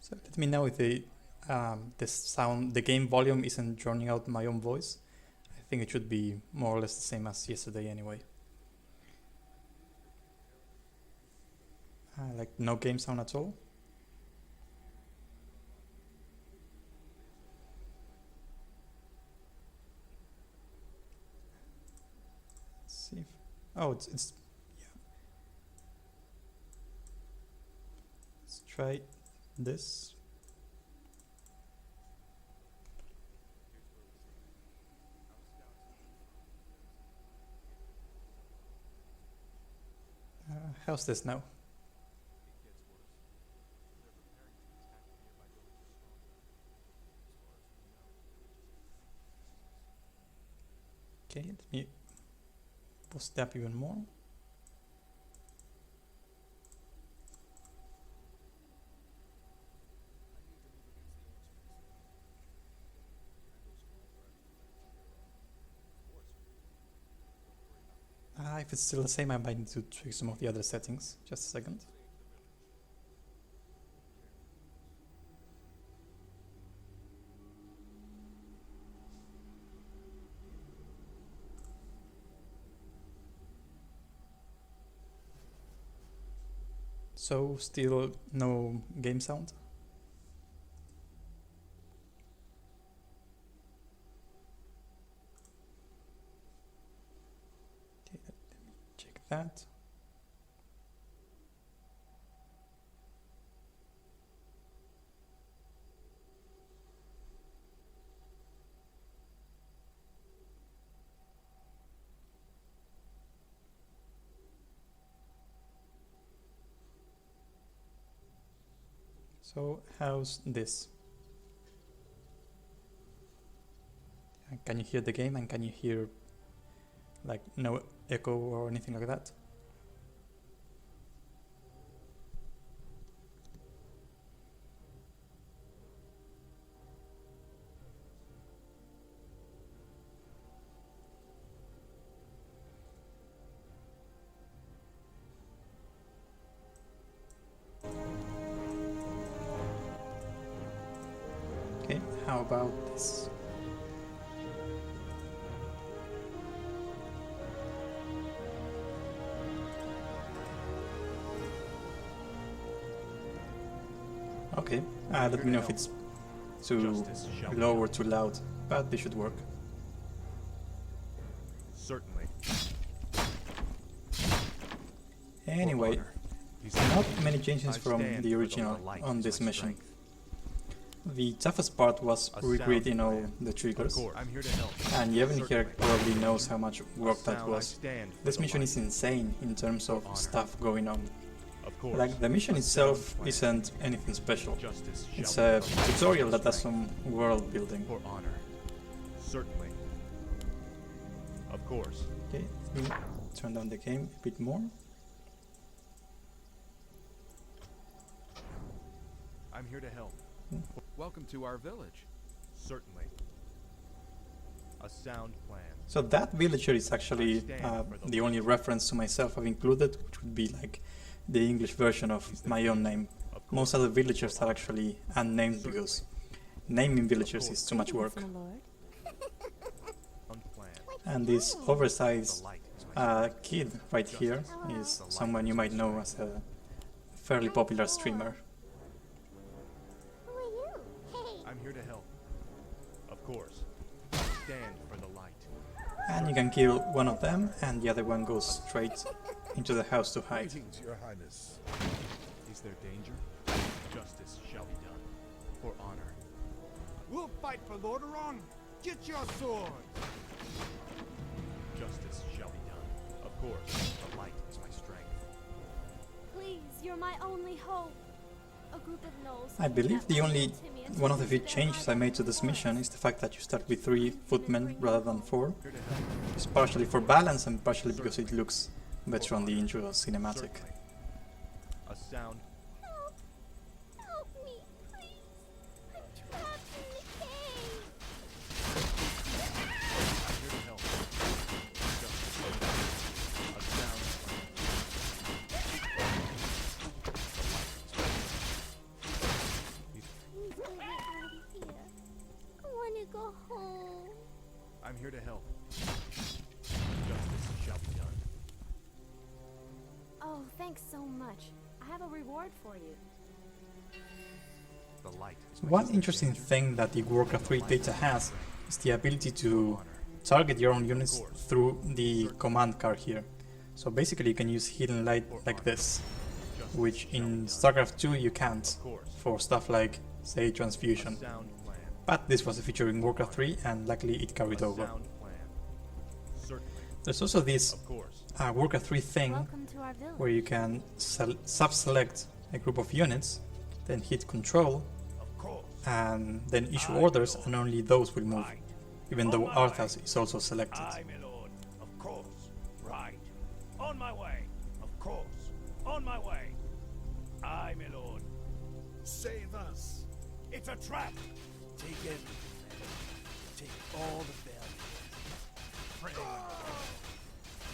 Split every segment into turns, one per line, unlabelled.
So let me know if the game volume isn't drowning out my own voice. I think it should be more or less the same as yesterday anyway. Like no game sound at all. Let's see if, oh, it's yeah. Let's try this. How's this now? Okay, let me boost it up even more. If it's still the same, I might need to tweak some of the other settings. Just a second. So, still no game sound? Okay, let me check that. So how's this? Can you hear the game and can you hear like no echo or anything like that? Okay, how about this? Okay, let me know if it's too low or too loud, but this should work.
Certainly.
Anyway, not many changes from the original on this mission. The toughest part was recreating all the triggers, and Yevon here probably knows how much work that was. This mission is insane in terms of stuff going on. Like, the mission itself isn't anything special. It's a tutorial that does some world building.
For honor. Certainly. Of course.
Okay, let me turn down the game a bit more.
I'm here to help. Welcome to our village. Certainly. A sound plan.
So that villager is actually the only reference to myself I've included, which would be like the English version of my own name. Most other villagers are actually unnamed because naming villagers is too much work. And this oversized kid right here is someone you might know as a fairly popular streamer.
I'm here to help. Of course. Stand for the light.
And you can kill one of them and the other one goes straight into the house to hide.
Greetings, Your Highness.
Is there danger? Justice shall be done. For honor.
We'll fight for Lordaeron. Get your sword.
Justice shall be done. Of course. The light is my strength.
Please, you're my only hope. A group of gnolls.
I believe the only one of the few changes I made to this mission is the fact that you start with 3 footmen rather than 4. It's partially for balance and partially because it looks better on the intro cinematic.
Certainly. A sound.
Help! Help me, please! I'm trapped in the cave!
I'm here to help. Justice. A sound. These here to help. Justice shall be done.
Oh, thanks so much. I have a reward for you.
The light is my
One interesting thing that the Warcraft 3 data has is the ability to target your own units through the command card here. So basically you can use Hidden Light like this, which in StarCraft 2 you can't, for stuff like, say, Transfusion.
sound plan.
But this was a feature in Warcraft 3 and luckily it carried over.
Sound plan. Certainly,
There's also this
of course.
Warcraft 3 thing
Welcome to our village.
where you can sub-select a group of units, then hit Control,
Of course.
and then issue orders, and only those will move, even though Arthas is also selected.
Aye, my lord. Of course. Right. On my way. Of course. On my way. Aye, my lord. Save us. It's a trap. Take everything. Take all the value. Pray.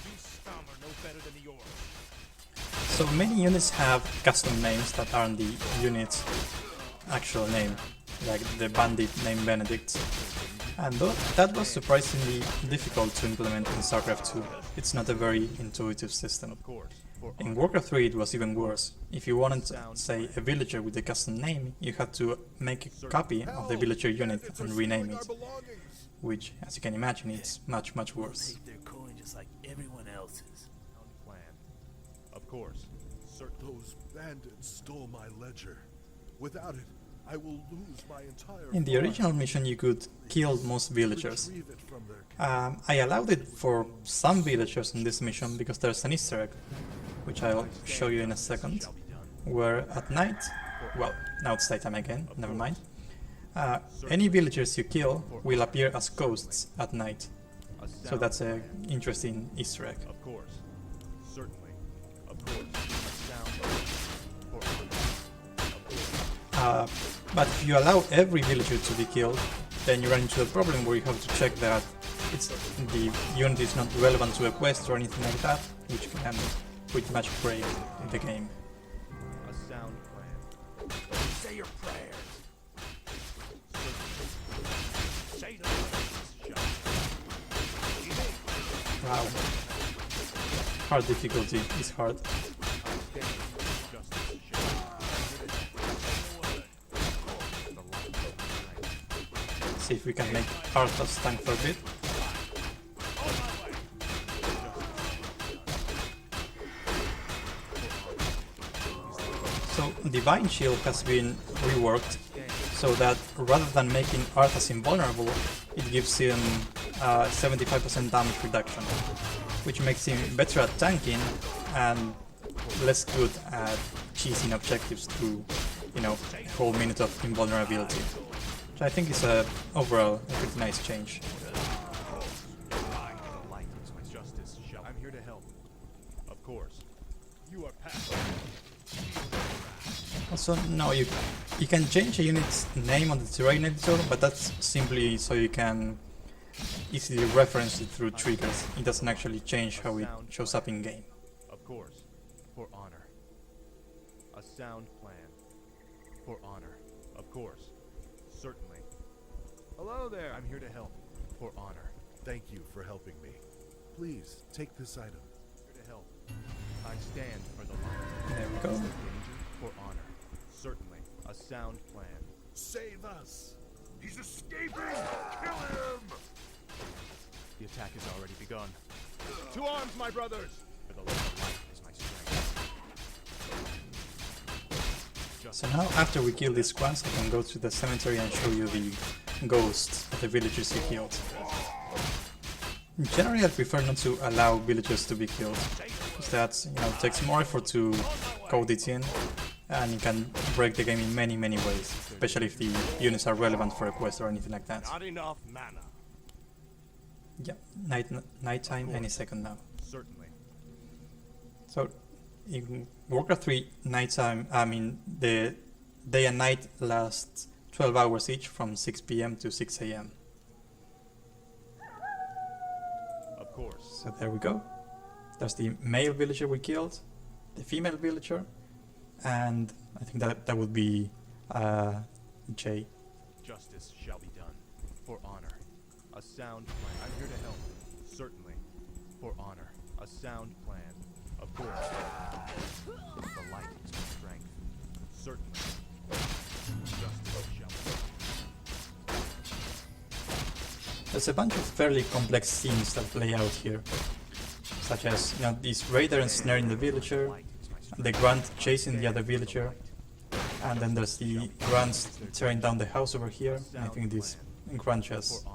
These scum are no better than yours.
So many units have custom names that aren't the unit's actual name, like the bandit named Benedict. And that was surprisingly difficult to implement in StarCraft 2. It's not a very intuitive system.
Of course. For
In Warcraft 3 it was even worse. If you wanted, say, a villager with a custom name, you had to make a copy of the villager unit and rename it, which, as you can imagine, it's much worse.
Take their coin just like everyone else's.
sound plan. Of course. Certainly.
Those bandits stole my ledger. Without it, I will lose my entire
In the original mission you could kill most villagers.
retrieve it from their
I allowed it for some villagers in this mission because there's an Easter egg, which I'll show you in a second, where at night, well, now it's daytime again, never mind, any villagers you kill will appear as ghosts at night,
A
so
sound
that's an interesting Easter egg.
Of course. Certainly. Of course. A sound plan. For honor. Of course.
But if you allow every villager to be killed, then you run into a problem where you have to check that the unit is not relevant to a quest or anything like that, which can pretty much break the game.
A sound plan.
Say your prayers. Say the
Wow. Hard difficulty is hard. See if we can make Arthas tank for a bit. So Divine Shield has been reworked so that rather than making Arthas invulnerable, it gives him 75% damage reduction, which makes him better at tanking and less good at cheesing objectives through, you know, a whole minute of invulnerability. Which I think is overall a pretty nice change.
Justice shall. I'm here to help. Of course. You are past.
Also, no, you can change a unit's name on the terrain editor, but that's simply so you can easily reference it through triggers. It doesn't actually change how it shows up in game.
Of course. For honor. A sound plan. For honor. Of course. Certainly. Hello there. I'm here to help. For honor.
Thank you for helping me. Please, take this item.
Here to help. I stand for the light.
There we go.
Danger. For honor. Certainly. A sound plan.
Save us!
He's escaping! Kill him!
The attack has already begun. To arms, my brothers! For the love of life is my strength.
So now, after we kill these squads, I can go to the cemetery and show you the ghosts of the villagers you killed. Generally, I prefer not to allow villagers to be killed, because that, you know, takes more effort to code it in, and it can break the game in many ways, especially if the units are relevant for a quest or anything like that.
Not enough mana.
Yeah, nighttime any second now.
Certainly.
So, in Warcraft 3, nighttime, I mean, the day and night lasts 12 hours each from 6 PM to 6 AM.
Of course.
So there we go. There's the male villager we killed, the female villager, and I think that would be Jay.
Justice shall be done. For honor. A sound plan. I'm here to help. Certainly. For honor. A sound plan. Of course. The light is my strength. Certainly. Justice shall be.
There's a bunch of fairly complex scenes that play out here, such as, you know, these raider ensnaring the villager, the grunt chasing the other villager, and then there's the grunts tearing down the house over here. I think this grunt just,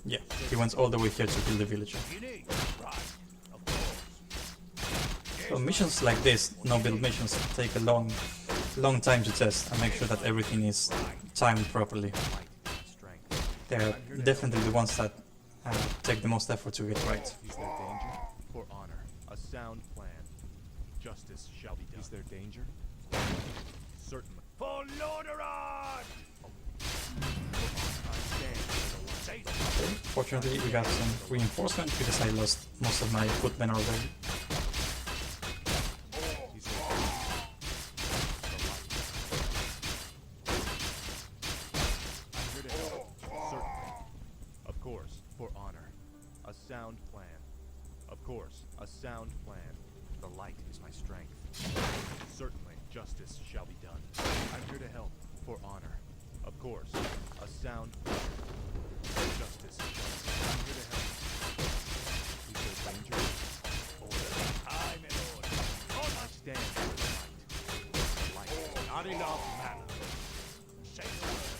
yeah, he went all the way here to kill the villager. So missions like this, no-build missions, take a long time to test and make sure that everything is timed properly. They're definitely the ones that take the most effort to get right.
Is there danger? For honor. A sound plan. Justice shall be done. Is there danger? Certainly.
For Lordaeron!
Fortunately, we got some reinforcement because I lost most of my footmen already.
Sound plan. Of course, a sound plan. The light is my strength. Certainly, justice shall be done. I'm here to help. For honor. Of course, a sound plan. Justice shall be done. I'm here to help. Is there danger? Order. I'm in order. On I stand for the light. The light is not enough manner. Say the word.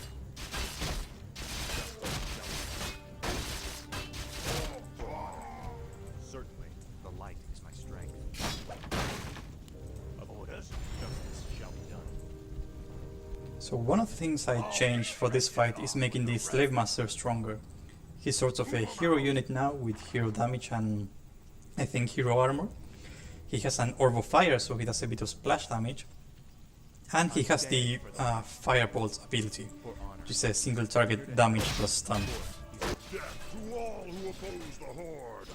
So one of the things I changed for this fight is making the Slave Master stronger. He's sort of a hero unit now with hero damage and I think hero armor. He has an Orb of Fire, so he does a bit of splash damage. And he has the Firebolt ability, which is a single target damage plus stun.
Death to all who oppose the Horde!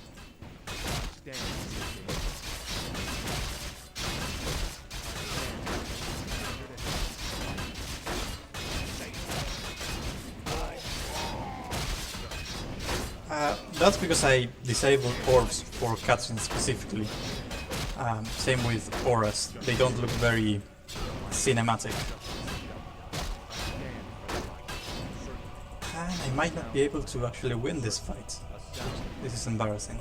That's because I disabled orbs for cutscenes specifically. Same with auras, they don't look very cinematic. And I might not be able to actually win this fight. This is embarrassing.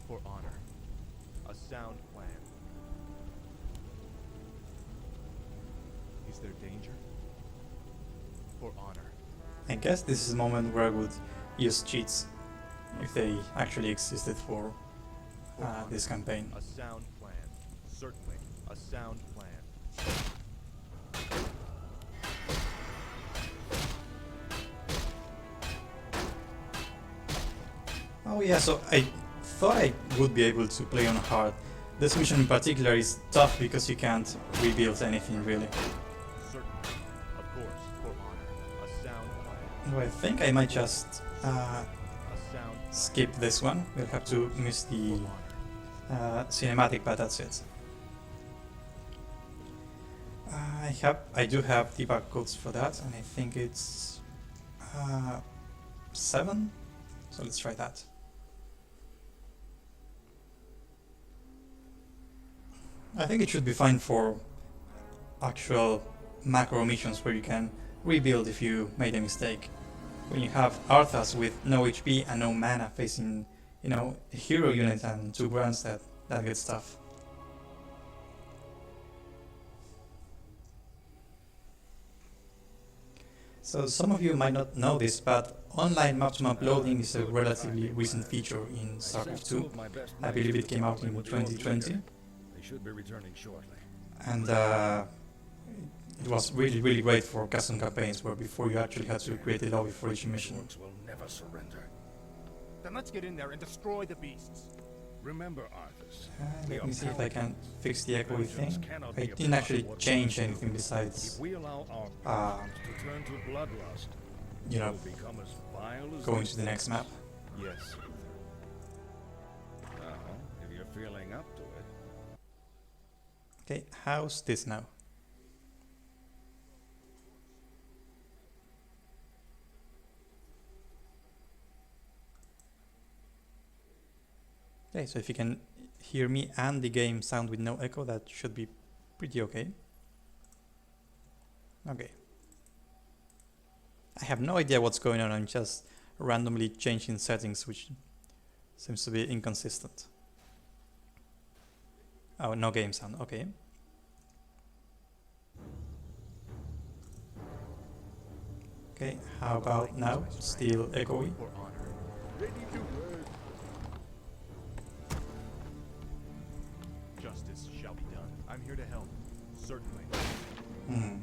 For honor. A sound plan. Is there danger? For honor.
I guess this is a moment where I would use cheats, if they actually existed for this campaign.
A sound plan. Certainly. A sound plan.
Oh yeah, so I thought I would be able to play on hard. This mission in particular is tough because you can't rebuild anything really. So I think I might just skip this one. We'll have to miss the cinematic, but that's it. I do have debug codes for that, and I think it's 7. So let's try that. I think it should be fine for actual macro missions where you can rebuild if you made a mistake. When you have Arthas with no HP and no mana facing, you know, a hero unit and 2 grunts, that gets tough. So some of you might not know this, but online map-to-map loading is a relatively recent feature in StarCraft 2. I believe it came out in 2020.
Should be returning shortly.
And it was really great for custom campaigns where before you actually had to create a lobby for each mission.
Will never surrender.
Then let's get in there and destroy the beasts.
Remember, Arthas.
Let me see if I can fix the echoey thing. I didn't actually change anything besides
we allow our to turn to bloodlust.
you know,
Become as vile as
going to the next map.
Yes. Well, if you're feeling up to it.
Okay, how's this now? Okay, so if you can hear me and the game sound with no echo, that should be pretty okay. Okay. I have no idea what's going on, I'm just randomly changing settings, which seems to be inconsistent. Oh, no game sound, okay. Okay, how about now? Still echoey.
For honor.
Ready to work.
Justice shall be done. I'm here to help. Certainly.
Hmm.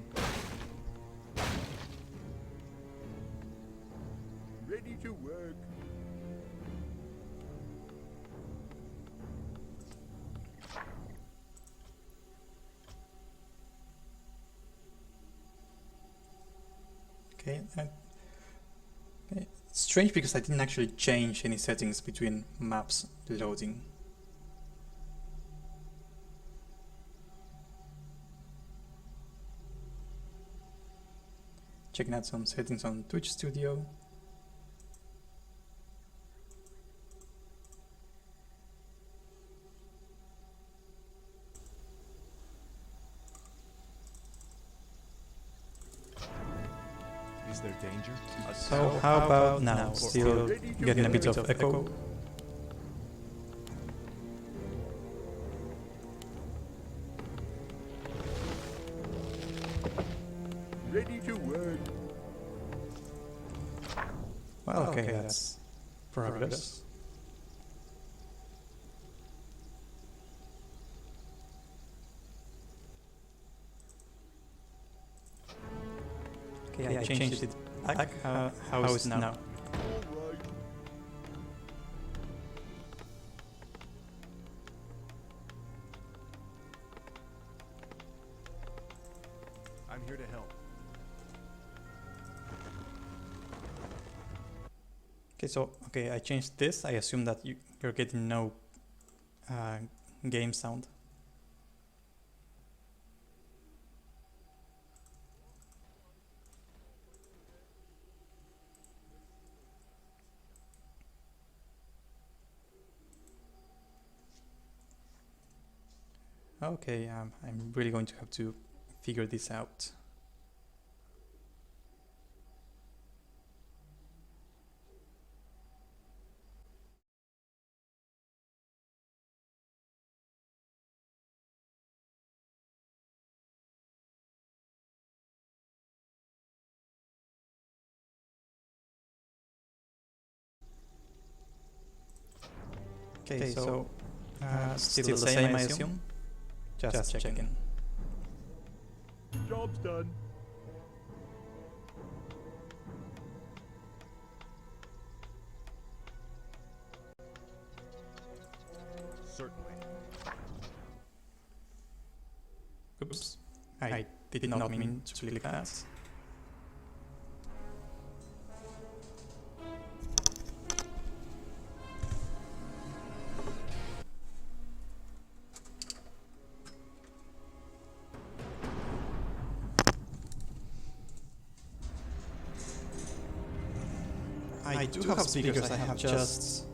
Ready to work.
Okay, okay. It's strange because I didn't actually change any settings between maps loading. Checking out some settings on Twitch Studio.
Is there danger?
So how about now? Still getting a bit of echo.
Ready to work.
Well, okay, that's progress. Okay, I changed it back. How is it now?
All right.
I'm here to help.
Okay, so I changed this. I assume that you're getting no game sound. Okay, I'm really going to have to figure this out. Okay, so still the same, I assume? Just checking.
Job's done.
Certainly.
Oops, I did not mean to click that. I do have speakers, I have just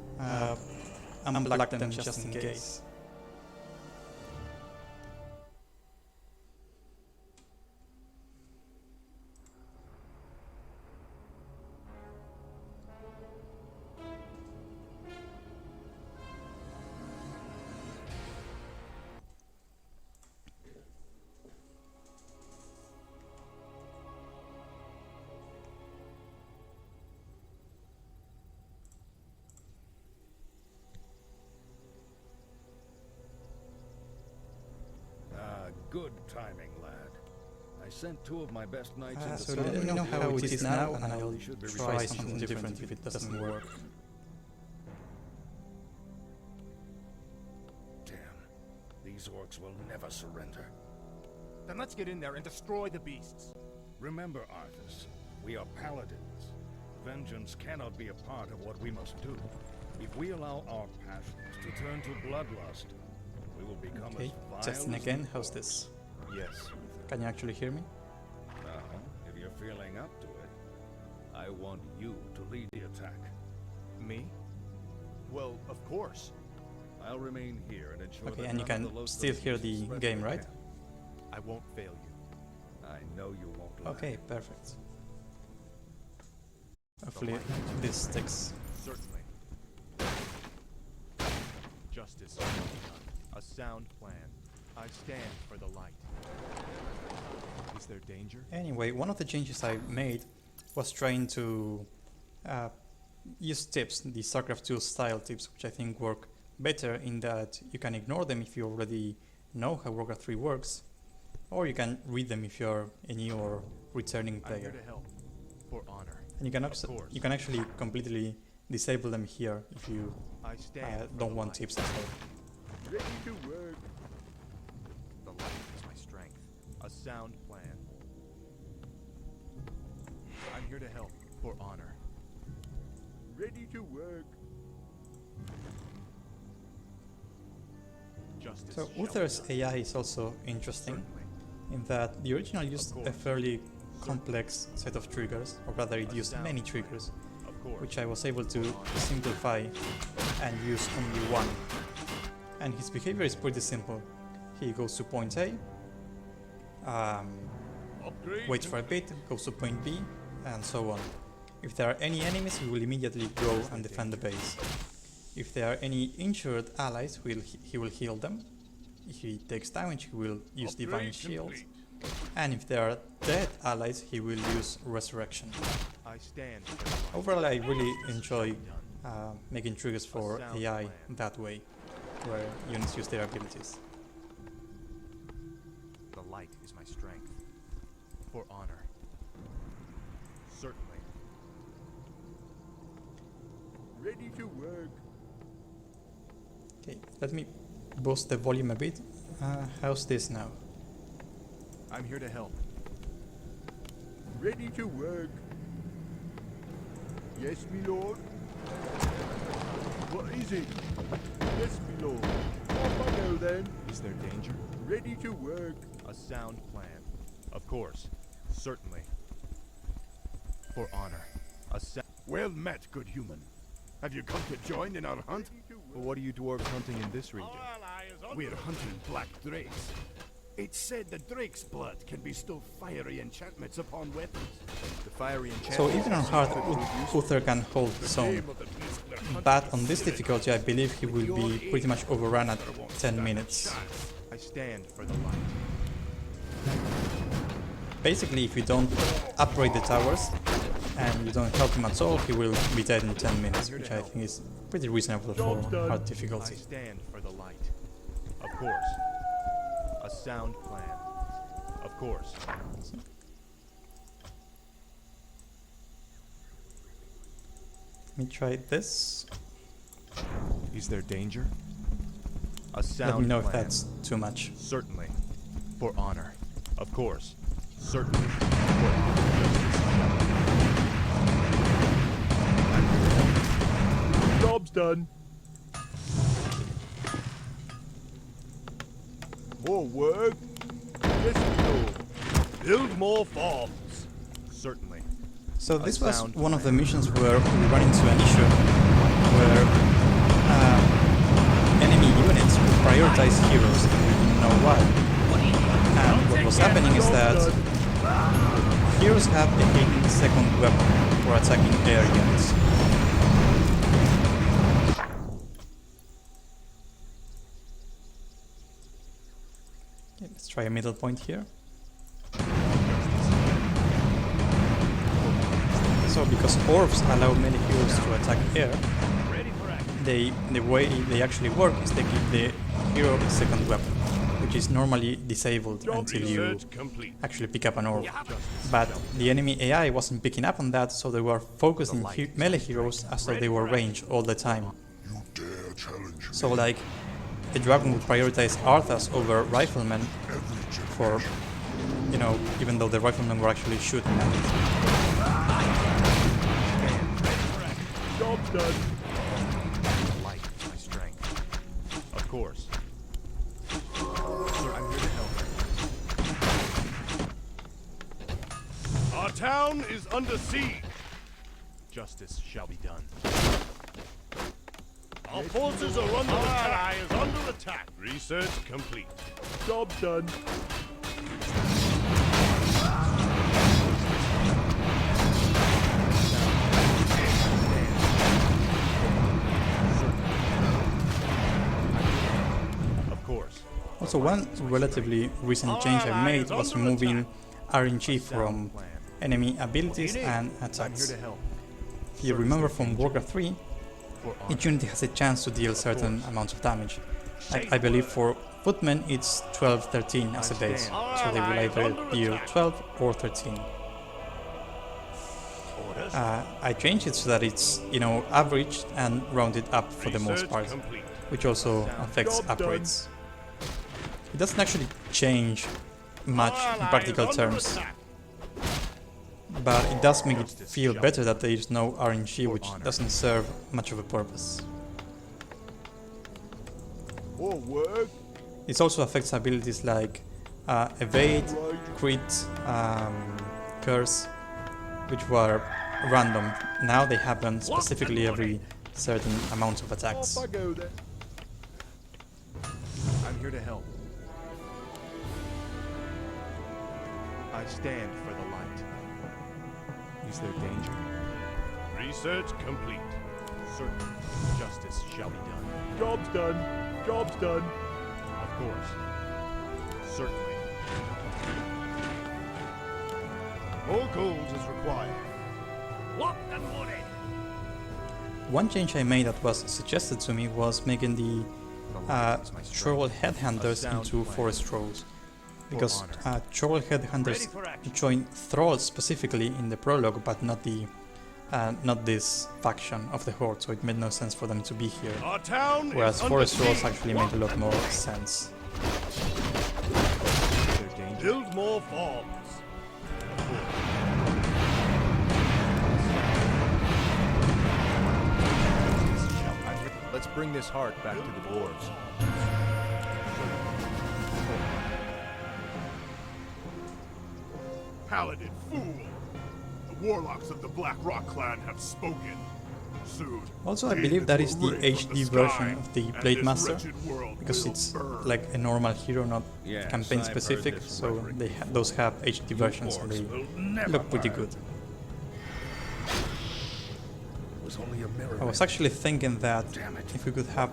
unplugged them just in case.
Good timing, lad. I sent two of my best knights into
So let me know how it is now, and I'll try something different if it doesn't work.
Damn. These orcs will never surrender.
Then let's get in there and destroy the beasts.
Remember, Arthas, we are paladins. vengeance cannot be a part of what we must do. If we allow our passions to turn to bloodlust, we will become
Okay,
as vile
testing
as
again.
the
How's this?
Yes.
Can you actually hear me?
If you're feeling up to it, I want you to lead the attack.
Me? Well, of course.
I'll remain here and ensure
Okay,
that
and you
none of
can
the
still
Lothric
hear the
spread
game,
their
right?
camp.
I won't fail you.
I know you won't lie.
Okay, perfect. Hopefully this sticks.
Certainly. Justice shall be done. A sound plan. I stand for the light. Is there danger?
Anyway, one of the changes I made was trying to use tips, the StarCraft 2 style tips, which I think work better in that you can ignore them if you already know how Warcraft 3 works, or you can read them if you're a new or returning
I'm
player.
here to help. For honor.
And you can actually completely disable them here if you
I stand for
don't
the
want
light.
tips at all.
Ready to work.
The light is my strength. A sound plan. I'm here to help. For honor.
Ready to work.
Justice
So
shall be
Uther's
done.
AI is also interesting
Certainly.
in that the original used a
course.
fairly complex set of triggers, or rather it
A
used
sound
many
plan.
triggers,
Of course.
which I was able to simplify and use only one. And his behavior is pretty simple. He goes to point A,
Upgrade.
waits for a bit, goes to point B, and so on. If there are any enemies, he will immediately go and defend the base. If there are any injured allies, he will heal them. If he takes damage, he will use Divine Shield. And if there are dead allies, he will use Resurrection.
I stand for the light.
Overall, I really enjoy
Done.
making triggers for
sound
AI
plan.
that way, where units use their abilities.
The light is my strength. For honor. Certainly.
Ready to work.
Okay, let me boost the volume a bit. How's this now?
I'm here to help.
Ready to work. Yes, my lord. What is it? Yes, my lord. Off I go then.
Is there danger?
Ready to work.
A sound plan. Of course. Certainly. For honor. A
Well met, good human. Have you come to join in our hunt?
What are you dwarves hunting in this region?
We're hunting black drakes. It's said that drake's blood can bestow fiery enchantments upon weapons.
The fiery enchantment.
So even on hard, Uther can hold his own.
Name of the beast we're hunting
But on
is
this
spirit.
difficulty, I believe he will be pretty much overrun at 10 minutes.
I stand for the light.
Basically, if you don't upgrade the towers and you don't help him at all, he will be dead in 10 minutes, which I think is pretty reasonable for hard
I
difficulty.
stand for the light. Of course. A sound plan. Of course.
Let me try this.
Is there danger? A
Let
sound
me know if
plan.
that's too much.
Certainly. For honor. Of course. Certainly. For honor.
Job's done. More work. Yes, my lord. Build more farms.
Certainly.
So
A
this was
sound
one of the
plan.
missions where we run into an issue where enemy units would prioritize heroes and we didn't know why. And what was happening is that heroes have a 8-second weapon for attacking air units. Okay, let's try a middle point here. So because orbs allow many heroes to attack air,
Ready for action.
the way they actually work is they give the hero a second weapon, which is normally disabled until you
Research complete.
actually pick up an orb. But the enemy AI wasn't picking up on that, so they were focusing melee heroes as though they were ranged all the time.
You dare challenge me?
So like, the dragon would prioritize Arthas over riflemen for, you know, even though the riflemen were actually shooting at it.
Job's done.
The light is my strength. Of course. Sir, I'm here to help.
Our town is under siege.
Justice shall be done.
Our forces are under attack. Our ally is under attack. Research complete.
Job's done.
Of course.
Also, one relatively recent change I made was removing RNG from enemy abilities and
I'm here
attacks.
to help.
If you remember from Warcraft 3,
For
each unit has a chance to deal certain amounts of damage. Like, I believe for Footmen it's 12-13 as a base, so they will either deal 12 or 13. I changed it so that it's, you know, averaged and rounded up for the most part, which also affects upgrades. It doesn't actually change much in practical terms, but it does make it feel better that there is no RNG, which doesn't serve much of a purpose.
Forward.
It also affects abilities like Evade, Crit, Curse, which were random. Now they happen specifically every certain amount of attacks.
Off I go then.
I'm here to help. I stand for the light. Is there danger?
Research complete.
Certainly, justice shall be done.
Job's done. Job's done.
Of course. Certainly.
More gold is required. Locked and loaded.
One change I made that was suggested to me was making the Troll Headhunters into Forest Trolls. Because Troll Headhunters join Thralls specifically in the prologue, but not this faction of the Horde, so it made no sense for them to be here.
Our town
Whereas
is
Forest
under
Trolls
siege.
actually made a lot more sense.
Is there danger?
Build more farms.
Let's bring this heart back to the dwarves.
Paladin fool. The warlocks of the Blackrock clan have spoken. Soon.
Also, I believe that is the HD version of the Blade Master, because it's like a normal hero, not campaign specific, so those have HD versions and they look pretty good. I was actually thinking that if we could have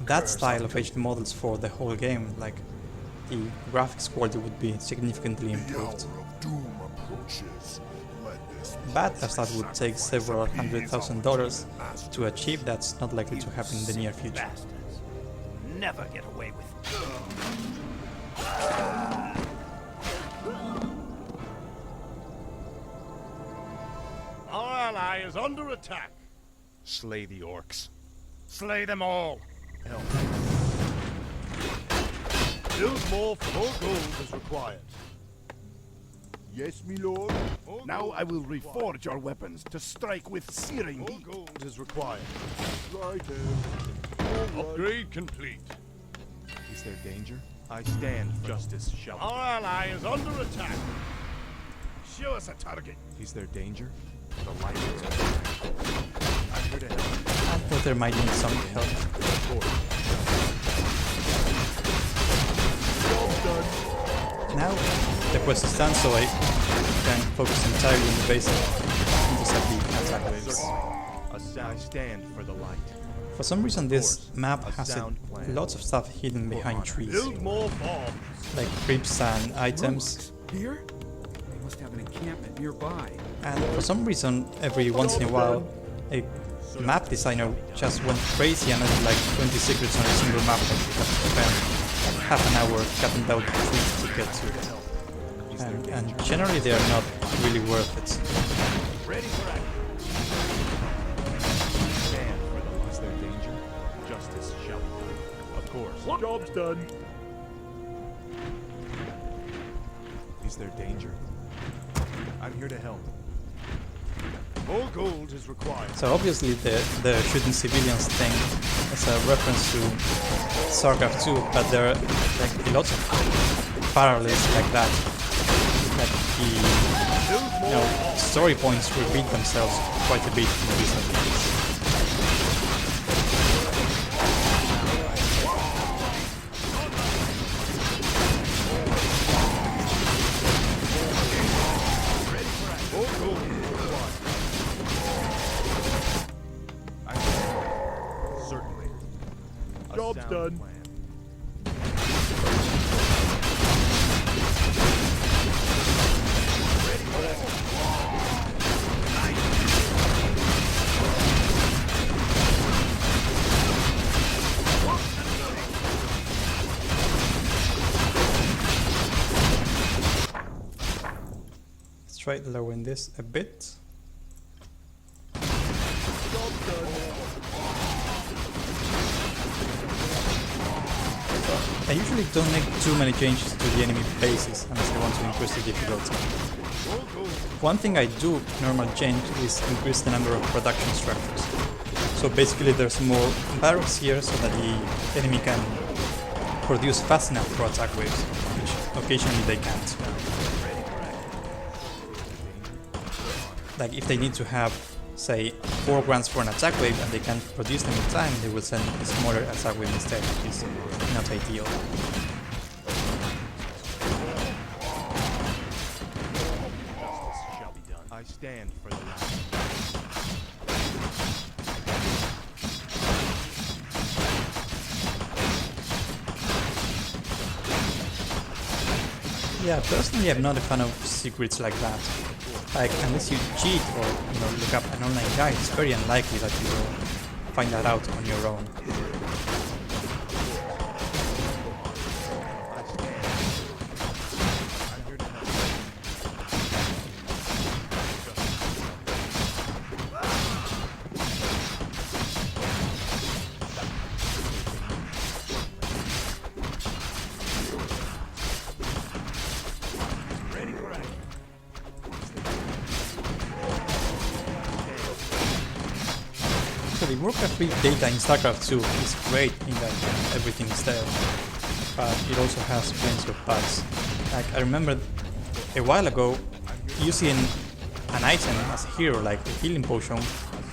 that style of HD models for the whole game, like the graphics quality would be significantly improved. But as that would take several $100,000 to achieve, that's not likely to happen in the near future.
Bastards. Never get away with it. Our ally is under attack.
Slay the orcs.
Slay them all.
Help.
Build more gold is required.
Yes, my lord.
Now I will reforge our weapons to strike with searing heat.
Gold is required.
Right.
Upgrade complete.
Is there danger? I stand for justice shall be done.
Our ally is under attack. Show us a target.
Is there danger? The light is my I'm here to help.
I thought there might need some help.
Of course.
Now the quest is done, so I can focus entirely on the base and just have the attack waves.
I stand for the light.
For some reason this map has lots of stuff hidden behind trees,
Build more bombs.
like creeps and items,
Here? They must have an encampment nearby.
and for some reason every once in a while a map designer just went crazy and added like 20 secrets on a single map that you have to spend like half an hour cutting down the trees to get to. And generally they are not really worth it.
Ready for action.
Stand for the light. Is there danger? Justice shall be done. Of course.
Job's done.
Is there danger? I'm here to help. More gold is required.
So obviously the shooting civilians thing is a reference to StarCraft 2, but there are like lots of parallels like that. Like the story points repeat themselves quite a bit in these episodes.
Job's done.
Let's try lowering this a bit. I usually don't make too many changes to the enemy bases unless I want to increase the difficulty. One thing I do in normal change is increase the number of production structures. So basically there's more barracks here so that the enemy can produce fast enough for attack waves, which occasionally they can't. Like if they need to have, say, 4 grants for an attack wave and they can't produce them in time, they will send a smaller attack wave instead, which is not ideal.
Justice shall be done. I stand for the light.
Yeah, personally I'm not a fan of secrets like that. Like, unless you cheat or look up an online guide, it's very unlikely that you will find that out on your own. So the Warcraft 3 data in StarCraft 2 is great in that everything is there, but it also has plenty of bugs. Like, I remember a while ago, using an item as a hero, like a healing potion,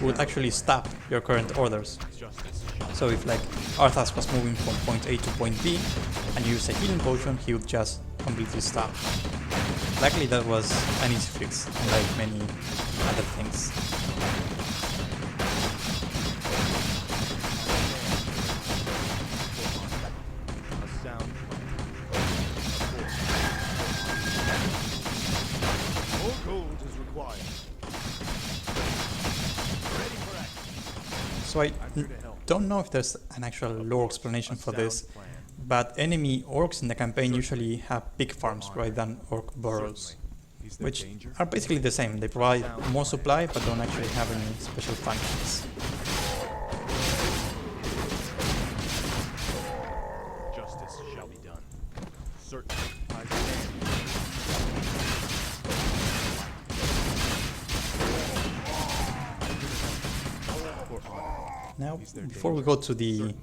would actually stop your current orders. So if like Arthas was moving from point A to point B, and you use a healing potion, he would just completely stop. Luckily that was an easy fix, unlike many other things. So I don't know if there's an actual lore explanation for this, but enemy orcs in the campaign usually have pig farms rather than orc burrows, which are basically the same. They provide more supply but don't actually have any special functions.
Justice shall be done. Certainly, I stand.
Now, before we go to the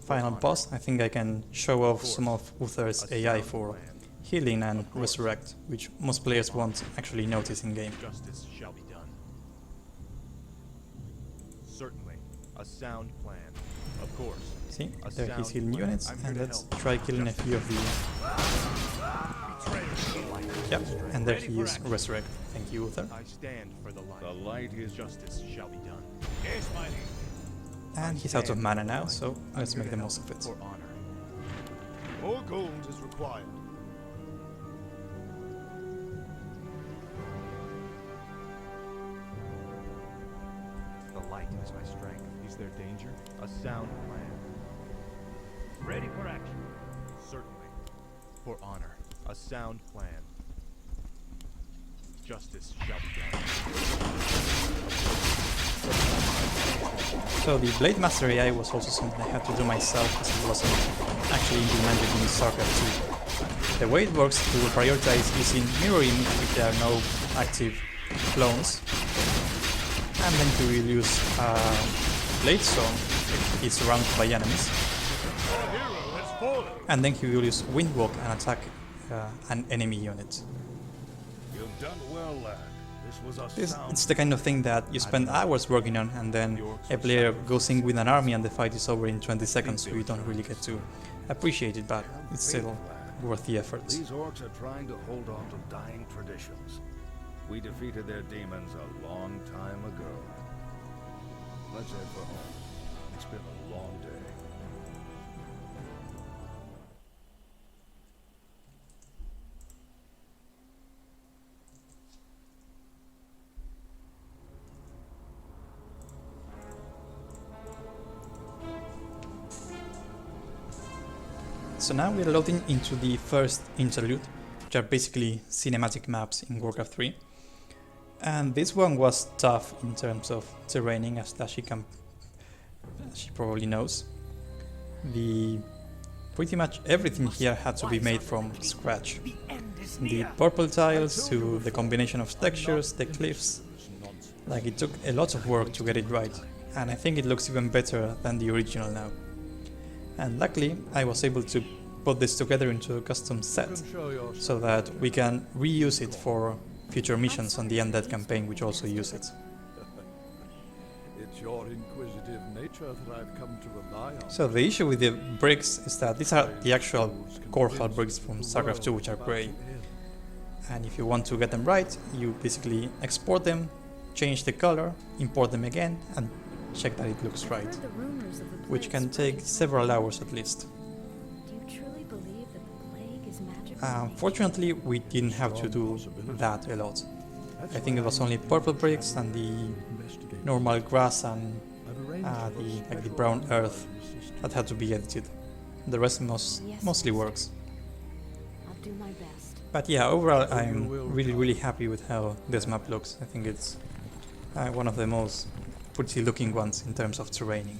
final boss, I think I can show off some of Uther's AI for healing and resurrect, which most players won't actually notice in game.
Justice shall be done. Certainly, a sound plan. Of course.
See, there he's healing units, and let's try killing a few of the... Yep, and there he is, resurrect. Thank you, Uther.
I stand for the light.
The light is
Justice shall be done.
Yes, my lord.
And he's out of mana now, so let's make the most of it.
For honor.
more gold is required.
The light is my strength. Is there danger? A sound plan.
Ready for action.
Certainly. For honor. A sound plan. Justice shall be done.
So the Blade Master AI was also something I had to do myself, as it wasn't actually implemented in StarCraft 2. The way it works to prioritize using mirror image if there are no active clones, and then he will use Blade Storm if he's surrounded by enemies, and then he will use Windwalk and attack an enemy unit.
You've done well, lad. This was a
It's the kind of thing that you spend hours working on, and then a player goes in with an army and the fight is over in 20 seconds, so you don't really get to appreciate it, but it's still worth the effort.
These orcs are trying to hold on to dying traditions. We defeated their demons a long time ago. Let's head for home. It's been a long day.
So now we're loading into the first interlude, which are basically cinematic maps in Warcraft 3. And this one was tough in terms of terraining, as she probably knows. Pretty much everything here had to be made from scratch. The purple tiles to the combination of textures, the cliffs. Like, it took a lot of work to get it right, and I think it looks even better than the original now. And luckily, I was able to put this together into a custom set, so that we can reuse it for future missions on the Undead campaign, which also use it.
It's your inquisitive nature that I've come to rely on.
So the issue with the bricks is that these are the actual core hull bricks from StarCraft 2, which are grey. And if you want to get them right, you basically export them, change the color, import them again, and check that it looks right, which can take several hours at least.
Do you truly believe that the plague is magical?
Fortunately, we didn't have to do that a lot. I think it was only purple bricks and the normal grass and the brown earth that had to be edited. The rest mostly works.
I'll do my best.
But yeah, overall I'm really happy with how this map looks. I think it's one of the most pretty looking ones in terms of terraining.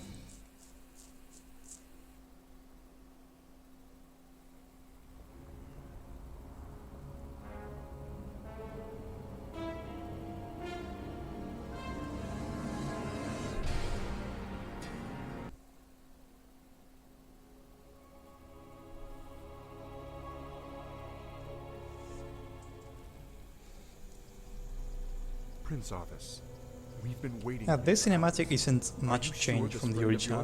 Prince Arthas, we've been waiting.
Now, this cinematic isn't much change from the original.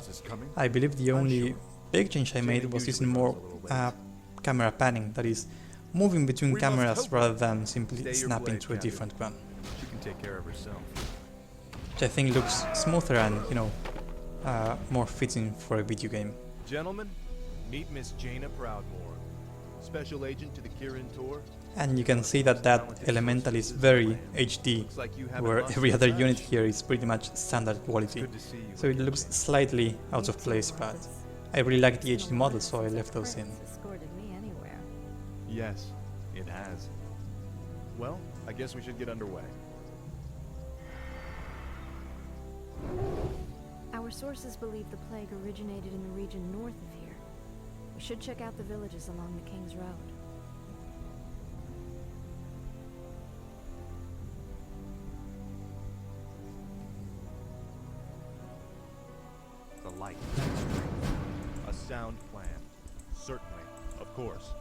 I believe the only big change I made was using more camera panning, that is, moving between cameras rather than simply snapping to a different one.
She can take care of herself.
Which I think looks smoother and, more fitting for a video game.
Gentlemen, meet Miss Jaina Proudmoore, special agent to the Kirin Tor.
And you can see that that elemental is very HD, where every other unit here is pretty much standard quality. So it looks slightly out of place, but I really like the HD model, so I left those in.
Escorted me anywhere.
Yes, it has. Well, I guess we should get underway.
Our sources believe the plague originated in the region north of here. We should check out the villages along the King's Road.
The light, a sound plan, certainly, of course,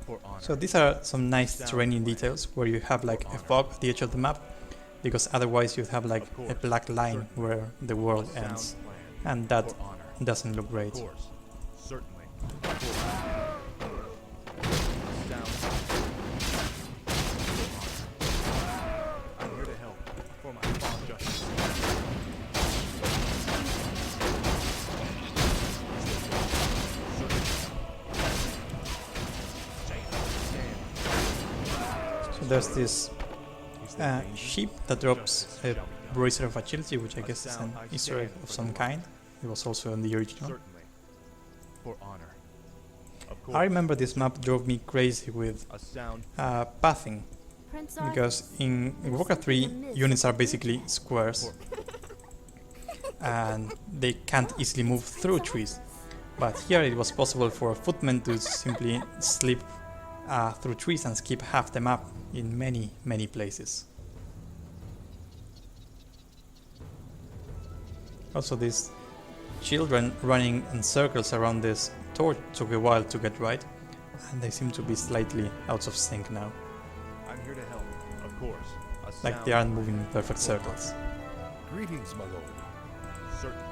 for honor.
So these are some nice terrain details where you have like a fog at the edge of the map, because otherwise you'd have like a black line where the world ends, and that doesn't look great.
Of course, certainly, I'm here to help for my cause justice.
So there's this sheep that drops a bracer of agility, which I guess is an Easter egg of some kind. It was also in the original.
Certainly, for honor. Of course,
I remember this map drove me crazy with
a sound
pathing,
Prince
because in Warcraft 3 units are basically squares and they can't easily move through trees, but here it was possible for footmen to simply slip through trees and skip half the map in many places. Also, these children running in circles around this torch took a while to get right, and they seem to be slightly out of sync now.
I'm here to help, of course.
Like they aren't moving in perfect circles.
Greetings, my lord.
Certainly.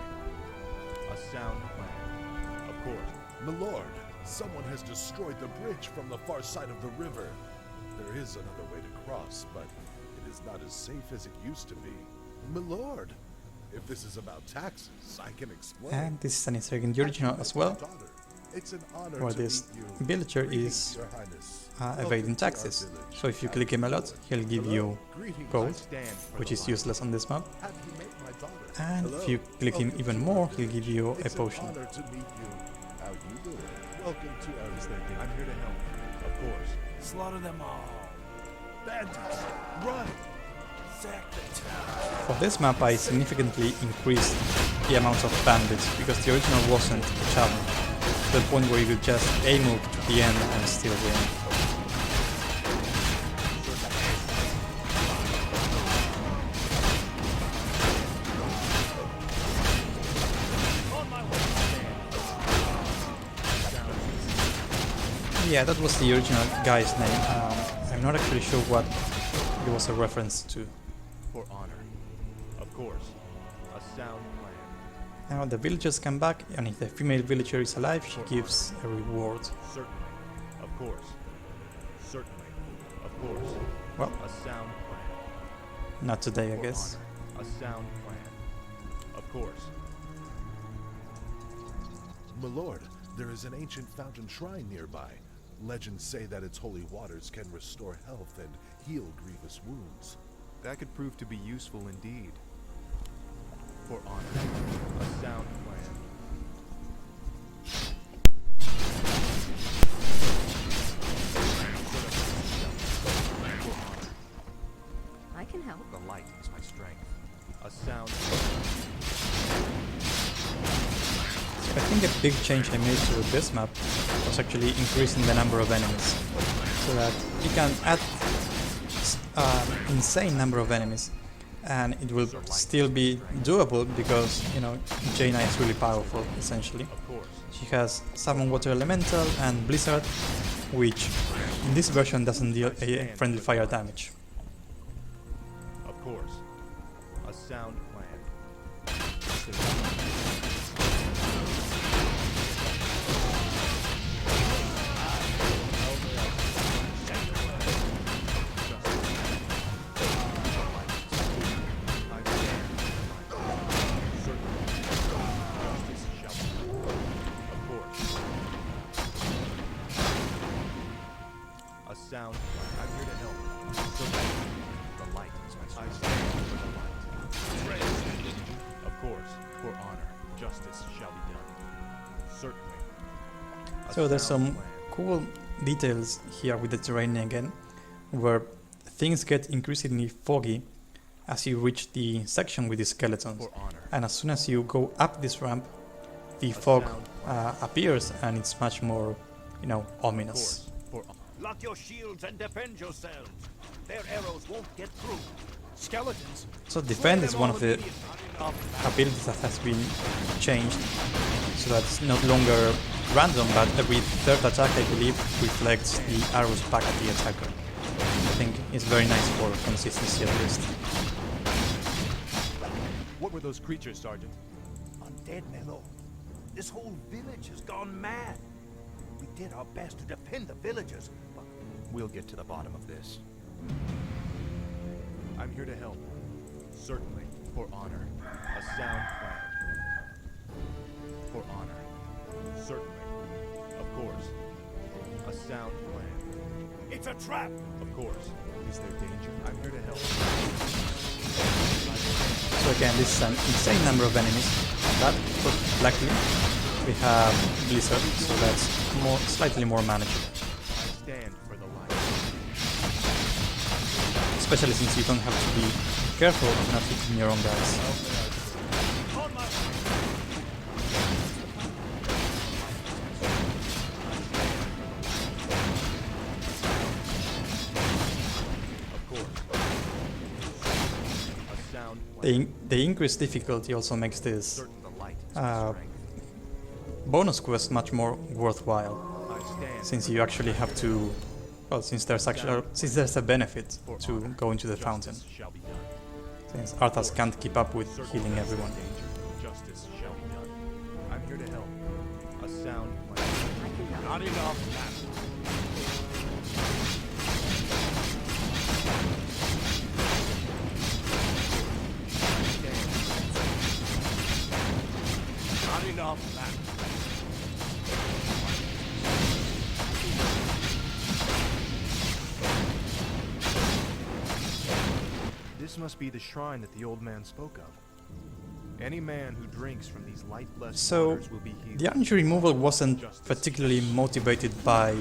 A sound plan, of course.
My lord, someone has destroyed the bridge from the far side of the river. There is another way to cross, but it is not as safe as it used to be. My lord, if this is about taxes, I can explain.
And this is an Easter egg in the original as well,
It's an honor
where
to
this
meet you.
villager
Greetings,
is
Your Highness.
evading
Welcome to our
taxes.
village.
So if you click him a lot, he'll give you
Greetings.
gold,
Stand for
which
the
is
light.
useless on this map.
Have you met my daughter?
And
Hello.
if you click him
Welcome
even
to
more,
our
he'll give you a
It's
potion.
an honor to meet you. How you doing? Welcome to our village.
I'm here to help, of course.
Slaughter them all.
Bandits, run!
Sack the town.
For this map I significantly increased the amount of bandits, because the original wasn't a challenge, to the point where you could just A-move to the end and still win. Yeah, that was the original guy's name. I'm not actually sure what it was a reference to.
For honor, of course. A sound plan.
Now the villagers come back, and if the female villager is alive, she gives a reward.
Certainly, of course. Certainly, of course.
Well,
A sound plan.
not today, I
For
guess.
honor. A sound plan. Of course.
My lord, there is an ancient fountain shrine nearby. Legends say that its holy waters can restore health and heal grievous wounds.
That could prove to be useful indeed. For honor. A sound plan.
I can help.
The light is my strength. A sound
I think a big change I made to this map was actually increasing the number of enemies, so that you can add insane number of enemies, and it will still be doable because, you know, Jaina is really powerful, essentially.
of course.
She has Summon Water Elemental and Blizzard, which in this version doesn't deal a friendly fire damage.
Of course. A sound plan. Sound. I'm here to help. The light is my strength. For the light. Of course, for honor, justice shall be done. Certainly. A
So there's
sound
some
plan.
cool details here with the terrain again, where things get increasingly foggy as you reach the section with the skeletons,
For honor.
and as soon as you go up this ramp, the
A
fog
sound plan.
appears, and it's much more, you know,
Of
ominous.
course, for honor.
Lock your shields and defend yourselves. Their arrows won't get through. Skeletons.
So defend is one of the abilities that has been changed, so that it's not longer random, but every third attack, I believe, reflects the arrows back at the attacker. I think it's very nice for consistency at least.
What were those creatures, Sergeant?
Undead, Mello. This whole village has gone mad. We did our best to defend the villagers, but
We'll get to the bottom of this. I'm here to help. Certainly, for honor. A sound plan. For honor. Certainly. Of course. A sound plan.
it's a trap.
Of course. Is there danger? I'm here to help.
So again, this is an insane number of enemies, but luckily we have Blizzard, so that's slightly more manageable.
I stand for the light.
Especially since you don't have to be careful of not hitting your own guys.
On my way.
Of course. A sound plan.
The increased difficulty also makes this
Certain the light is my strength.
bonus quest much more worthwhile,
I stand
since you actually have to, well, since there's a benefit
for
to
honor.
go into the fountain,
Justice shall be done.
since Arthas can't keep up with
Certain
healing
there is
everyone.
danger. Justice shall be done. I'm here to help. A sound plan. Not enough, master. Not enough, master. This must be the shrine that the old man spoke of. Any man who drinks from these light-blessed
So,
waters will be healed.
the energy removal wasn't particularly motivated by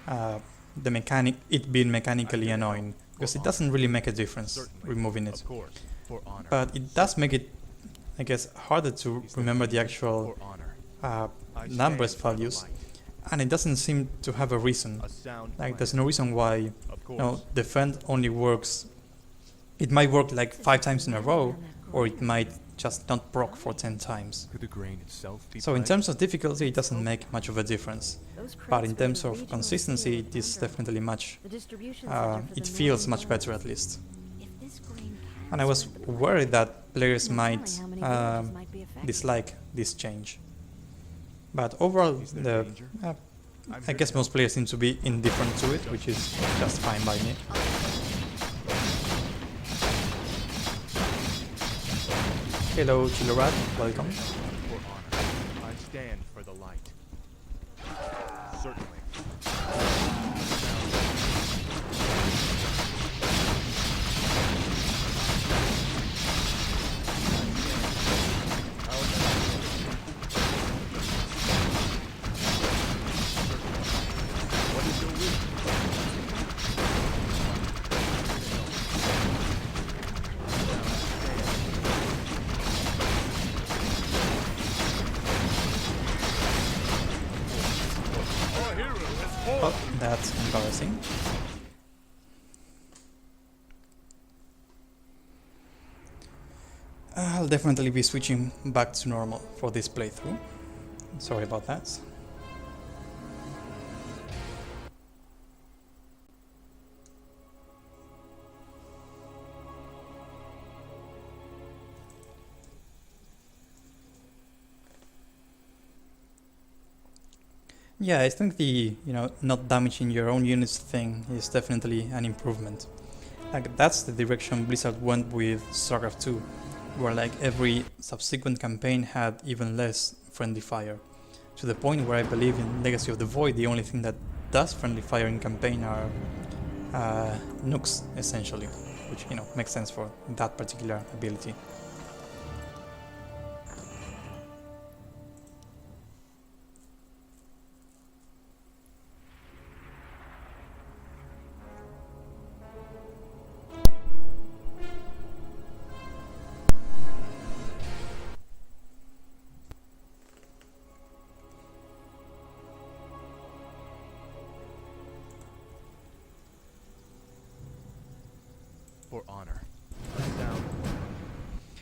it being mechanically annoying, because it doesn't really make a difference
Certainly,
removing it.
Of course, for honor.
But it does make it, I guess, harder to remember the actual
For honor. I
numbers
stand for the
values,
light.
and it doesn't seem to have a reason.
A sound
Like,
plan.
there's no reason why,
Of course.
no, defend only works. It might work like 5 times in a row, or it might just not proc for 10 times.
Could the grain itself be
So in
plagued?
terms of difficulty, it doesn't make much of a difference.
Those
But in
crates
terms
were
of
the regional
consistency,
seal
it is
of Thunder.
definitely much.
The distribution center for
It
the
feels
Northern
much better
Realm.
at least.
If this grain can
And I was
spread the word,
worried that players
no
might
telling how many villages might be affected.
dislike this change. But overall,
Is there
the
danger?
uh,
I'm
I
here
guess
to
most players seem to be indifferent to it, which is just fine by me. Hello, Chilorad, welcome.
help. For honor. I stand for the light. Certainly. What is your will?
Oh, that's embarrassing. I'll definitely be switching back to normal for this playthrough. Sorry about that. Yeah, I think the, not damaging your own units thing is definitely an improvement. Like, that's the direction Blizzard went with StarCraft 2, where like every subsequent campaign had even less friendly fire. To the point where I believe in Legacy of the Void, the only thing that does friendly fire in campaign are nukes, essentially, which, makes sense for that particular ability.
For honor. A sound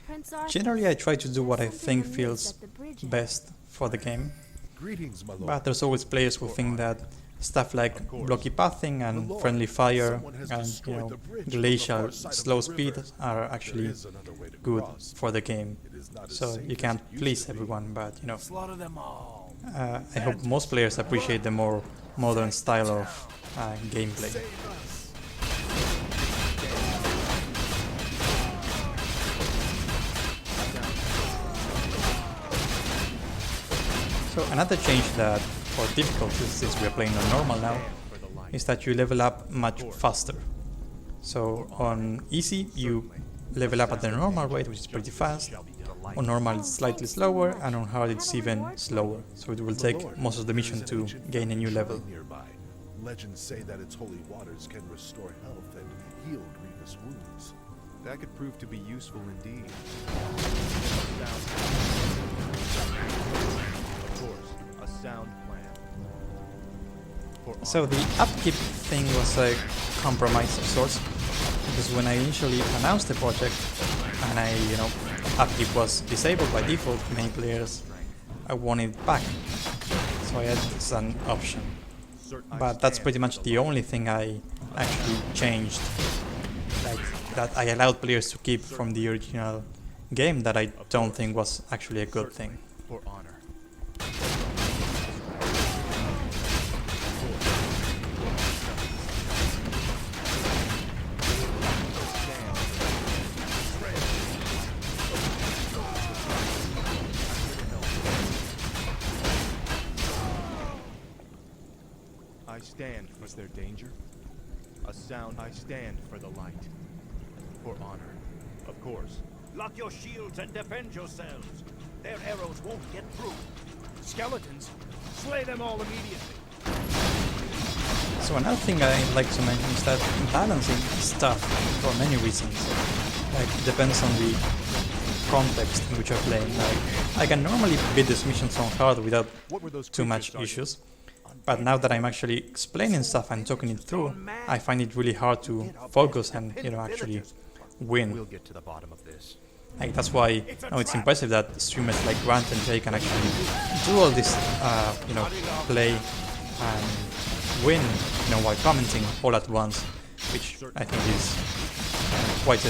Prince Arthur,
Generally, I try to do what I
something
think
amiss
feels
at the bridge end.
best for the game,
Greetings, my lord.
but there's always players who think that stuff like
Of course.
blocky pathing and
Lord,
friendly fire
someone has
and
destroyed the bridge from the
glacial
far side of
slow
the
speed
river.
are
There
actually
is another way to
good
cross.
for the game.
It is not as
So
safe
you
as
can't
it used
please
to be.
everyone, but
Slaughter them all.
I hope most players appreciate the more modern style of gameplay.
Save us.
So another change that for difficulties, since we're playing on normal now,
for the light.
is that you level up much faster. So on easy you level up at the normal rate, which is pretty fast.
Shall be the light.
On normal it's slightly slower, and on hard it's even slower. So it will take
Lord,
most of the
there
mission
is an
to
ancient
gain a new
shrine
level.
Nearby. Legends say that its holy waters can restore health and heal grievous wounds.
That could prove to be useful indeed. Of course, a sound plan. For
So
honor.
the upkeep thing was a compromise of sorts, because when I initially announced the project, and after it was disabled by default, many players wanted it back, so I had it as an option. But that's pretty much the only thing I actually changed, like that I allowed players to keep from the original game, that I don't think was actually a good thing.
For honor. I stand. Was there danger? A sound. I stand for the light. For honor. Of course.
Lock your shields and defend yourselves. Their arrows won't get through. Skeletons, slay them all immediately.
So another thing I'd like to mention is that balancing is tough for many reasons. Like, it depends on the context in which you're playing. Like, I can normally beat these missions on hard without too much issues, but now that I'm actually explaining stuff and talking it through, I find it really hard to focus and actually win.
We'll get to the bottom of this.
Like, that's why it's impressive that streamers like Grant and Jay can actually do all this, play and win, while commenting all at once, which I think is quite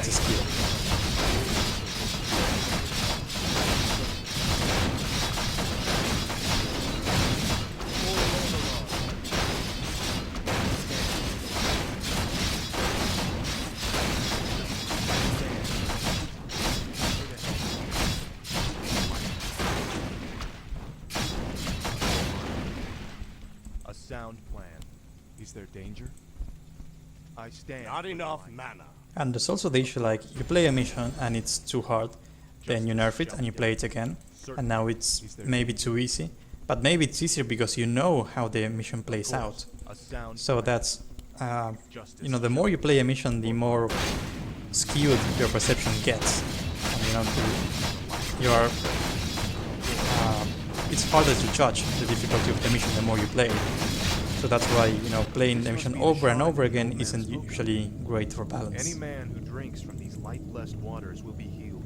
a skill.
Sound plan. Is there danger? I stand.
Not enough mana.
And there's also the issue, like, you play a mission and it's too hard, then you nerf it and you play it again, and now it's maybe too easy, but maybe it's easier because you know how the mission plays out. So that's, the more you play a mission, the more skewed your perception gets, and it's harder to judge the difficulty of the mission the more you play it. So that's why, playing the mission over and over again isn't usually great for balance.
Any man who drinks from these light-blessed waters will be healed.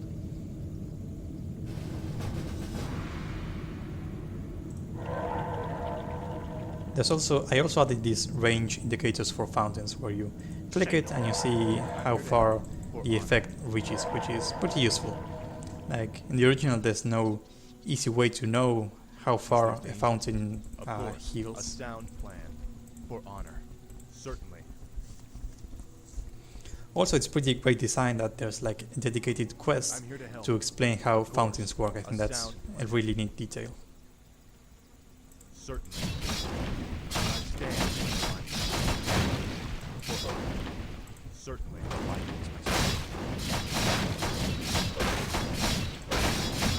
I also added these range indicators for fountains, where you click it and you see how far the effect reaches, which is pretty useful. Like, in the original, there's no easy way to know how far a fountain heals.
A sound plan for honor, certainly.
Also, it's pretty great design that there's like a dedicated quest to explain how fountains work. I think that's a really neat detail.
Certainly. I stand for honor. Certainly, the light is my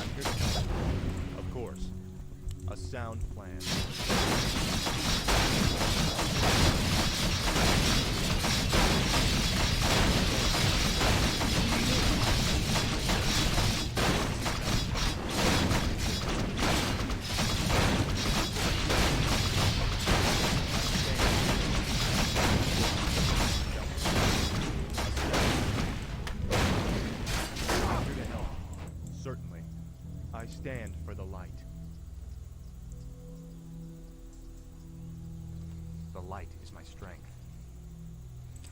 I'm here to help. Of course. A sound plan. Certainly. I stand for the light. The light is my strength.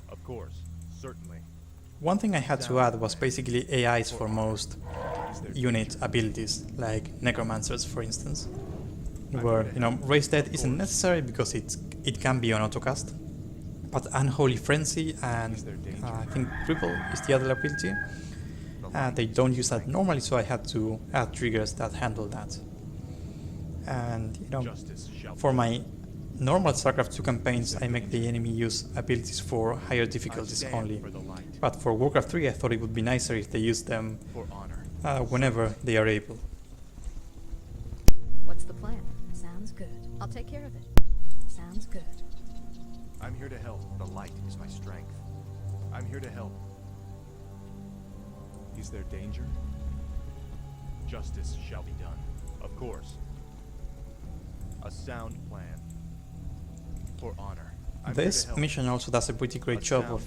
Of course, certainly.
One thing I had to add was basically AIs for most unit abilities, like Necromancers, for instance, where, Raise Dead isn't necessary because it can be on autocast, but Unholy Frenzy and I think Cripple is the other ability. They don't use that normally, so I had to add triggers that handle that. And, for my normal StarCraft 2 campaigns, I make the enemy use abilities for higher difficulties only. But for Warcraft 3, I thought it would be nicer if they used them whenever they are able.
What's the plan? Sounds good. I'll take care of it. Sounds good.
I'm here to help. The light is my strength. I'm here to help. Is there danger? Justice shall be done. Of course. A sound plan. For honor.
This mission also does a pretty great job of,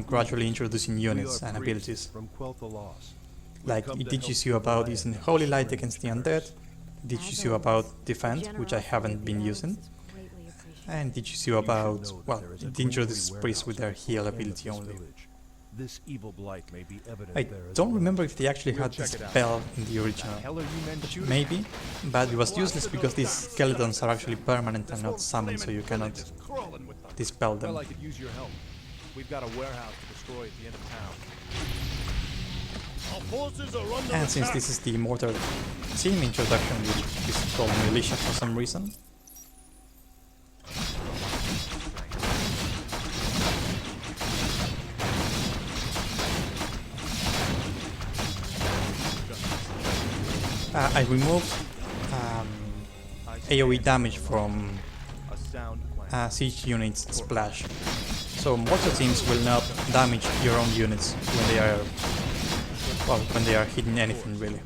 gradually introducing units and abilities.
From Quel'Tha Lost.
Like, it teaches you about using Holy Light against the undead, it teaches you about Defend, which I haven't been using, and it teaches you about, well, it introduces priests with their heal ability only.
This evil blight may be evident
I
there as
don't
well.
remember if they actually had this spell in the original. Maybe, but it was useless because these skeletons are actually permanent and not summoned, so you cannot dispel them.
Well, I could use your help. We've got a warehouse to destroy at the end of town.
Our forces are under
And since this is the Mortar team introduction, which is called Militia for some reason, I removed AoE damage from
A sound plan.
siege units splash. So mortar teams will not damage your own units when they are, well, when they are hitting anything really.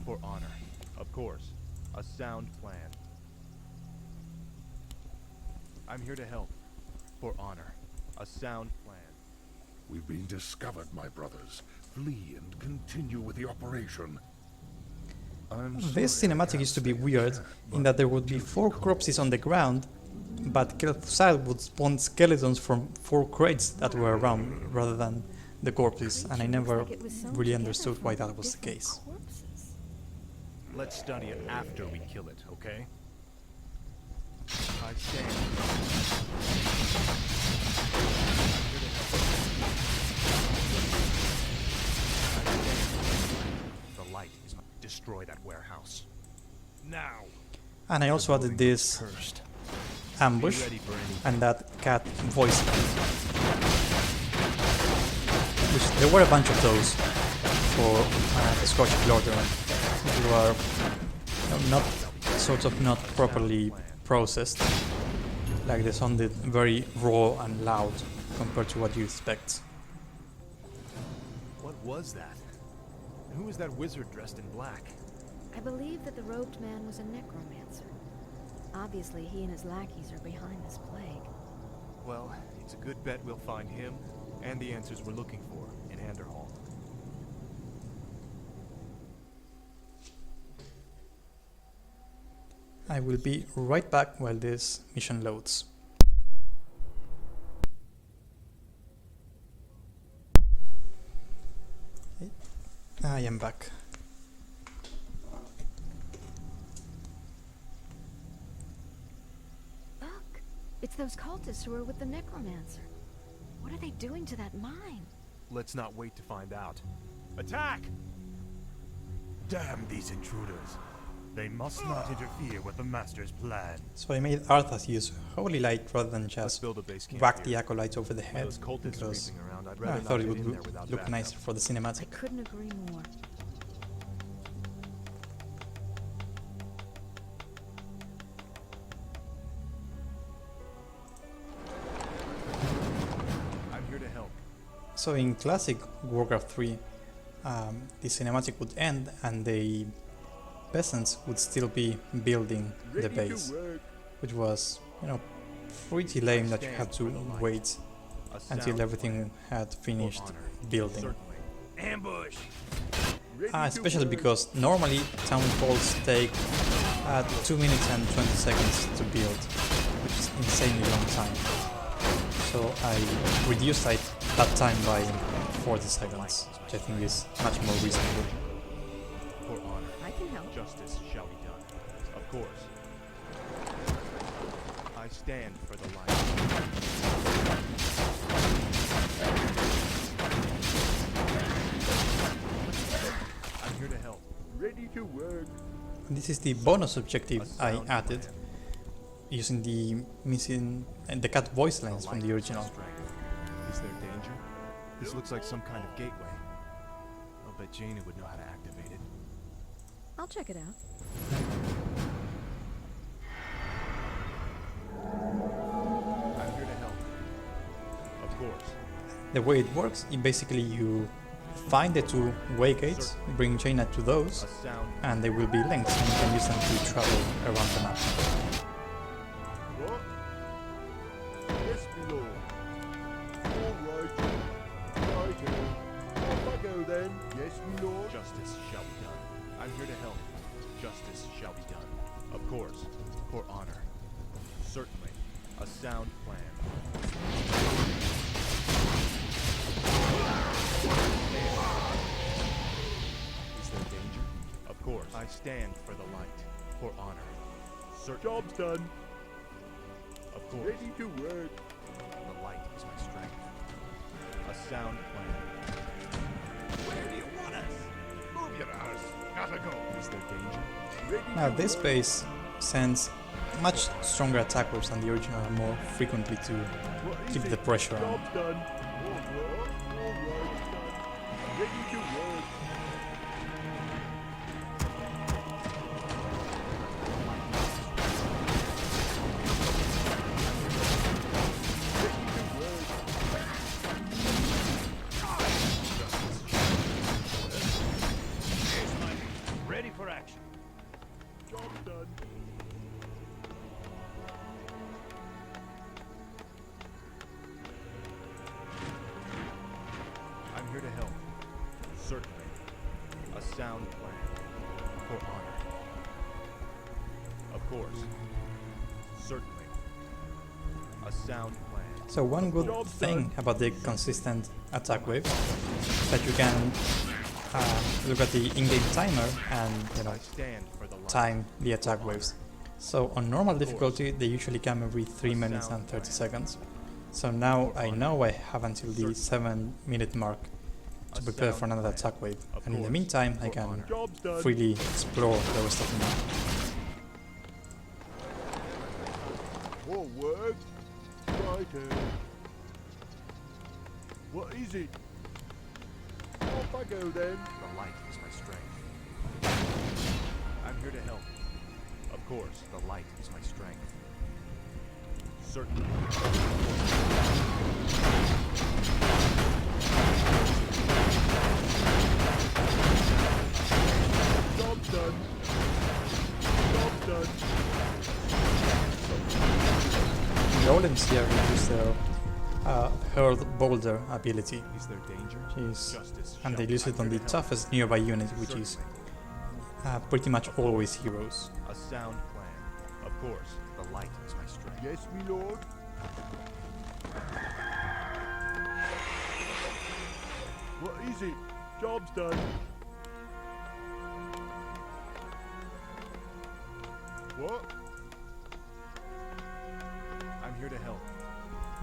For honor, of course, a sound plan. I'm here to help. For honor, a sound plan.
We've been discovered, my brothers. Flee and continue with the operation.
This cinematic used to be weird in that there would be 4 corpses on the ground, but Kel'Thuzad would spawn skeletons from 4 crates that were around rather than the corpses, and I never really understood why that was the case.
Let's study it after we kill it, okay? I stand. The light is my... Destroy that warehouse. Now.
And I also added this ambush and that cat voice line, which there were a bunch of those for the Scourge of Lordaeron, which were not not properly processed. Like they sounded very raw and loud compared to what you expect.
What was that? And who was that wizard dressed in black?
I believe that the robed man was a necromancer. Obviously, he and his lackeys are behind this plague.
Well, it's a good bet we'll find him and the answers we're looking for in Anderhall.
I will be right back while this mission loads. I am back.
Look, it's those cultists who are with the necromancer. What are they doing to that mine?
Let's not wait to find out. Attack!
Damn these intruders. They must not interfere with the Master's plan.
So I made Arthas use Holy Light rather than
Let's
just
build a base camp
whack
here.
the acolytes over the head,
Those cultists
because
creeping around, I'd
I
rather
thought
not
it
get
would
in there without
look
backup.
nicer for the
I
cinematic.
couldn't agree more.
I'm here to help.
So in classic Warcraft 3, the cinematic would end and the peasants would still be building the base, which was, pretty lame that you had to wait
A
until
sound
everything
plan.
had
For
finished
honor.
building.
Certainly.
Ambush!
Especially because normally town halls take 2 minutes and 20 seconds to build, which is insanely long time. So I reduced that time by 40 seconds, which I think is much more reasonable.
For honor,
I can help.
justice shall be done. Of course. I stand for the light. I'm here to help. Ready to work.
This is the bonus objective
A
I
sound
added
plan.
using the cat voice lines from the original.
Is there danger? This looks like some kind of gateway. I'll bet Jaina would know how to activate it.
I'll check it out.
I'm here to help. Of course.
The way it works, basically you find the two way gates, bring Jaina to those, and they will be linked, and you can use them to travel around the map.
What? Yes, my lord. All right. Right. Off I go then. Yes, my lord.
Justice shall be done. I'm here to help. Justice shall be done. Of course, for honor. Certainly, a sound plan. Is there danger? Of course, I stand for the light, for honor.
Job's done.
Of course,
Ready to work.
the light is my strength. A sound plan.
Where do you want us? Move your ass. Gotta go.
Is there danger?
Ready
Now
to
this
work.
base sends much stronger attack waves than the original and more frequently to
What is
keep
it?
the pressure on.
Job's done. All right. Ready to work.
Here's my name. Ready for action.
Job's done.
I'm here to help. Certainly, a sound plan, for honor. Of course, certainly, a sound plan.
So one good thing about the consistent attack wave is that you can look at the in-game timer and
I stand for the light.
time the attack waves. So on normal difficulty they usually come every 3 minutes and 30 seconds. So now I know I have until the 7-minute mark to prepare for another attack wave, and in the meantime I can
Job's done.
freely explore the rest of the map.
More work. Righto. What is it? Off I go then.
The light is my strength. I'm here to help. Of course, the light is my strength. Certainly.
Job's done. Job's done.
Golems here use their Hurl Boulder ability.
Is there danger?
Jeez.
Justice
And they
shall-
use it
I'm
on
here
the
to help.
toughest nearby unit, which is
Certainly.
pretty much always heroes.
A sound plan. Of course, the light is my strength.
Yes, me lord. What is it? Job's done. What?
I'm here to help.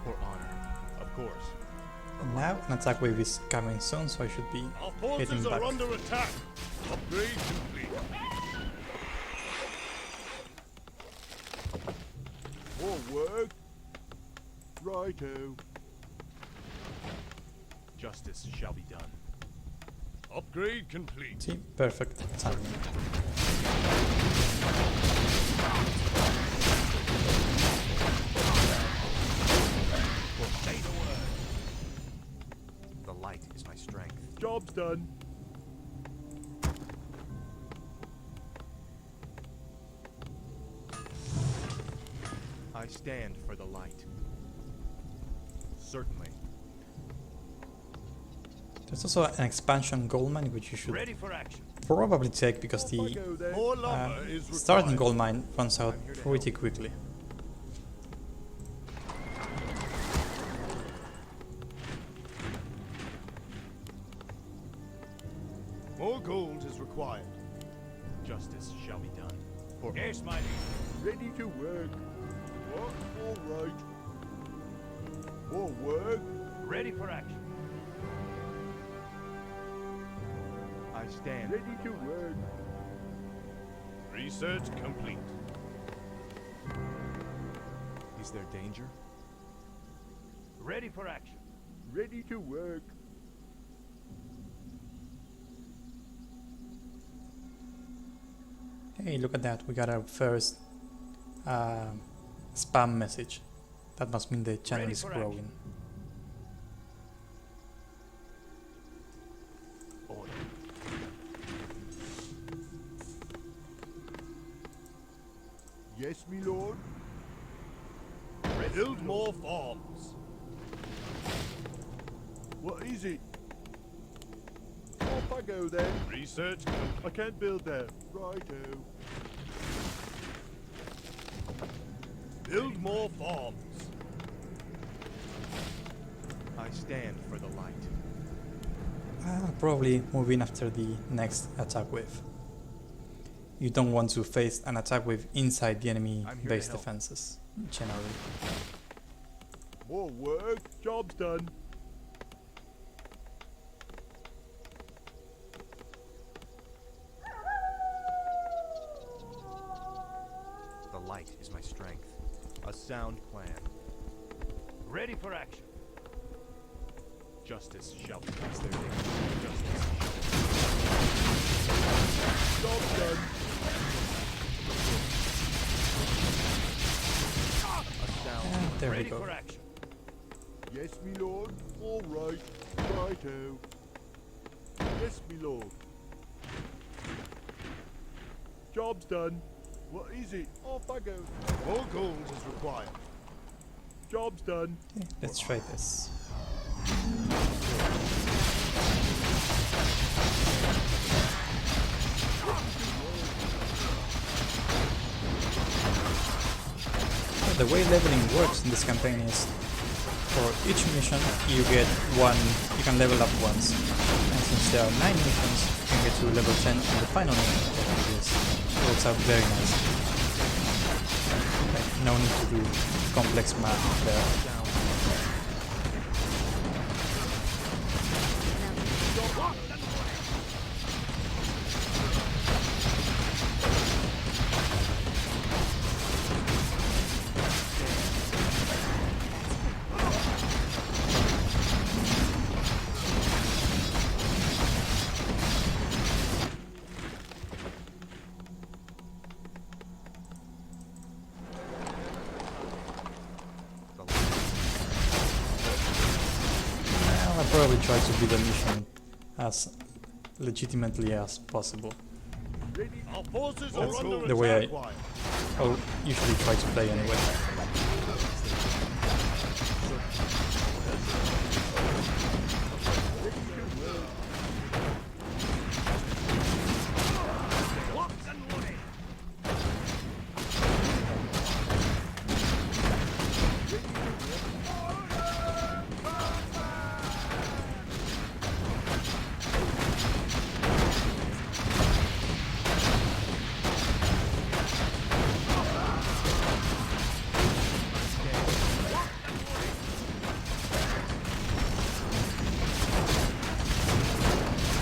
For honor. Of course.
And now an attack wave is coming soon, so I should be
Our
hitting
forces
back.
are under attack. Upgrade complete.
More work. Righto.
Justice shall be done.
Upgrade complete.
See, perfect timing.
Say the word.
The light is my strength.
Job's done.
I stand for the light. Certainly.
There's also an expansion gold mine which you should
Ready for action.
probably take because
Off I
the
go then.
More lumber is required.
starting gold mine runs out pretty quickly.
More gold is required.
Justice shall be done. For
Yes, my liege.
Ready to work. What? All right. More work.
Ready for action.
I stand.
Ready to work.
Research complete.
Is there danger?
Ready for action.
Ready to work.
Hey, look at that, we got our first spam message. That must mean the channel
Ready
is
for
growing.
Yes, me lord.
Build more farms.
What is it? Off I go then.
Research. I can't build there.
Righto.
Build more farms. I stand for the light.
I'll probably move in after the next attack wave. You don't want to face an attack wave inside the enemy base defenses, generally.
More work. Job's done.
The light is my strength. A sound plan.
Ready for action.
Justice shall be as their name. Justice.
Job's done.
A sound.
There we
Ready
go.
for action.
Yes, me lord. All right. Righto. Yes, me lord. Job's done. What is it? Off I go.
More gold is required.
Job's done.
Okay, let's try this. The way leveling works in this campaign is for each mission you can level up once. And since there are 9 missions, you can get to level 10 on the final mission. This works out very nicely. Like, no need to do complex math there. I'll probably try to do the mission as legitimately as possible.
Our forces are under
The way
attack.
I'll usually try to play anyway.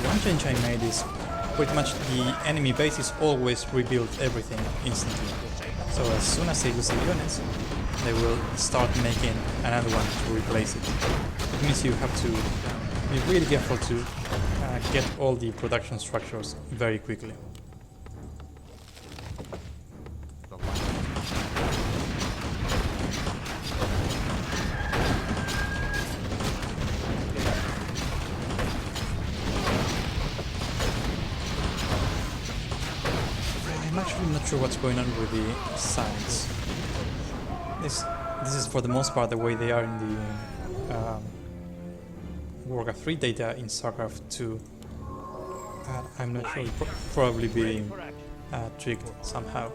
One change I made is pretty much the enemy base is always rebuild everything instantly. So as soon as they lose the units, they will start making another one to replace it. It means you have to be really careful to get all the production structures very quickly. I'm actually not sure what's going on with the signs. This is for the most part the way they are in the Warcraft 3 data in StarCraft 2. I'm not sure, probably being tricked somehow.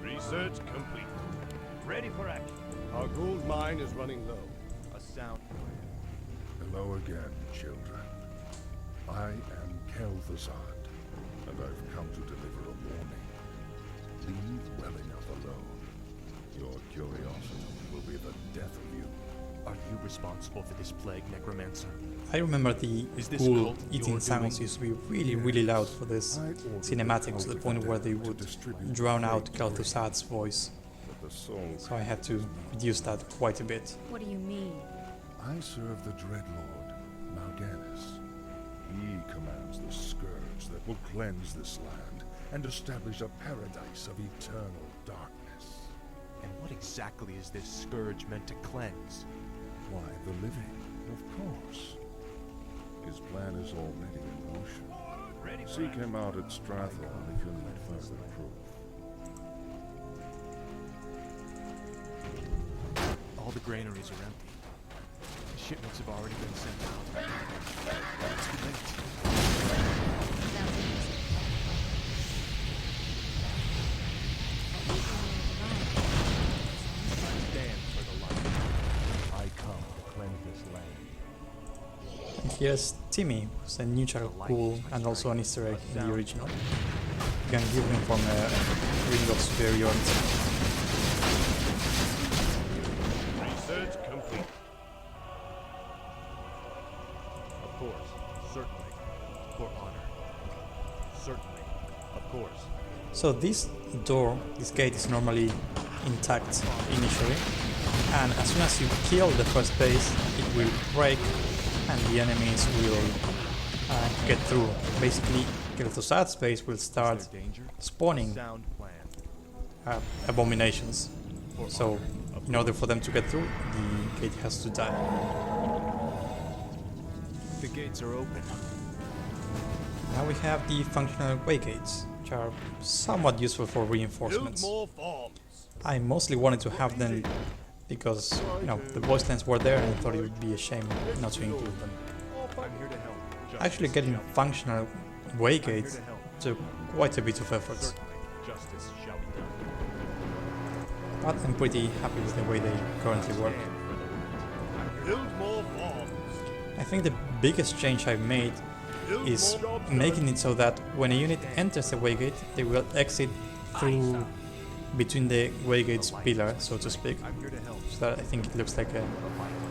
Research complete.
Ready for action.
Our gold mine is running low. A sound plan.
Hello again, children. I am Kel'Thuzad, and I've come to deliver a warning. Leave well enough alone. Your curiosity will be the death of you.
Are you responsible for this plague, Necromancer?
I remember the
Is this
cool
cult
eating
you're
sounds
doing?
used to be really loud for this
I ordered
cinematic,
the
to the
cult
point
of
where they
Undead to
would
distribute
drown
the
out
plague
Kel'Thuzad's voice.
but the soul
So I had to reduce that quite a bit.
What do you mean?
I serve the Dreadlord, Mal'Ganis. He commands the Scourge that will cleanse this land and establish a paradise of eternal darkness.
And what exactly is this scourge meant to cleanse?
Why, the living. Of course. His plan is already in motion. Seek him out at Strahnbrad if you need further proof.
All the granaries are empty. The shipments have already been sent out. Too late. Stand for the light. I come to cleanse this land.
And here's Timmy, who's a neutral cool and also an Easter egg in the original. You can give him from a Ring of Superiority.
Research complete. Of course, certainly. For honor. Certainly. Of course.
So this gate is normally intact initially, and as soon as you kill the first base, it will break and the enemies will get through. Basically, Kel'Thuzad's base will start spawning
Sound plan.
abominations. So, in order for them to get through, the gate has to die.
The gates are open.
Now we have the functional way gates, which are somewhat useful for reinforcements.
Build more farms.
I mostly wanted to have them because, you know, the voice lines were there and I thought it would be a shame not to include them.
I'm here to help.
Actually getting functional way gates took quite a bit of effort,
Certainly, justice shall be done.
but I'm pretty happy with the way they currently work.
Build more farms.
I think the biggest change I've made is making it so that when a unit enters the waygate, they will exit through between the waygate's pillar, so to speak,
I'm here to help.
so that I think it looks like a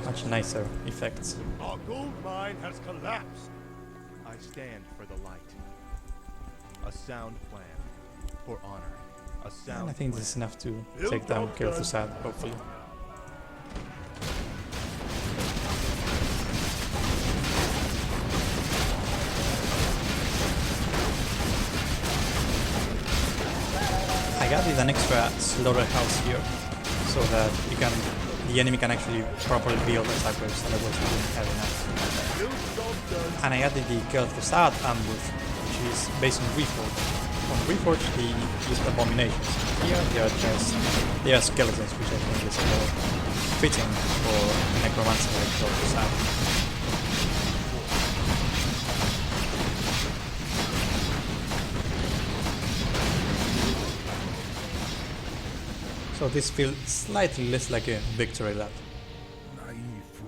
much nicer effect.
Our gold mine has collapsed.
I stand for the light. A sound plan. For honor. A sound
And I think
plan.
this is enough to take down Kel'Thuzad, hopefully. I added an extra slaughterhouse here, so that the enemy can actually properly build attackers, otherwise we wouldn't have enough. And I added the Kel'Thuzad ambush, which is based on Reforged. On Reforged they used abominations. Here they are skeletons, which I think is more fitting for a necromancer like Kel'Thuzad. So this feels slightly less like a victory lap.
Naive fool.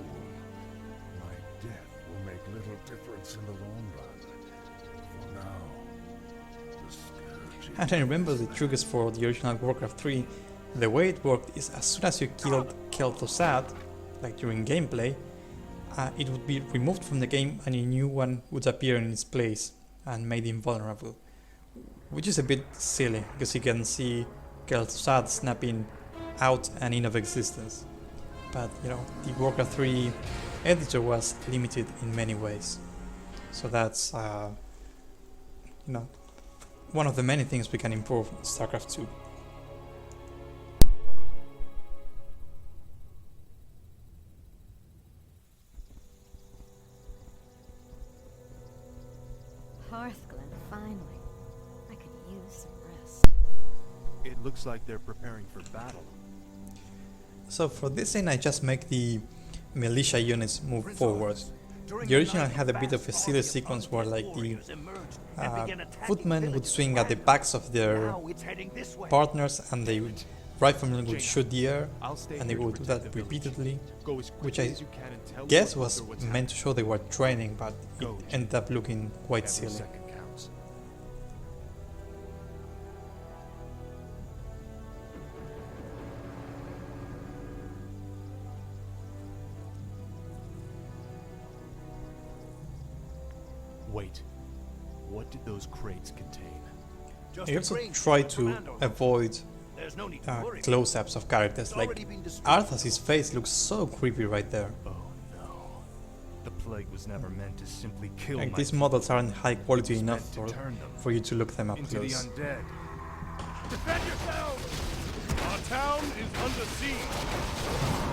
My death will make little difference in the long run. For now, the Scourge.
And I remember the triggers for the original Warcraft 3, the way it worked is as soon as you killed Kel'Thuzad, like during gameplay, it would be removed from the game and a new one would appear in its place and made him vulnerable. Which is a bit silly, because you can see Kel'Thuzad snapping out and in of existence. But, you know, the Warcraft 3 editor was limited in many ways. So that's, you know, one of the many things we can improve in StarCraft 2.
Hearthglen, finally. I could use some rest.
It looks like they're preparing for battle.
So for this scene I just make the militia units move forward. The original had a bit of a silly sequence where like the footmen would swing at the backs of their partners and the riflemen would shoot the air, and they would do that repeatedly, which I guess was meant to show they were training, but it ended up looking quite silly.
Wait, what did those crates contain?
I also try to avoid close-ups of characters, like Arthas' face looks so creepy right there.
Oh no. The plague was never meant to simply kill
Like
my
these models aren't high quality
It was
enough
meant to turn them
for you to look them up
into the
close.
undead.
Defend yourselves! Our town is under siege.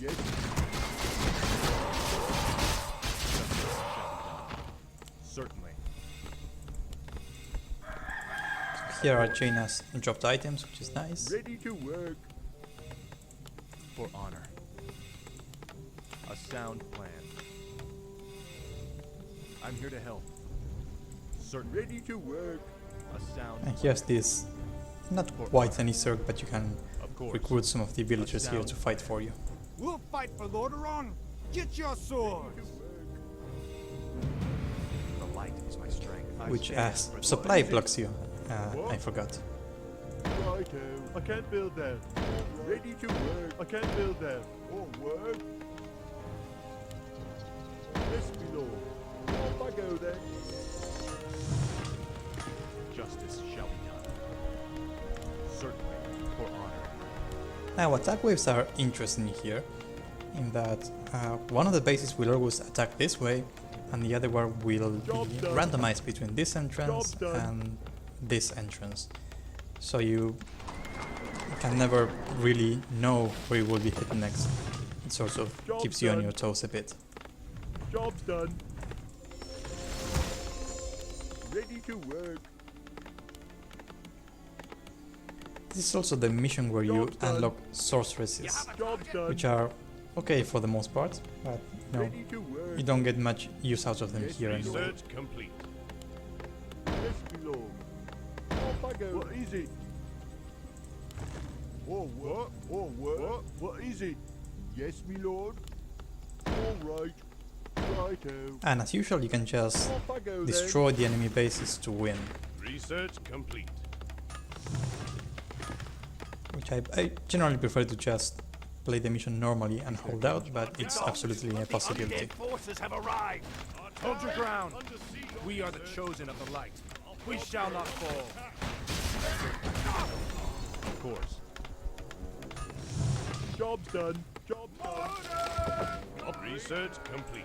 Yes. Certainly.
Here are Jaina's dropped items, which is nice.
Ready to work. For honor. A sound plan. I'm here to help. Certainly. Ready to work. A sound
And here's this, not quite an Easter egg, but you can
Of course.
recruit some of the villagers here to fight for you.
We'll fight for Lordaeron. Get your swords.
The light is my strength. I
Which
stand
as
for the
supply
light.
blocks you. I forgot.
Righto. I can't build that. Ready to work. I can't build that. Or work. Yes, my lord. Off I go then. Justice shall be done. Certainly, for honor.
Now attack waves are interesting here, in that one of the bases will always attack this way, and the other one will be randomized between this entrance and this entrance. So you can never really know where you will be hit next. It sort of keeps you on your toes a bit.
Job's done. Ready to work.
This is also the mission where you unlock sorceresses,
Job's done.
which are okay for the most part, but you know,
Ready to work.
you don't get much use out of them
Yes,
here anyway.
research complete. Yes, my lord. Off I go. What is it? Oh, what? Oh, what? What is it? Yes, my lord. All right. Righto.
And as usual, you can just
Off I go
destroy the enemy bases to win,
then. Research complete.
which I generally prefer to just play the mission normally and hold out, but it's absolutely a possibility.
Undead forces have arrived.
Hold your ground. We are the chosen of the light. We shall not fall.
Of course. Job's done. Job's done. Research complete.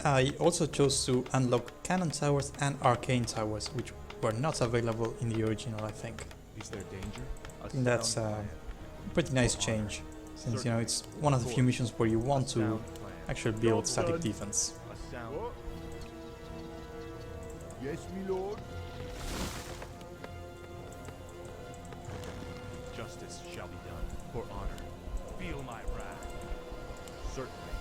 I also chose to unlock Cannon Towers and Arcane Towers, which were not available in the original, I think.
Is there danger?
I think that's a pretty nice change, since you know it's one of the few missions where you want to actually build static defense.
A sound. Yes, my lord. Justice shall be done for honor. Feel my wrath. Certainly,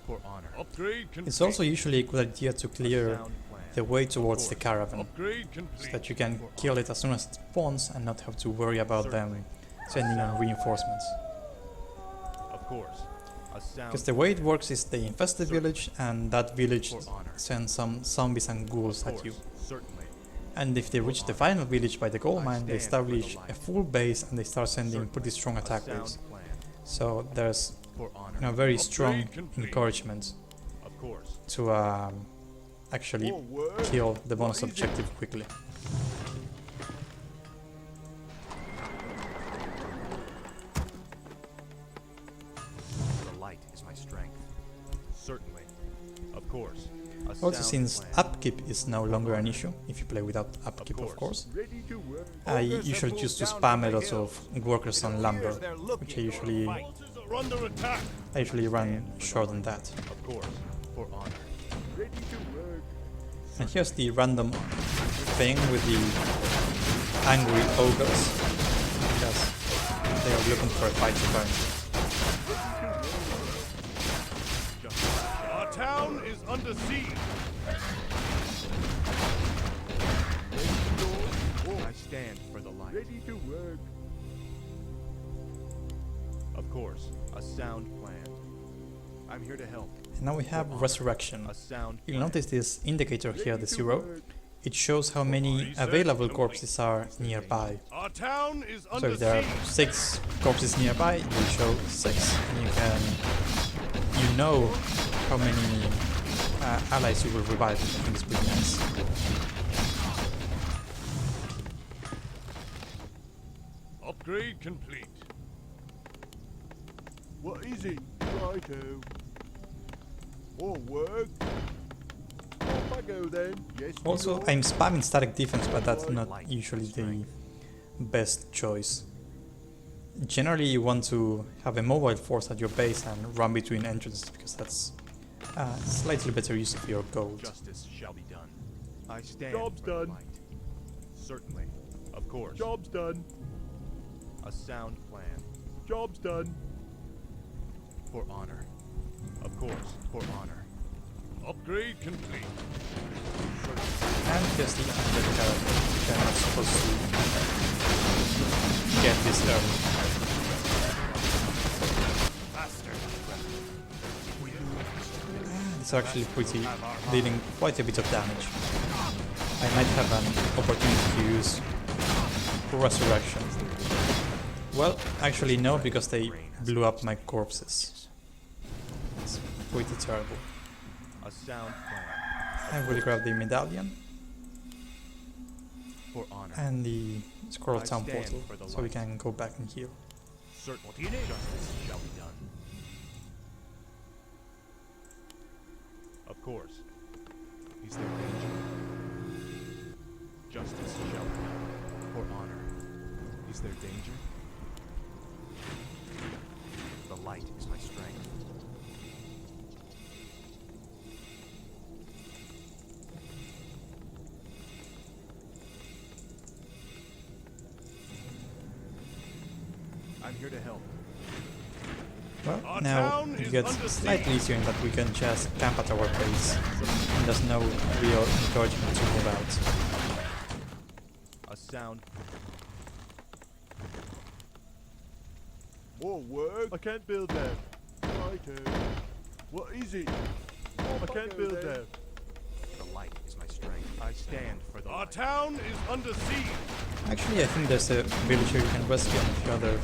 for honor. Upgrade complete.
It's also usually a good idea to clear
Sound plan.
the way towards the caravan,
Upgrade
so
complete.
that you can kill it as soon as it spawns and not have to worry about them sending on reinforcements.
Of course. A sound.
Because the way it works is they infest the village, and that village
For honor.
sends some zombies and ghouls at you.
Certainly.
And if they reach the final village by the gold mine, they
stand for the
establish a
light.
full base and they start sending
Certainly.
pretty strong
A
attack
sound
waves.
plan.
So there's
For honor.
very strong
Upgrade complete.
encouragement
Of course.
to actually
Forward.
kill the bonus
What is it?
objective quickly.
The light is my strength. Certainly. Of course. A
Also,
sound
since
plan.
upkeep is no longer an issue, if you play without upkeep, of course,
Ready to work.
I usually choose to spam a lot of workers on lumber, which I usually
Are under attack.
run short on that.
Of course. For honor. Ready to work.
And here's the random thing with the angry ogres, because they are looking for a fight apparently.
Our town is under siege. I stand for the light. Ready to work. Of course, a sound plan. I'm here to help.
And now we have Resurrection.
A sound
You'll
plan.
notice this indicator here, the 0. It shows how many available corpses are nearby.
Our town is
So
under
if there
siege.
are 6 corpses nearby, it will show 6. And you know how many allies you will revive. I think it's pretty nice.
Upgrade complete. What is it? Righto. Or work. Off I go then. Yes. my
Also,
lord.
I'm spamming static defense, but that's not usually the best choice. generally you want to have a mobile force at your base and run between entrances, because that's slightly better use of your gold.
Justice shall be done. I stand
Job's
for the
done.
light. Certainly. Of course.
Job's done.
A sound plan.
Job's done.
For honor. Of course. For honor.
Upgrade complete.
And here's the undead character, which I'm not supposed to get this early.
Faster.
And it's actually pretty, dealing quite a bit of damage. I might have an opportunity to use Resurrection. Well, actually no, because they blew up my corpses. It's pretty terrible.
A sound plan.
I will grab the medallion
For honor.
and the Scroll of
I
Town
stand
portal,
for the
so we
light.
can go back and heal.
Certain. What do you need? Justice shall be done. Of course. Is there danger? Justice shall be done. For honor. Is there danger? The light is my strength. I'm here to help.
Well,
Our
now
town
it
is
gets
under
slightly
siege.
easier in that we can just camp at our base, and there's no real encouragement to move out.
A sound.
More work? I can't build that. I can. What is it? I can't build that.
The light is my strength. I stand for the
Our
light.
town is under siege.
Actually, I think there's a villager you can rescue and a few other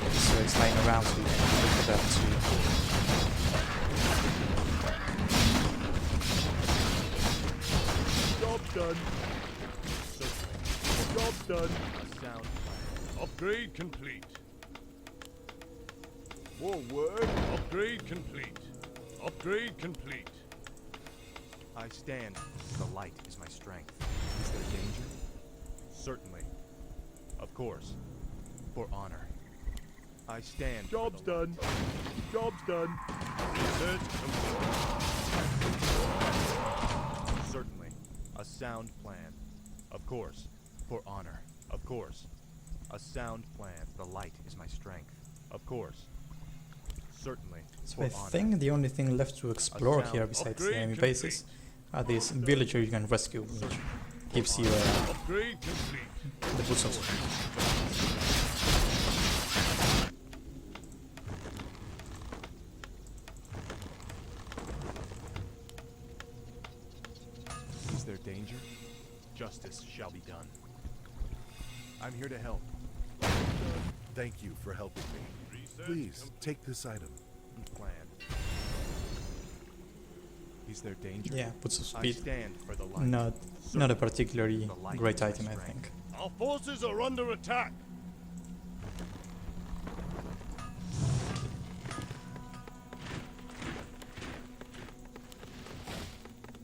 episodes lying around, so you can look for that too.
Job's done. Job's done.
A sound plan.
Upgrade complete.
More work?
Upgrade complete. Upgrade complete.
I stand. The light is my strength. Is there danger? Certainly. Of course. For honor. I stand. for
Job's
the
done. Job's done.
Research complete.
light. Certainly. A sound plan. Of course. For honor. Of course. A sound plan. The light is my strength. Of course. Certainly.
So
For
I
honor.
think the only thing left to explore
sound
here besides the
upgrade
enemy
complete.
bases are these villager you can rescue, which gives you
Upgrade complete.
the boost of speed.
Is there danger? Justice shall be done. I'm here to help.
Thank you for helping me. Please, take this item.
Plan. Is there danger?
Yeah, boost of
I
speed.
stand for the light.
Not a particularly great item, I think.
Our forces are under attack.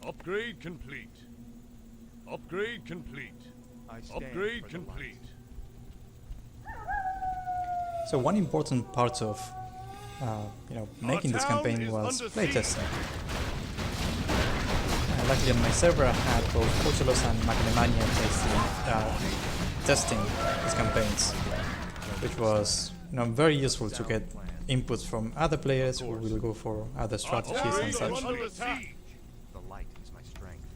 Upgrade complete. Upgrade complete.
I stand
Upgrade
for the light.
complete.
So one important part of making this
town
campaign
is
was
under
playtesting. Luckily on my server I had both Portulos and Magnemania testing these campaigns, which was very useful to get inputs from other players who will go for other strategies and
Upgrade
such.
under siege.
The light is my strength.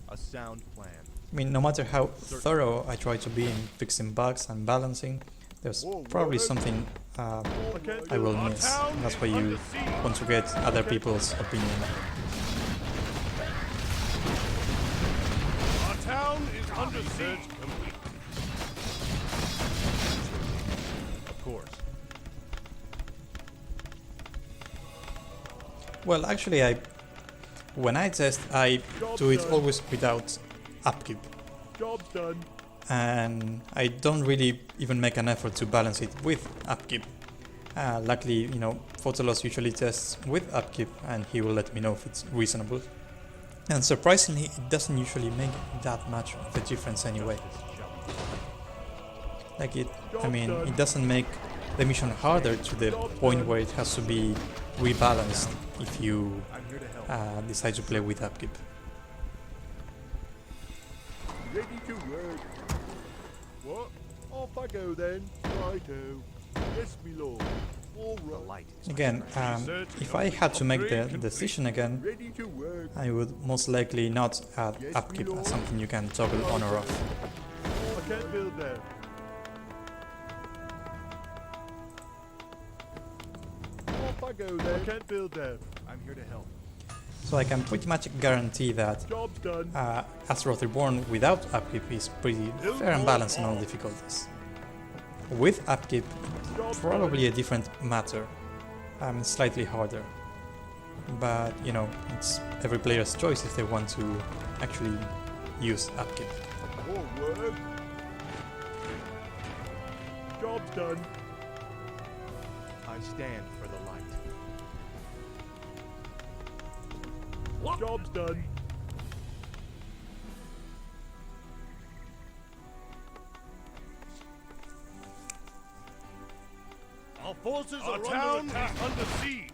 A sound plan.
I mean, no matter how thorough I try to be in fixing bugs and balancing, there's probably something I will miss. That's why you want to get other people's opinion.
Our town is under siege. Complete.
Of course.
Well, actually, when I test, I do it always without upkeep,
Job's done.
and I don't really even make an effort to balance it with upkeep. Luckily, Photolos usually tests with upkeep, and he will let me know if it's reasonable. And surprisingly, it doesn't usually make that much of a difference anyway. It doesn't make the mission harder to the point where it has to be rebalanced if you decide to play with upkeep.
Ready to work. What? Off I go then. Righto. Yes, my lord. All right.
Again, if I had to make the decision again,
Ready to work.
I would most likely not add upkeep as something you can toggle on or off.
I can't build there. Off I go then. I can't build there.
I'm here to help.
So I can pretty much guarantee that
Job's done.
Azeroth Reborn without upkeep is pretty fair and balanced in all difficulties. With upkeep, probably a different matter, slightly harder. But, you know, it's every player's choice if they want to actually use upkeep.
More work. Job's done.
I stand for the light.
Job's done.
Our forces
Our
are
town
under attack.
is under siege.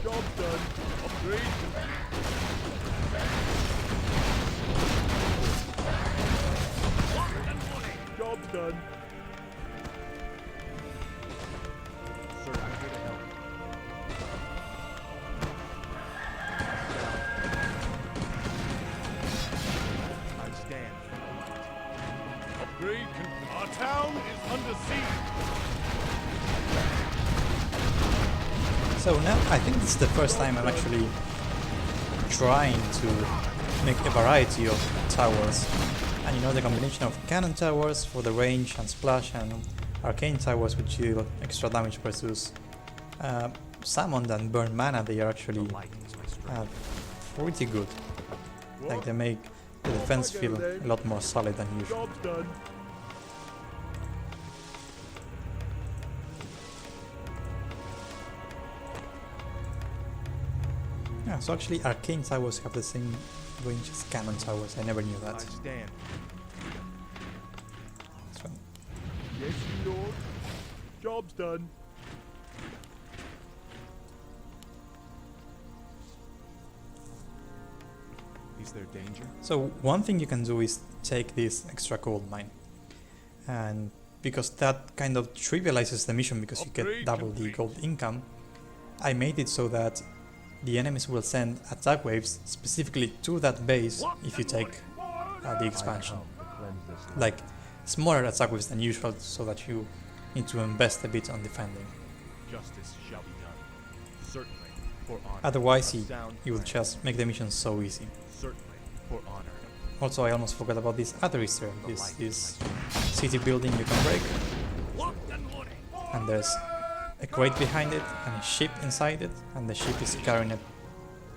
Job's done.
Upgrade.
Job's done.
Sir, I'm here to help. I stand for the light.
Upgrade. Our town is under siege.
So now I think this is the first time I'm actually trying to make a variety of towers. And you know, the combination of cannon towers for the range and splash and arcane towers which deal extra damage versus summoned and burn mana, they are actually pretty good. Like they make the defense feel a lot more solid than usual.
Job's done.
Yeah, so actually arcane towers have the same range as cannon towers. I never knew
I
that.
stand.
So,
Yes, my lord. Job's done.
Is there danger?
so one thing you can do is take this extra gold mine, and because that kind of trivializes the mission because you get
Upgrade
double the
complete.
gold income, I made it so that the enemies will send attack waves specifically to that base if you take the expansion. Like smaller attack waves than usual, so that you need to invest a bit on defending.
Justice shall be done. Certainly, for honor.
Otherwise,
A sound
you would
plan.
just make the mission so easy.
Certainly, for honor.
Also, I almost forgot about this other Easter egg, this city building you can break, and there's a crate behind it and a ship inside it, and the ship is carrying a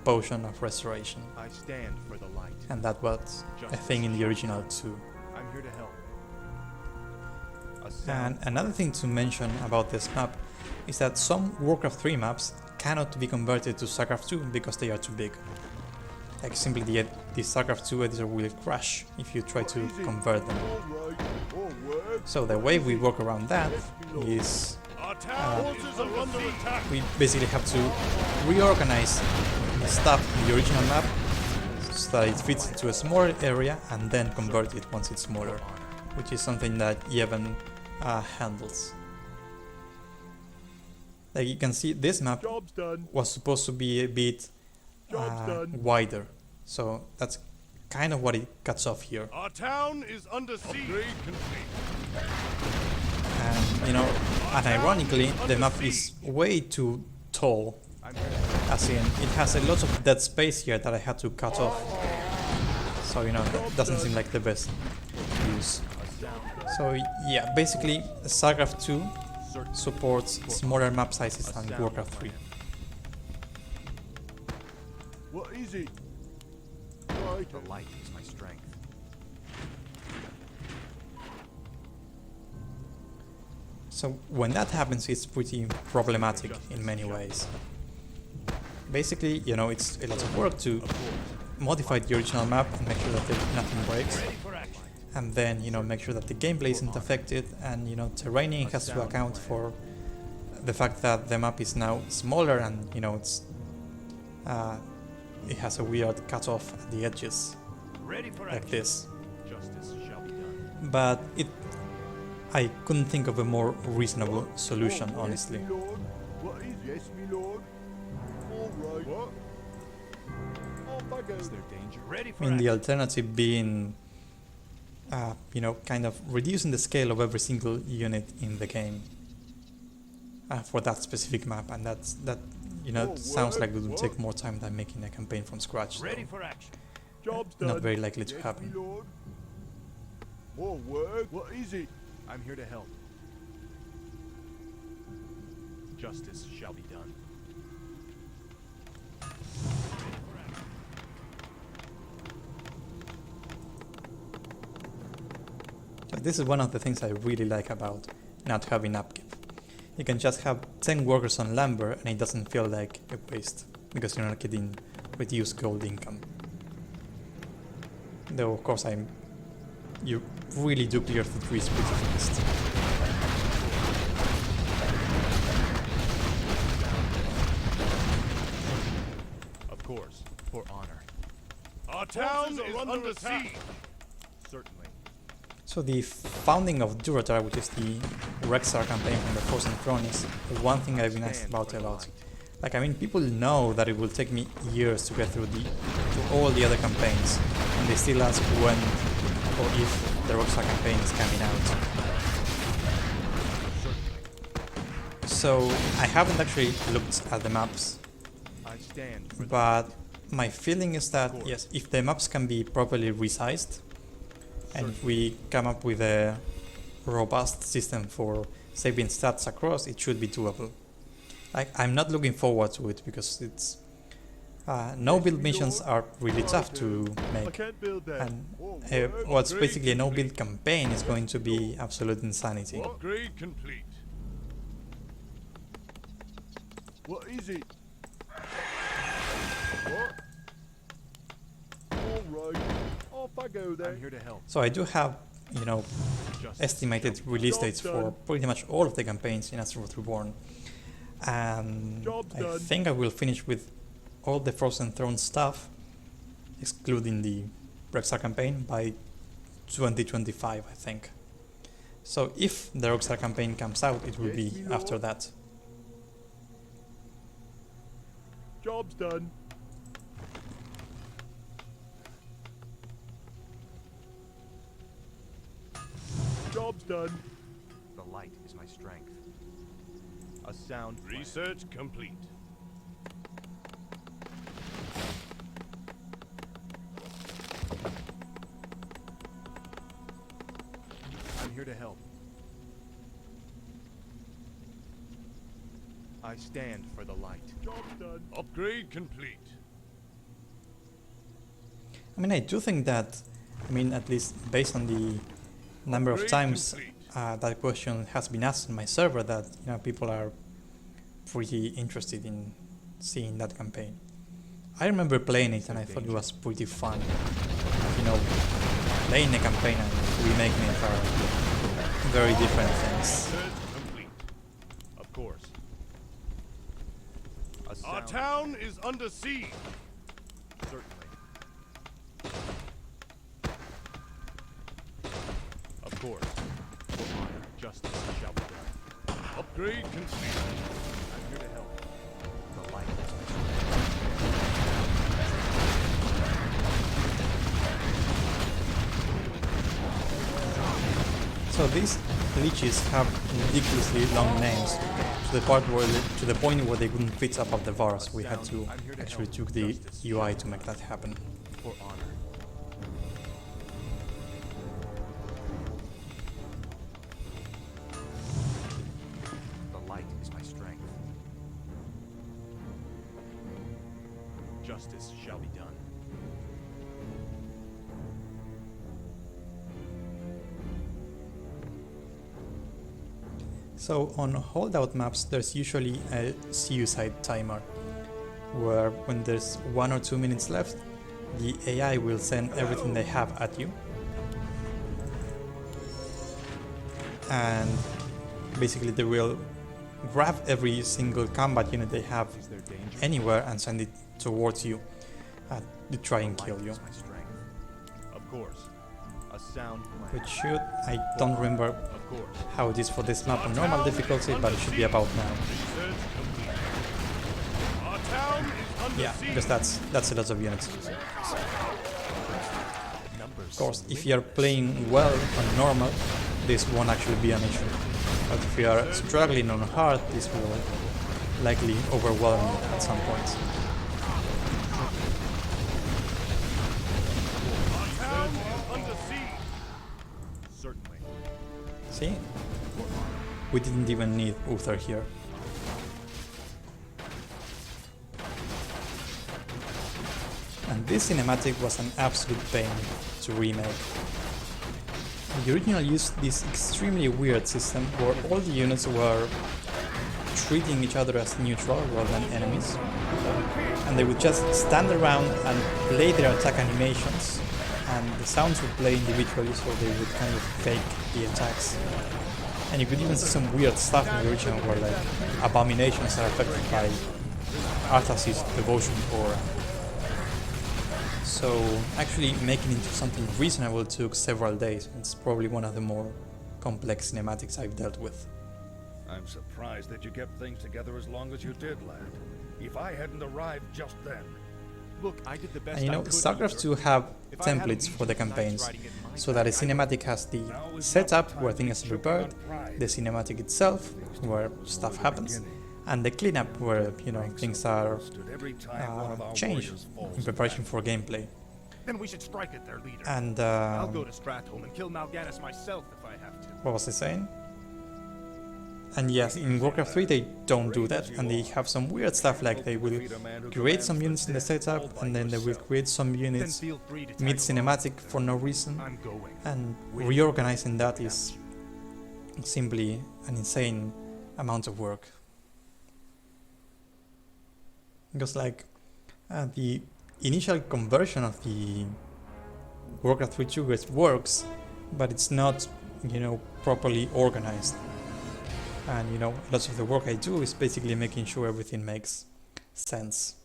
potion of restoration,
I stand for the light.
and that was a thing in the original too.
I'm here to help. A
And
sound
another thing to mention about this map is that some Warcraft 3 maps cannot be converted to StarCraft 2 because they are too big. Like simply the StarCraft 2 editor will crash if you try to convert them.
All right. More work.
So the way we work around that is
Our town is under attack.
we basically have to reorganize the stuff in the original map so that it fits into a smaller area and then convert it once it's smaller, which is something that Yevon handles. Like you can see, this map
Job's done.
was supposed to be a bit
Job's done.
wider, so that's kind of what it cuts off here.
Our town is under siege. Upgrade complete.
And you know, unironically, the map is way too tall,
I'm here to help.
as in it has a lot of dead space here that I had to cut off. So you know, that doesn't seem like the best use. So yeah, basically StarCraft 2 supports smaller map sizes than Warcraft 3.
What is it? Right.
The light is my strength.
So when that happens, it's pretty problematic in many ways. Basically, you know, it's a lot of work to modify the original map and make sure that nothing breaks. and then, you know, make sure that the gameplay isn't affected, and, you know, terraining has to account for the fact that the map is now smaller, and, you know, it has a weird cutoff at the edges, like this.
Justice shall be done.
But I couldn't think of a more reasonable solution, honestly.
What is yes, me lord? All right. What? Off I go.
Is there danger?
Ready for
I mean, the
action.
alternative being, you know, kind of reducing the scale of every single unit in the game for that specific map, and that, you know, sounds like it would take more time than making a campaign from scratch. So
Ready for action.
Job's done.
not very likely to
Yes,
happen.
me lord. More word. What is it?
I'm here to help. Justice shall be done.
So this is one of the things I really like about not having upkeep. You can just have 10 workers on lumber and it doesn't feel like a waste, because you're not getting reduced gold income. Though of course you really do clear the trees pretty fast.
Of course, for honor.
Our town is under siege.
Certainly.
So the founding of Durotar, which is the Rexar campaign from the Frozen Throne, is one thing I've been asked about a lot. Like, I mean, people know that it will take me years to get through to all the other campaigns, and they still ask when or if the Rexar campaign is coming out. So I haven't actually looked at the maps,
I stand for
but my feeling is that, yes, if the maps can be properly resized, and if we come up with a robust system for saving stats across, it should be doable. Like, I'm not looking forward to it because it's no build missions are really tough to
I
make,
can't build that.
and what's basically a no build campaign is going to be absolute insanity.
Upgrade complete. What is it? What? All right. Off I go then.
I'm here to help.
So I do have, you know,
Justice
estimated
shall be
release
Job's
dates for
done.
pretty much all of the campaigns in Azeroth Reborn, and
Job's
I
done.
think I will finish with all the Frozen Throne stuff, excluding the Rexar campaign, by 2025, I think. So if the Rexar campaign comes out, it will
Yes,
be
me lord.
after that.
Job's done. Job's done.
The light is my strength. A sound plan.
Research complete.
I'm here to help. I stand for the light.
Job's done.
Upgrade complete.
I mean, I do think that, I mean, at least based on the number of
Upgrade
times
complete.
that question has been asked on my server, that, you know, people are pretty interested in seeing that campaign. I remember playing it and I thought it was pretty fun. You know, playing a campaign and remaking it are very different things.
Research complete.
Of course. A
Our
sound
town is under siege.
Certainly. Of course. For honor, justice shall be done.
Upgrade complete.
I'm here to help. The light is my
So these leeches have ridiculously long names, to the point where they couldn't fit above the bars. We had to actually took the UI to make that happen.
for honor. The light is my strength. Justice shall be done.
So on holdout maps, there's usually a suicide timer, where when there's 1 or 2 minutes left, the AI will send everything they have at you. and basically they will grab every single combat unit they have anywhere and send it towards you to try and kill you.
Of course, a sound plan.
Which should, I don't remember
Of course.
how it is for this map on normal difficulty, but it should be about now.
Our town is under
Yeah,
siege.
because that's a lot of units. Of course, if you are playing well on normal, this won't actually be an issue. But if you are struggling on hard, this will likely overwhelm you at some point.
Our town is under siege.
Certainly.
See? We didn't even need Uther here. And this cinematic was an absolute pain to remake. The original used this extremely weird system where all the units were treating each other as neutral rather than enemies, and they would just stand around and play their attack animations, and the sounds would play individually, so they would kind of fake the attacks. And you could even see some weird stuff in the original where like abominations are affected by Arthas's devotion aura. So actually making it into something reasonable took several days. It's probably one of the more complex cinematics I've dealt with.
I'm surprised that you kept things together as long as you did, lad. If I hadn't arrived just then...
Look, I did the best
And you know,
I could,
StarCraft 2
Uther.
have
If I had a
templates for the
legion of knights
campaigns,
riding in my
so that a
back, I
cinematic has the setup where things are prepared, the cinematic itself where stuff happens, and the cleanup where, you know, things are changed in preparation for gameplay.
Then we should strike at their leader.
And
I'll go to Stratholme and kill Mal'Ganis myself if I have to.
what was I saying? And yes, in Warcraft 3 they don't do that, and they have some weird stuff like they will create some units in the setup, and then they will create some
Then
units
feel free to
mid
tag along.
cinematic for no reason,
I'm going.
and reorganizing that is simply an insane amount of work. Because like the initial conversion of the Warcraft 3 triggers works, but it's not, you know, properly organized. And you know, lots of the work I do is basically making sure everything makes sense.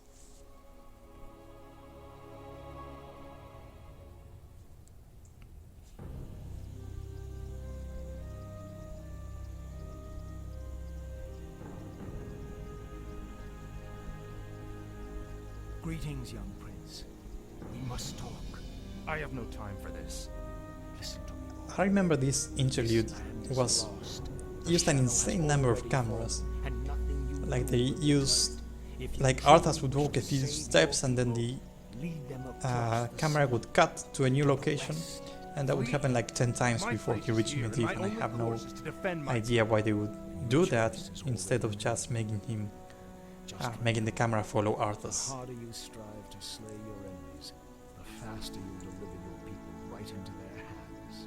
Greetings, young prince. We must talk.
I have no time for this.
Listen to me.
I remember this interlude was used an insane number of cameras. Like they used, like Arthas would walk a few steps and then the camera would cut to a new location, and that would happen like 10 times before he reached Medivh, and I have no idea why they would do that instead of just making him making the camera follow Arthas.
The harder you strive to slay your enemies, the faster you deliver your people right into their hands.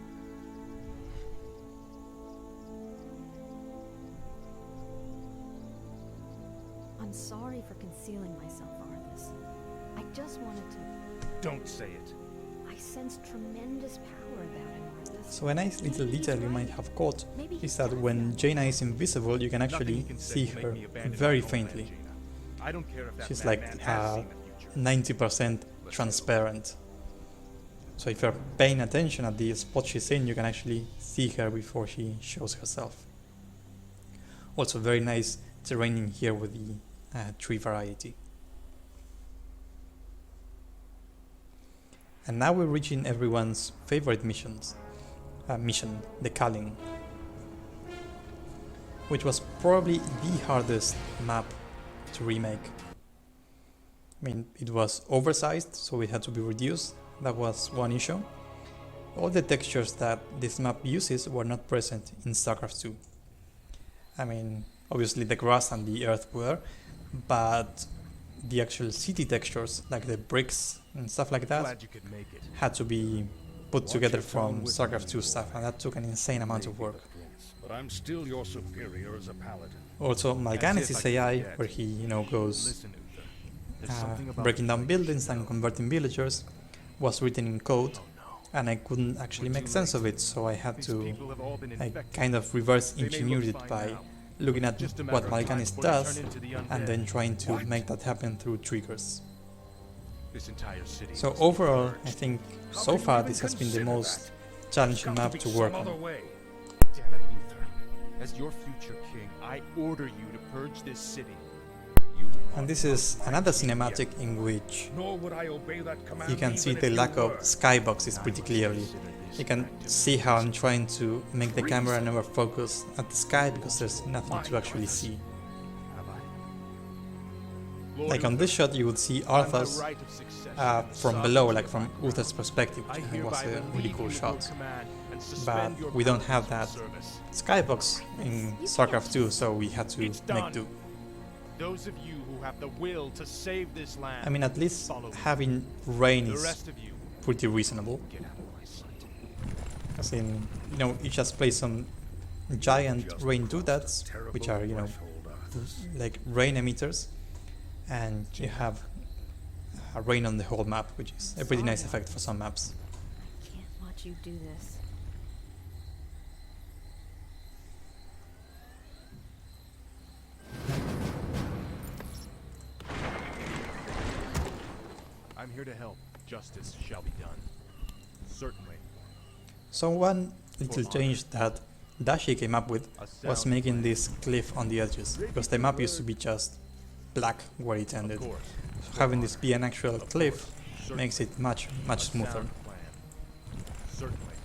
I'm sorry for concealing myself, Arthas. I just wanted to...
Don't say it.
I sensed tremendous power about him, Arthas.
So a nice little detail you might have caught is that when Jaina is invisible you can actually see her very faintly.
I don't care if that
She's like
madman has seen the future.
90% transparent. So if you're paying attention at the spot she's in, you can actually see her before she shows herself. Also very nice terraining here with the tree variety. And now we're reaching everyone's favorite mission, the Culling, which was probably the hardest map to remake. I mean, it was oversized, so it had to be reduced. That was one issue. All the textures that this map uses were not present in StarCraft 2. I mean, obviously the grass and the earth were, but the actual city textures, like the bricks and stuff like that,
Glad you could make it.
had to be put together from StarCraft 2 stuff, and that took an insane amount of work.
But I'm still your superior as a paladin.
Also, Mal'Ganis' AI, where he, you know, goes
Listen, Uther. There's something about
breaking
you
down
that
buildings
you
and
know.
converting villagers, was written in code, and I couldn't actually make sense of it, so I had
These
to
people have all been infected.
kind of reverse
They may look
engineered it
fine
by
now.
looking at
Just a
what
matter of time
Mal'Ganis
before they
does
turn into the
and
undead.
then trying to make that happen through triggers.
This entire city
So
must be
overall,
purged.
I think
How
so
can you
far
even
this has been the
consider
most
that?
challenging
Got
map
be
to work
some
on.
other way.
Damn it, Uther. As your future king, I order you to purge this city. You
And this is another cinematic in which
Nor would I obey that command.
you can see
even
the
if you
lack of
were.
skyboxes pretty clearly. You can see how I'm trying to make the camera never focus at the sky because there's nothing to actually see.
have I.
Like on this shot you would see Arthas from below, like from Uther's perspective, which I think was a really cool shot. But we don't have that skybox in StarCraft 2, so we had to make do.
Those of you who have the will to save this land.
I mean, at least
follow me.
having rain
The
is
rest of you,
pretty reasonable.
get out of my sight.
As in, you know, you just play some giant rain doodads, which are, you know, like rain emitters, and you have rain on the whole map, which is a pretty nice effect for some maps.
Can't watch you do this.
I'm here to help. Justice shall be done. Certainly.
So one little change that Dashi came up with was making this cliff on the edges, because the map used to be just black where it ended.
Of course.
So having this be an actual cliff makes it much smoother.
Sound plan. Certainly.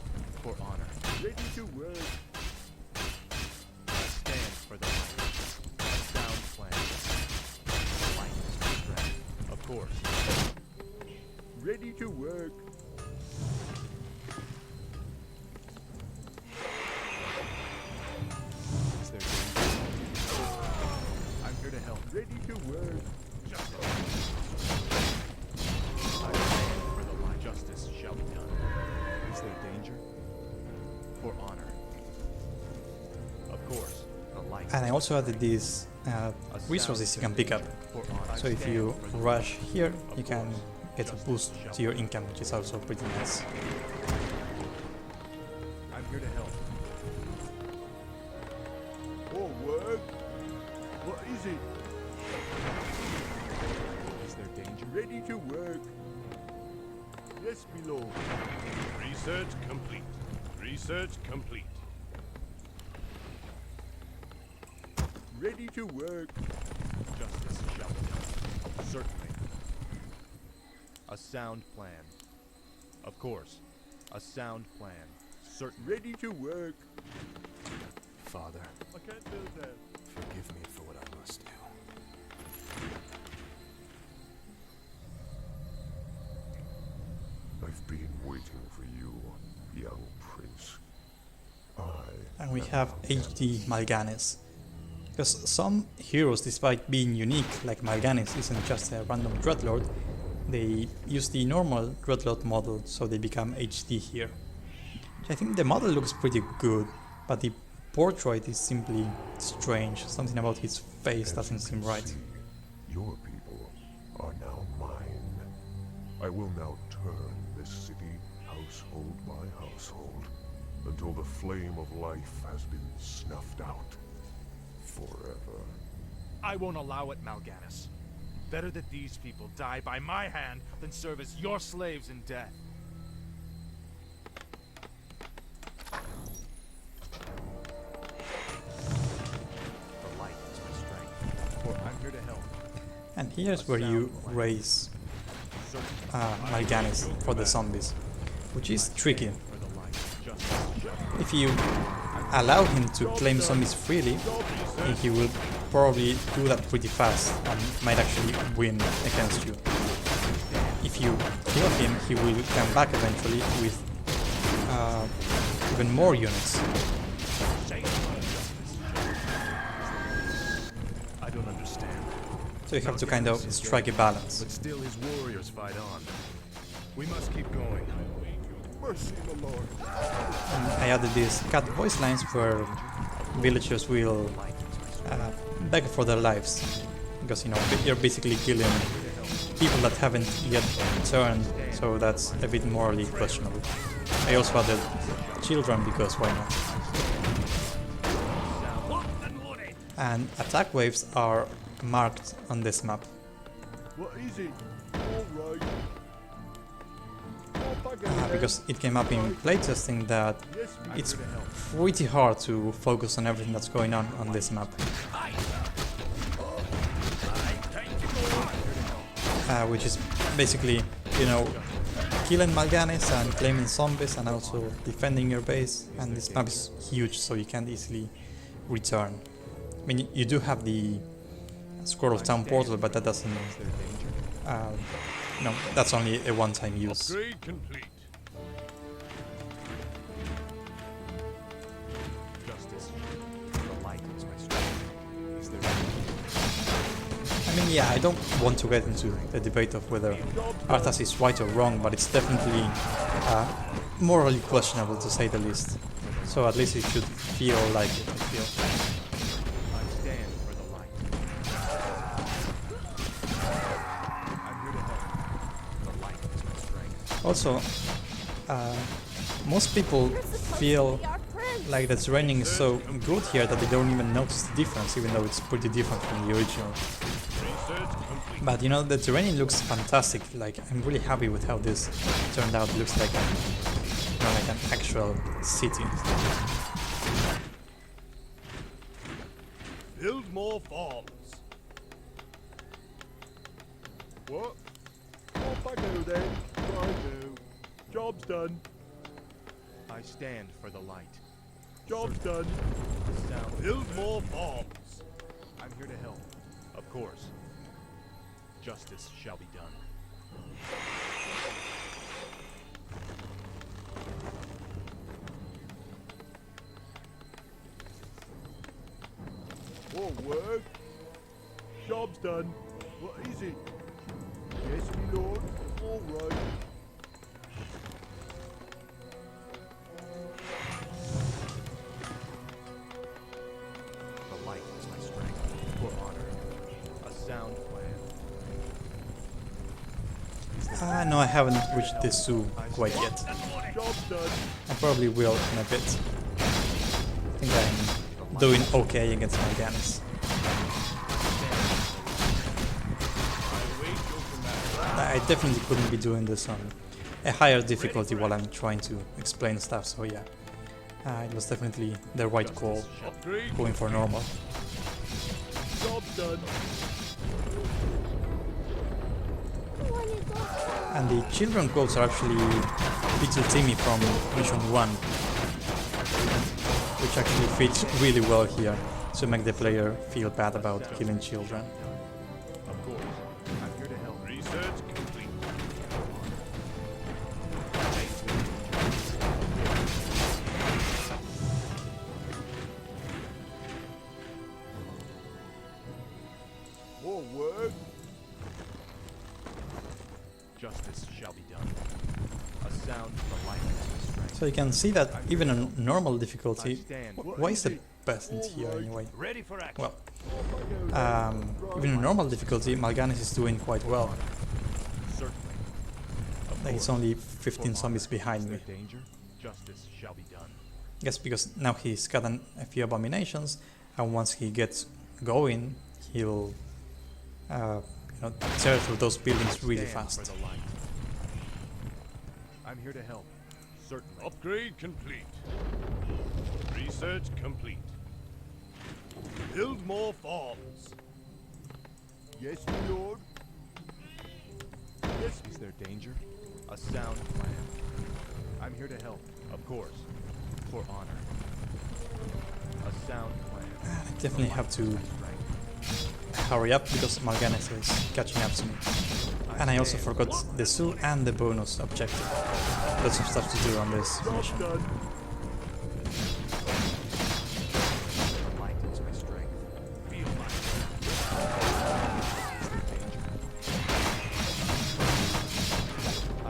For honor.
Ready to work.
I stand for the light. A sound plan. Light is my strength. Of course.
Ready to work.
Is there danger? I'm here to help.
Ready to work.
I stand for the light. Justice shall be done. Is there danger? For honor. Of course. The light.
And I also added these resources you can pick up.
For honor.
So if you rush here, you can get a boost to your income, which is also pretty nice.
I'm here to help.
More work. What is it?
Is there danger?
Ready to work. Yes, my lord.
Research complete. Research complete.
Ready to work.
Justice shall be done. Certainly. A sound plan. Of course. A sound plan. Certainly.
Ready to work.
Father,
I can't do that.
forgive me for what I must do.
I've been waiting for you, young prince.
And we have HD Mal'Ganis. Because some heroes, despite being unique, like Mal'Ganis isn't just a random Dreadlord, they use the normal Dreadlord model, so they become HD here. I think the model looks pretty good, but the portrait is simply strange. Something about his face doesn't seem right.
Your people are now mine. I will now turn this city household by household until the flame of life has been snuffed out forever.
I won't allow it, Mal'Ganis. Better that these people die by my hand than serve as your slaves in death.
The light is my strength. For I'm here to help.
And here's where you raise Mal'Ganis for the zombies, which is tricky.
For the light. Justice shall be
If you allow him to claim zombies freely, he will probably do that pretty fast and might actually win against you. If you kill him, he will come back eventually with even more units.
I don't understand.
So you have to kind of strike a balance.
But still his warriors fight on. We must keep going.
Mercy, my lord.
And I added these cut voice lines where villagers will beg for their lives, because you know you're basically killing people that haven't yet turned, so that's a bit morally questionable. I also added children because why not? And attack waves are marked on this map.
What is it? Alright.
Because it came up in playtesting that it's pretty hard to focus on everything that's going on this map. Which is basically, you know, killing Mal'Ganis and claiming zombies and also defending your base, and this map is huge so you can't easily return. I mean, you do have the Scroll of Town portal, but that doesn't... no, that's only a one-time use.
Upgrade complete.
Justice, the light is my strength. Is there
I mean, yeah, I don't want to get into the debate of whether Arthas is right or wrong, but it's definitely morally questionable to say the least. So at least it should feel like it, I feel.
I stand for the light. I'm here to help. The light is my strength.
Also, most people feel like the terrain is so good here that they don't even notice the difference, even though it's pretty different from the original. But you know, the terrain looks fantastic. Like, I'm really happy with how this turned out. It looks like like an actual city.
Build more farms. What? Off I go then. I do. Job's done.
I stand for the light.
Job's done.
Sound.
Build more farms.
I'm here to help. Of course. Justice shall be done.
More work. Job's done. What is it? Yes, my lord. All right.
The light is my strength. For honor. A sound plan.
No, I haven't reached this zoo quite yet.
Job's done.
I probably will in a bit. I think I'm doing okay against Mal'Ganis. I definitely couldn't be doing this on a higher difficulty while I'm trying to explain stuff, so yeah. It was definitely the right call, going for normal.
Job's done.
And the children quotes are actually Little Timmy from Mission 1, which actually fits really well here to make the player feel bad about killing children.
Of course. I'm here to help.
Research complete. More work.
Justice shall be done. A sound for the light is my strength.
So you can see that even on normal difficulty, why is the peasant here anyway?
Ready for action.
Well, even in normal difficulty, Mal'Ganis is doing quite well.
Certainly.
Like it's only 15 zombies behind me.
Danger. Justice shall be done.
Yes, because now he's got a few abominations, and once he gets going, he'll tear through those buildings really
Stand
fast.
for the light. I'm here to help. Certainly.
Upgrade complete. Research complete. Build more farms. Yes, my lord.
Yes. Is there danger? A sound plan. I'm here to help. Of course. For honor. A sound plan.
I definitely have to hurry up because Mal'Ganis is catching up to me. And I also forgot the zoo and the bonus objective. Lots of stuff to do on this mission.
Done.
The light is my strength. Feel my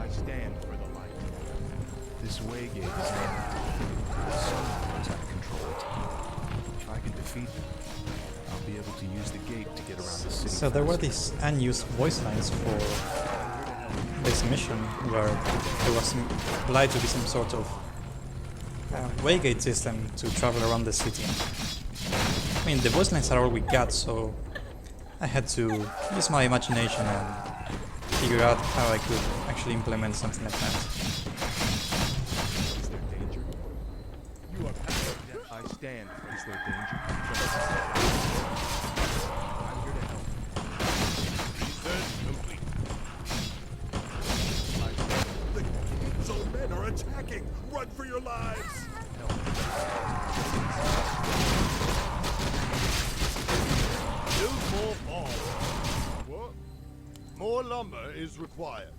I stand for the light.
This way gate is empty. Someone knows how to control it. If I can defeat them, I'll be able to use the gate to get around the city.
So there were these unused voice lines for this mission where there was implied to be some sort of waygate system to travel around the city. I mean, the voice lines are all we got, so I had to use my imagination and figure out how I could actually implement something like that.
Is there danger? You are past death. I stand. Is there danger? I'm here to help. Research complete.
The Council men are attacking! Run for your lives!
Build more bombs. What? More lumber is required.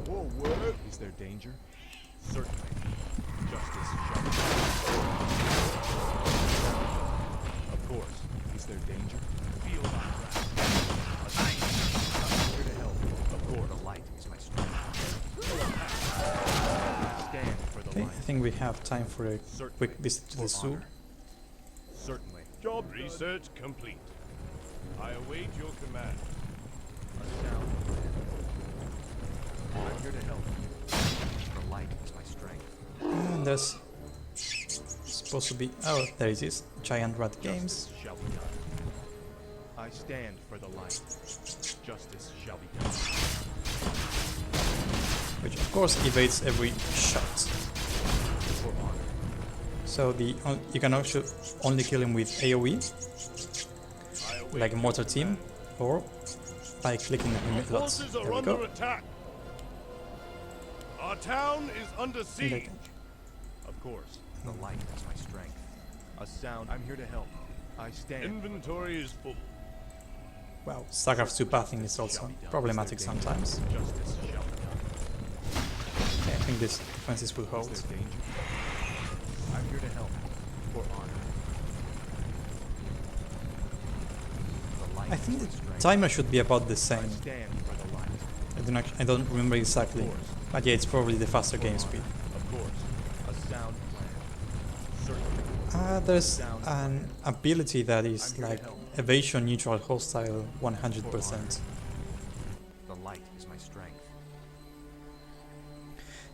More work. Is there danger? Certainly. Justice shall be done. Of course. Is there danger? Feel my wrath. I'm here to help. Of course. The light is my strength. Stand for the
Okay,
light.
I think we have time for a quick visit to the zoo.
honor. Certainly. Job research complete. I await your command. A sound plan. I'm here to help. The light is my strength.
And there's supposed to be... oh, there it is. Strahnbrad Games.
Justice shall be done. I stand for the light. Justice shall be done.
Which of course evades every shot.
For honor.
So you can also only kill him with AoE,
I await
like a mortar
your
team, or by clicking him
Our
with lots.
forces
There
are
we
under
go.
attack. Our town is under siege.
Okay.
Of course, the light is my strength. A sound. I'm here to help. I stand. Inventory is full.
Well, Sagraf's pathing is also problematic sometimes.
Justice shall be done.
Okay, I think this defenses will hold.
Is there danger? I'm here to help. For honor. The light
I think
is
the
my strength.
timer should be about the
I
same.
stand for the light.
I don't remember exactly, but yeah, it's probably the faster game speed.
Of course. A sound plan. Certainly.
There's an ability that is like evasion neutral hostile 100%.
The light is my strength.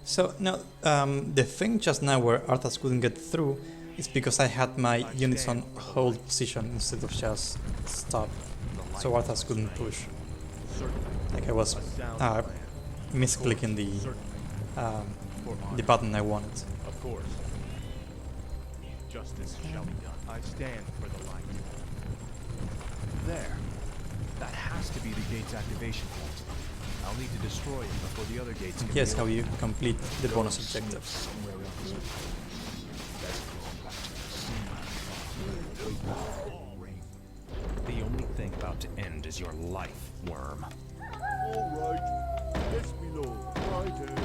So now, the thing just now where Arthas couldn't get through is because I had my units on hold position instead of just stop. So Arthas couldn't push.
Certainly.
Like I was
A sound
uh,
plan.
misclicking the button I wanted.
Of course. Justice shall be done. I stand for the light.
There. That has to be the gate's activation point. I'll need to destroy it before the other gates can
Here's
be
how
opened.
you complete the bonus objectives.
Somewhere else. Best go back to the sea. The only thing about to end is your life, worm.
All right. Yes, my lord. Right.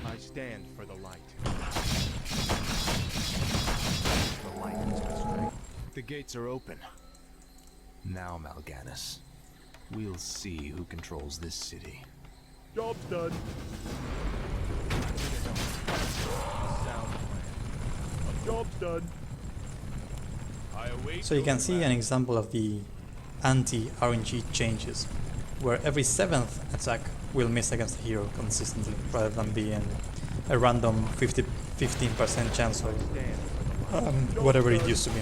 I stand for the light. The light is my strength.
The gates are open. Now, Mal'Ganis, we'll see who controls this city.
Job's done. Sound plan. Job's done. I await
So you
your
can see an
command.
example of the anti-RNG changes, where every 7th attack will miss against a hero consistently, rather than being a random 15% chance of
Stand for the light.
whatever it used to be.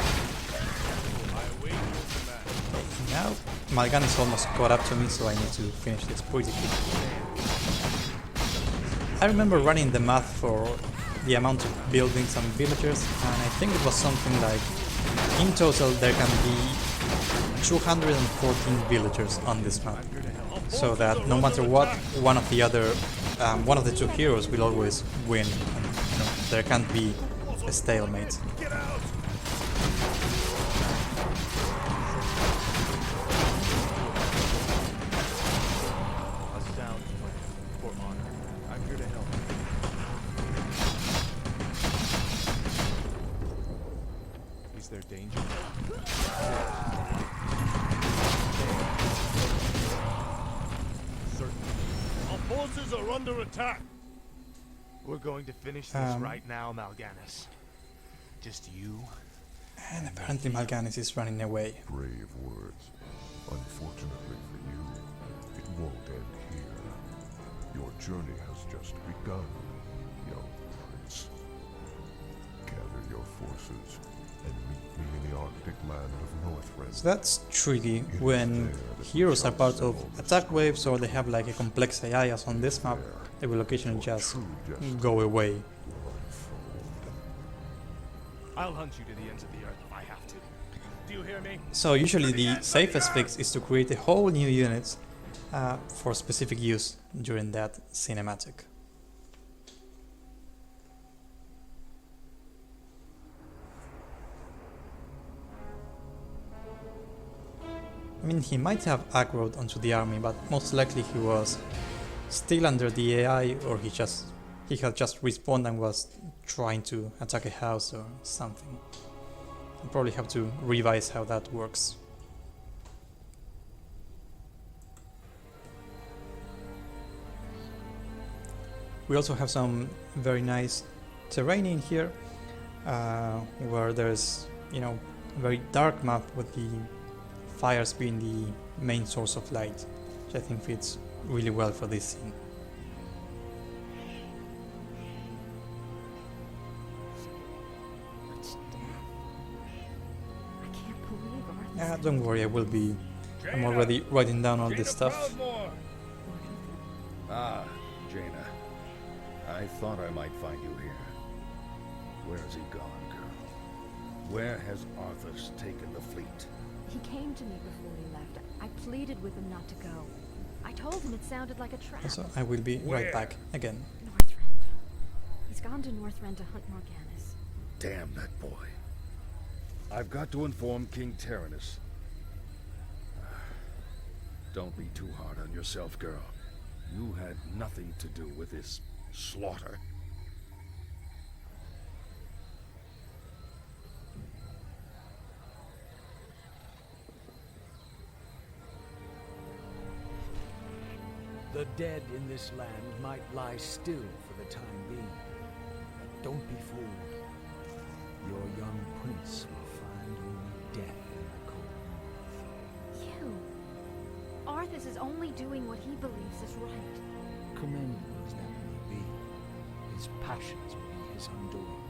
I await your command.
Now, Mal'Ganis is almost caught up to me, so I need to finish this pretty quickly. I remember running the math for the amount of buildings and villagers, and I think it was something like, in total there can be 214 villagers on this map, so that no matter what, one of the two heroes will always win, and there can't be a stalemate.
Get out!
A sound plan for honor. I'm here to help. Is there danger? Certainly. Our forces are under attack. We're going to finish this right now, Mal'Ganis.
Just you?
And apparently Mal'Ganis is running away.
Brave words. Unfortunately for you, it won't end here. Your journey has just begun, young prince. Gather your forces and meet me in the Arctic land of Northrend.
So that's tricky when heroes are part of attack waves or they have like a complex AI as on this map, they will occasionally just go away.
I'll hunt you to the ends of the earth if I have to. Do you hear me?
So usually the safest fix is to create a whole new unit for specific use during that cinematic. I mean, he might have aggroed onto the army, but most likely he was still under the AI, or he had just respawned and was trying to attack a house or something. I'll probably have to revise how that works. We also have some very nice terrain in here, where there's, you know, a very dark map with the fires being the main source of light, which I think fits really well for this scene.
I can't believe Arthas.
Don't worry, I'm already writing down all this stuff.
Ah, Jaina. I thought I might find you here. Where has he gone, girl? Where has Arthas taken the fleet?
He came to me before he left. I pleaded with him not to go. I told him it sounded like a trap.
So I will be right back again.
Northrend. He's gone to Northrend to hunt Morganis.
Damn that boy. I've got to inform King Tyrannus. Don't be too hard on yourself, girl. You had nothing to do with this slaughter.
The dead in this land might lie still for the time being. But don't be fooled. Your young prince will find only death in the cold north.
You! Arthas is only doing what he believes is right.
Commendable as that may be, his passions will be his undoing.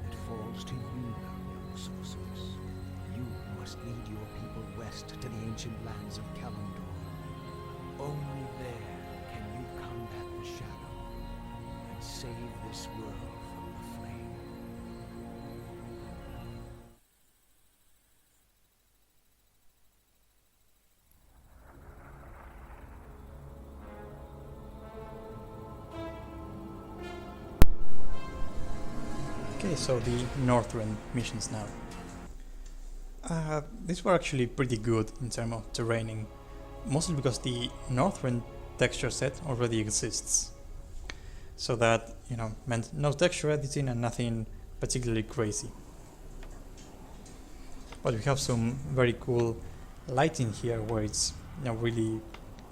It falls to you now, young sorceress. You must lead your people west to the ancient lands of Kalimdor. Only there can you combat the shadow and save this world from the flame.
Okay, so the Northrend missions now. These were actually pretty good in terms of terraining, mostly because the Northrend texture set already exists. So that, you know, meant no texture editing and nothing particularly crazy. But we have some very cool lighting here where it's, you know, really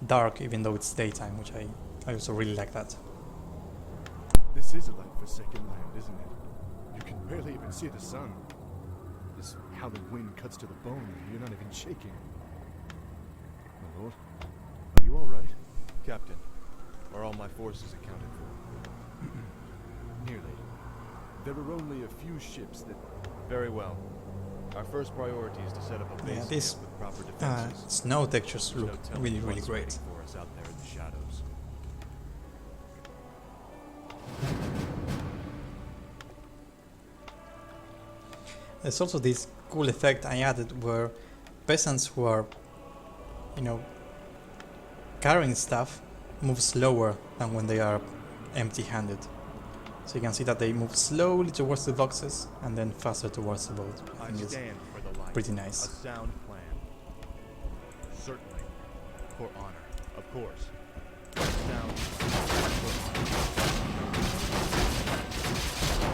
dark even though it's daytime, which I also really like that.
This is a light-forsaken land, isn't it? You can barely even see the sun. This howling wind cuts to the bone and you're not even shaking. My lord, are you all right? Captain, are all my forces accounted for? Nearly. There are only a few ships that... Very well. Our first priority is to set up a base
This
with proper defenses.
snow textures
There's
look
no telling
really
what's
great.
waiting for us out there in the shadows.
There's also this cool effect I added where peasants who are, you know, carrying stuff move slower than when they are empty-handed. So you can see that they move slowly towards the boxes and then faster towards the boat. I think it's
stand for the light.
pretty nice.
A sound plan. Certainly. For honor. Of course. A sound plan. For honor.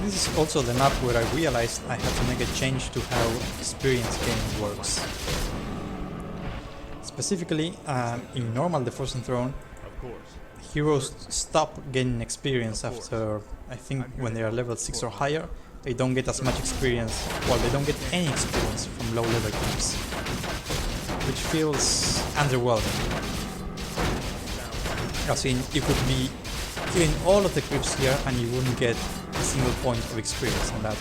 This is also the map where I realized I had to make a change to how experience game works. Specifically, in normal The Frozen Throne,
Of course.
heroes stop gaining experience after, I think when they are level 6 or higher, they don't get as much experience, well, they don't get any experience from low level creeps, which feels underwhelming. As in, you could be killing all of the creeps here and you wouldn't get a single point of experience on that,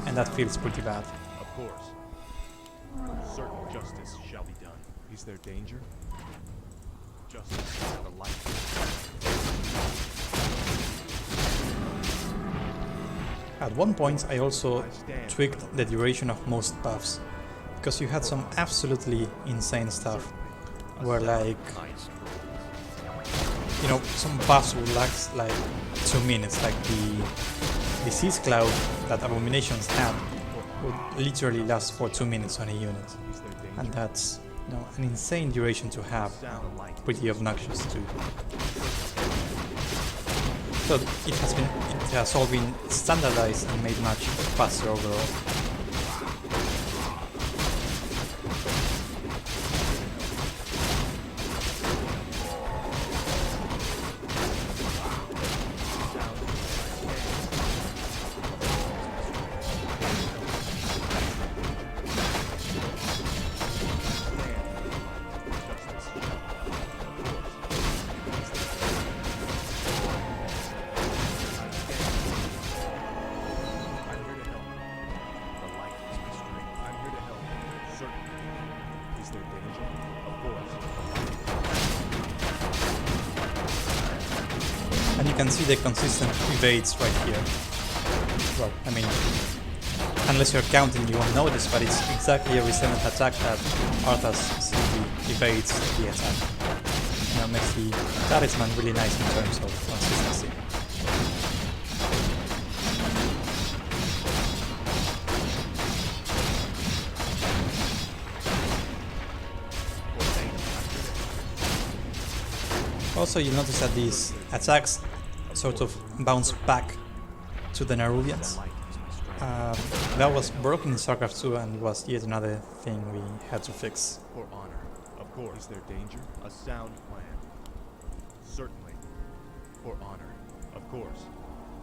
and that feels pretty bad.
Of course. Certain justice shall be done.
Is there danger?
Justice, the light.
At one point I also tweaked the duration of most buffs, because you had some absolutely insane stuff, where like, you know, some buffs would last like 2 minutes, like the disease cloud that abominations had would literally last for 2 minutes on a unit, and that's, you know, an insane duration to have, pretty obnoxious too. So it has all been standardized and made much faster overall. And you can see the consistent evades right here. Well, I mean, unless you're counting you won't notice, but it's exactly every 7th attack that Arthas simply evades the attack. You know, makes the talisman really nice in terms of consistency. Also, you'll notice that these attacks sort of bounce back to the Nerubians. That was broken in StarCraft 2 and was yet another thing we had to fix.
For honor, of course. Is there danger? A sound plan. Certainly. For honor, of course.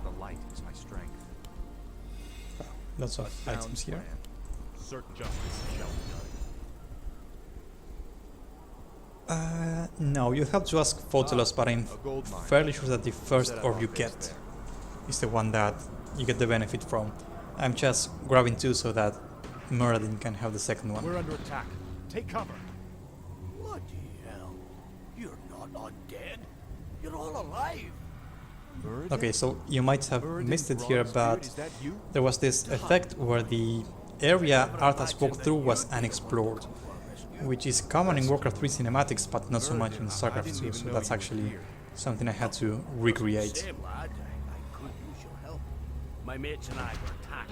The light is my strength.
Lots of items here.
Plan. Certain justice shall be done.
No, you have to ask Photelos, but I'm fairly sure that the first orb you get is the one that you get the benefit from. I'm just grabbing 2 so that Muradin can have the second one.
We're under attack. Take cover. Bloody hell. You're not undead. You're all alive.
Okay, so you might have missed it here, but there was this effect where the area Arthas walked through was unexplored, which is common in Warcraft 3 cinematics, but not so much in StarCraft 2, so that's actually something I had to recreate.
Same, lad. I could use your help. My mates and I were attacked.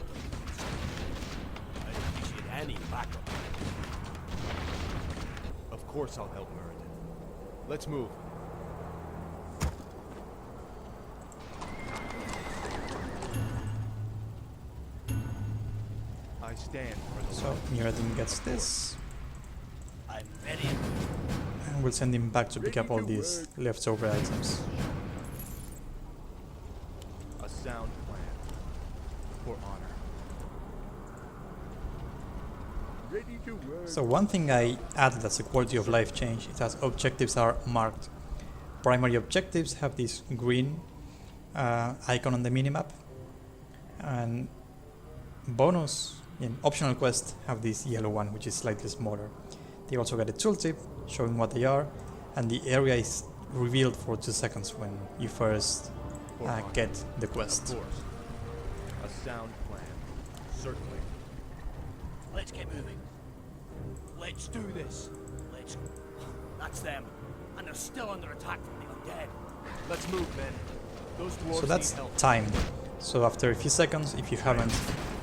I appreciate any backup.
Of course I'll help Muradin. Let's move. I stand for the
So Muradin gets this,
I'm ready.
and we'll send him back to pick up all these leftover items.
a sound plan. For honor.
Ready to work.
So one thing I added as a quality of life change is that objectives are marked. Primary objectives have this green icon on the minimap, and bonus and optional quests have this yellow one, which is slightly smaller. They also got a tooltip showing what they are, and the area is revealed for 2 seconds when you first get the quest.
Of course. A sound plan. Certainly.
Let's get moving. Let's do this. Let's... That's them. And they're still under attack from the undead.
Let's move, men. Those dwarves
So that's
need help.
timed. So after a few seconds, if you haven't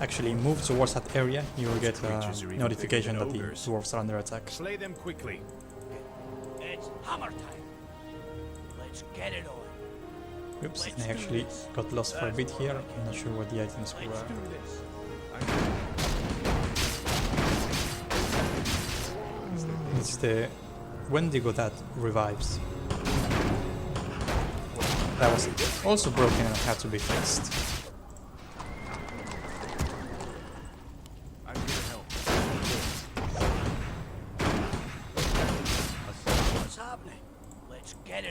actually moved towards that area, you will get a notification that the dwarves are under attack.
Slay them quickly. It's hammer time. Let's get it on.
Oops, I actually got lost for a bit here. I'm not sure what the items
Let's
were.
do this.
It's the Wendigo that revives. That was also broken and had to be fixed.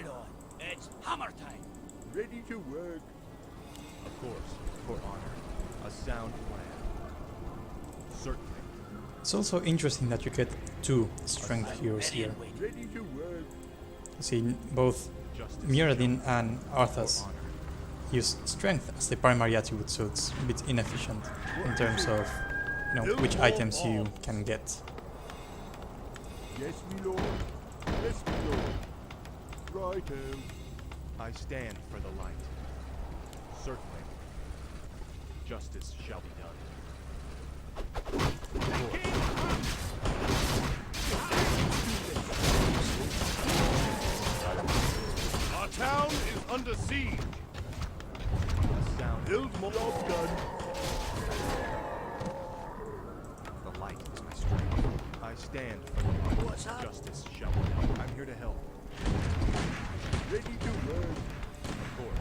Lord. It's hammer time.
Ready to work.
Of course, for honor. A sound plan. Certainly.
It's also interesting that you get 2 strength heroes here.
Ready to work.
See, both
Justice
Mirrodin and
for
Arthas
honor.
use strength as the primary attribute, so it's a bit inefficient in terms of which items you can get.
Yes, me lord. Yes, me lord. Righto.
I stand for the light. Certainly. Justice shall be done.
Our town is under siege.
A sound
Build more. Job done.
The light is my strength. I stand for the light.
What's up?
Justice shall be done. I'm here to help.
Ready to work.
Of course.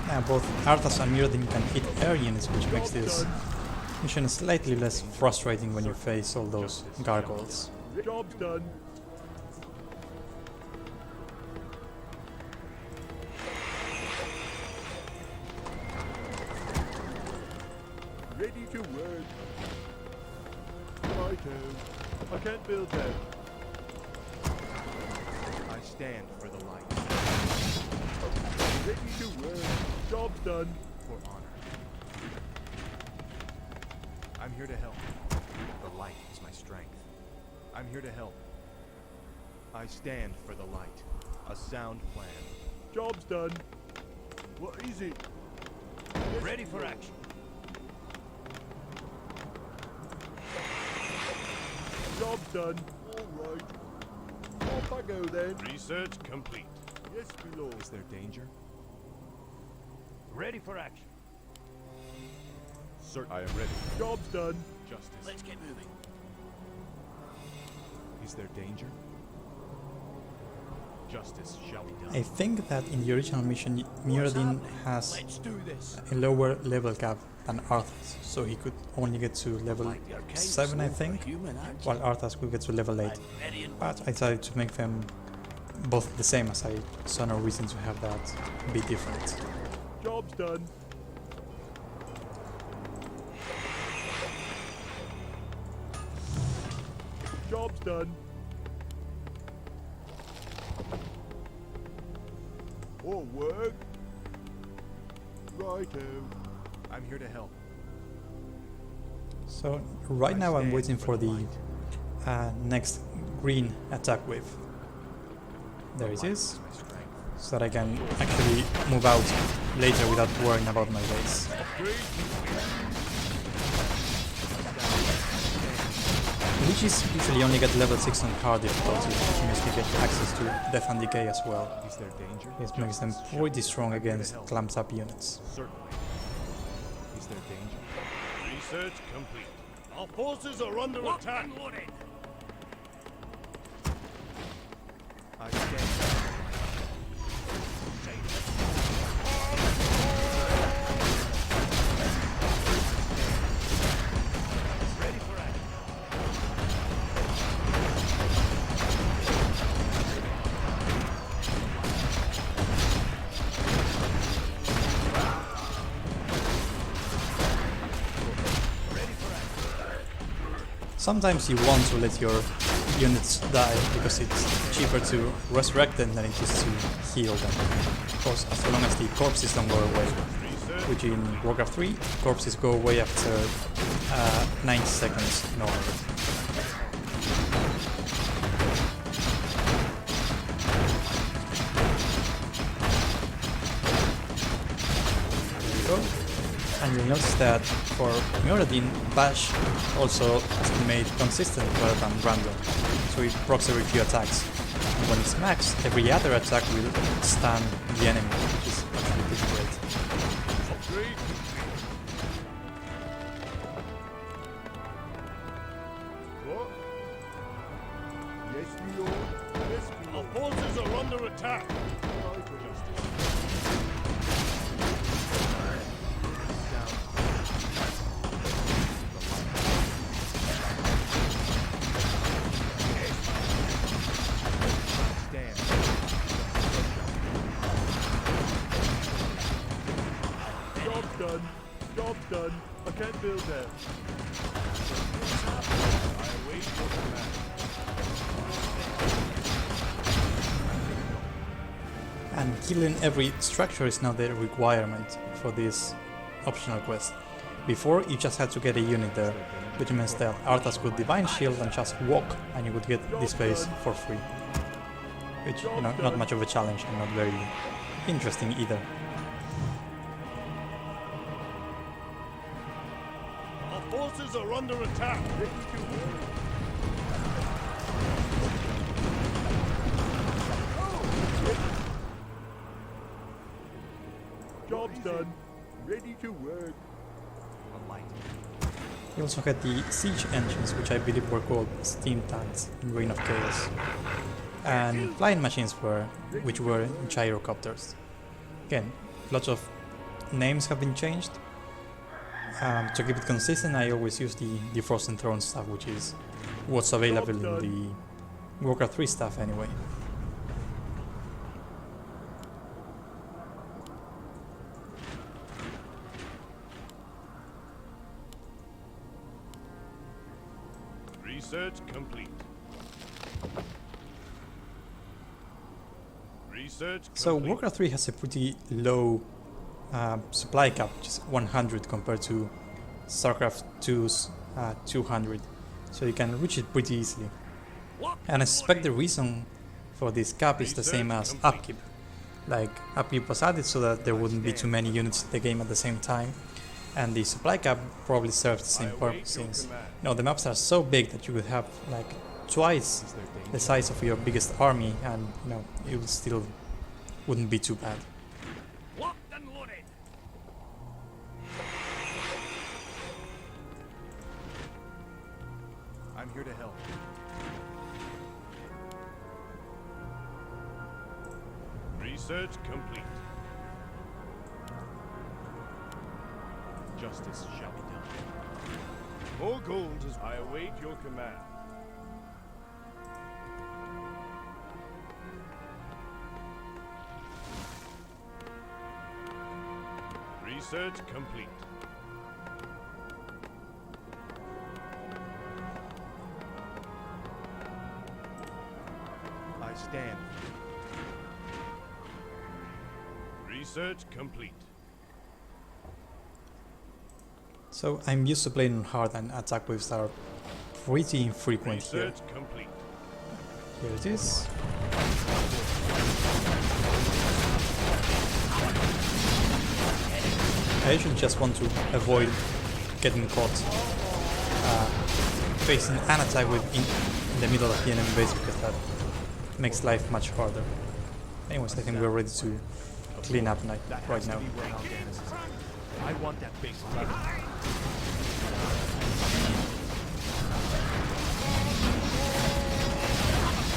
Yeah, both Arthas and Mirrodin can hit air units, which makes this mission slightly less frustrating when you face all those gargoyles.
Job's done. Ready to work. Righto. I can't build that.
I stand for the light.
Ready to work. Job's done.
For honor. I'm here to help. The light is my strength. I'm here to help. I stand for the light. A sound plan.
Job's done. What is it? Yes,
Ready for action.
Job's done. All right. Off I go then.
Research complete.
Yes, my lord.
Is there danger?
Ready for action.
Certainly.
I am ready. Job's done.
Justice.
Let's get moving.
Is there danger? Justice shall be done.
I think that in the original mission, Mirrodin has
Let's do this.
a lower level cap than Arthas, so he could only get to level 7, I think, while Arthas could get to level 8. But I decided to make them both the same, as I saw no reason to have that be different.
Job's done. Job's done. More work. Righto.
I'm here to help.
So right now I'm waiting for the next green attack wave. There it is,
My strength.
so that I can actually move out later without worrying about my base. Witches usually only get level 6 on hard difficulty, which means they get access to Death and Decay as well.
Is there danger?
It makes them pretty strong against clamped up units.
Certainly. Is there danger?
Research complete. Our forces are under attack.
I stand.
Ready for action.
Sometimes you want to let your units die because it's cheaper to resurrect them than it is to heal them. Of course, as long as the corpses don't go away. Which in Warcraft 3, corpses go away after 90 seconds normally. There we go. And you'll notice that for Mirrodin, Bash also has been made consistent rather than random, so it procs every few attacks. And when it's maxed, every other attack will stun the enemy, which is actually pretty great.
What? Yes, my lord. Yes, my
Our
lord.
forces are under attack.
Stand. done. Job's done. I can't build that. I await your command.
And killing every structure is now the requirement for this optional quest. Before, you just had to get a unit there, which means that Arthas could Divine Shield and just walk, and you would get this base for free. Which, you know, not much of a challenge and not very interesting either.
Our forces are under attack. Job's done. Ready to work.
You also had the siege engines, which I believe were called steam tanks in Reign of Chaos, and flying machines which were gyrocopters. Again, lots of names have been changed. To keep it consistent, I always use the Frozen Throne stuff, which is what's available in the Warcraft 3 stuff anyway.
Research complete. Research complete.
So Warcraft 3 has a pretty low supply cap, which is 100 compared to StarCraft 2's 200. So you can reach it pretty easily. And I suspect the reason for this cap is the same as upkeep. Like, upkeep was added so that there wouldn't be too many units in the game at the same time. And the supply cap probably serves the same purpose, since the maps are so big that you would have like twice the size of your biggest army, and it still wouldn't be too bad.
Locked and loaded.
I'm here to help.
Research complete. Justice shall be done. More gold as I await your command. Research complete.
I stand.
Research complete.
So I'm used to playing on hard, and attack waves are pretty infrequent here.
Research complete.
Here it is. I usually just want to avoid getting caught facing an attack wave in the middle of the enemy base, because that makes life much harder. Anyways, I think we're ready to clean up right now.
I want that base level.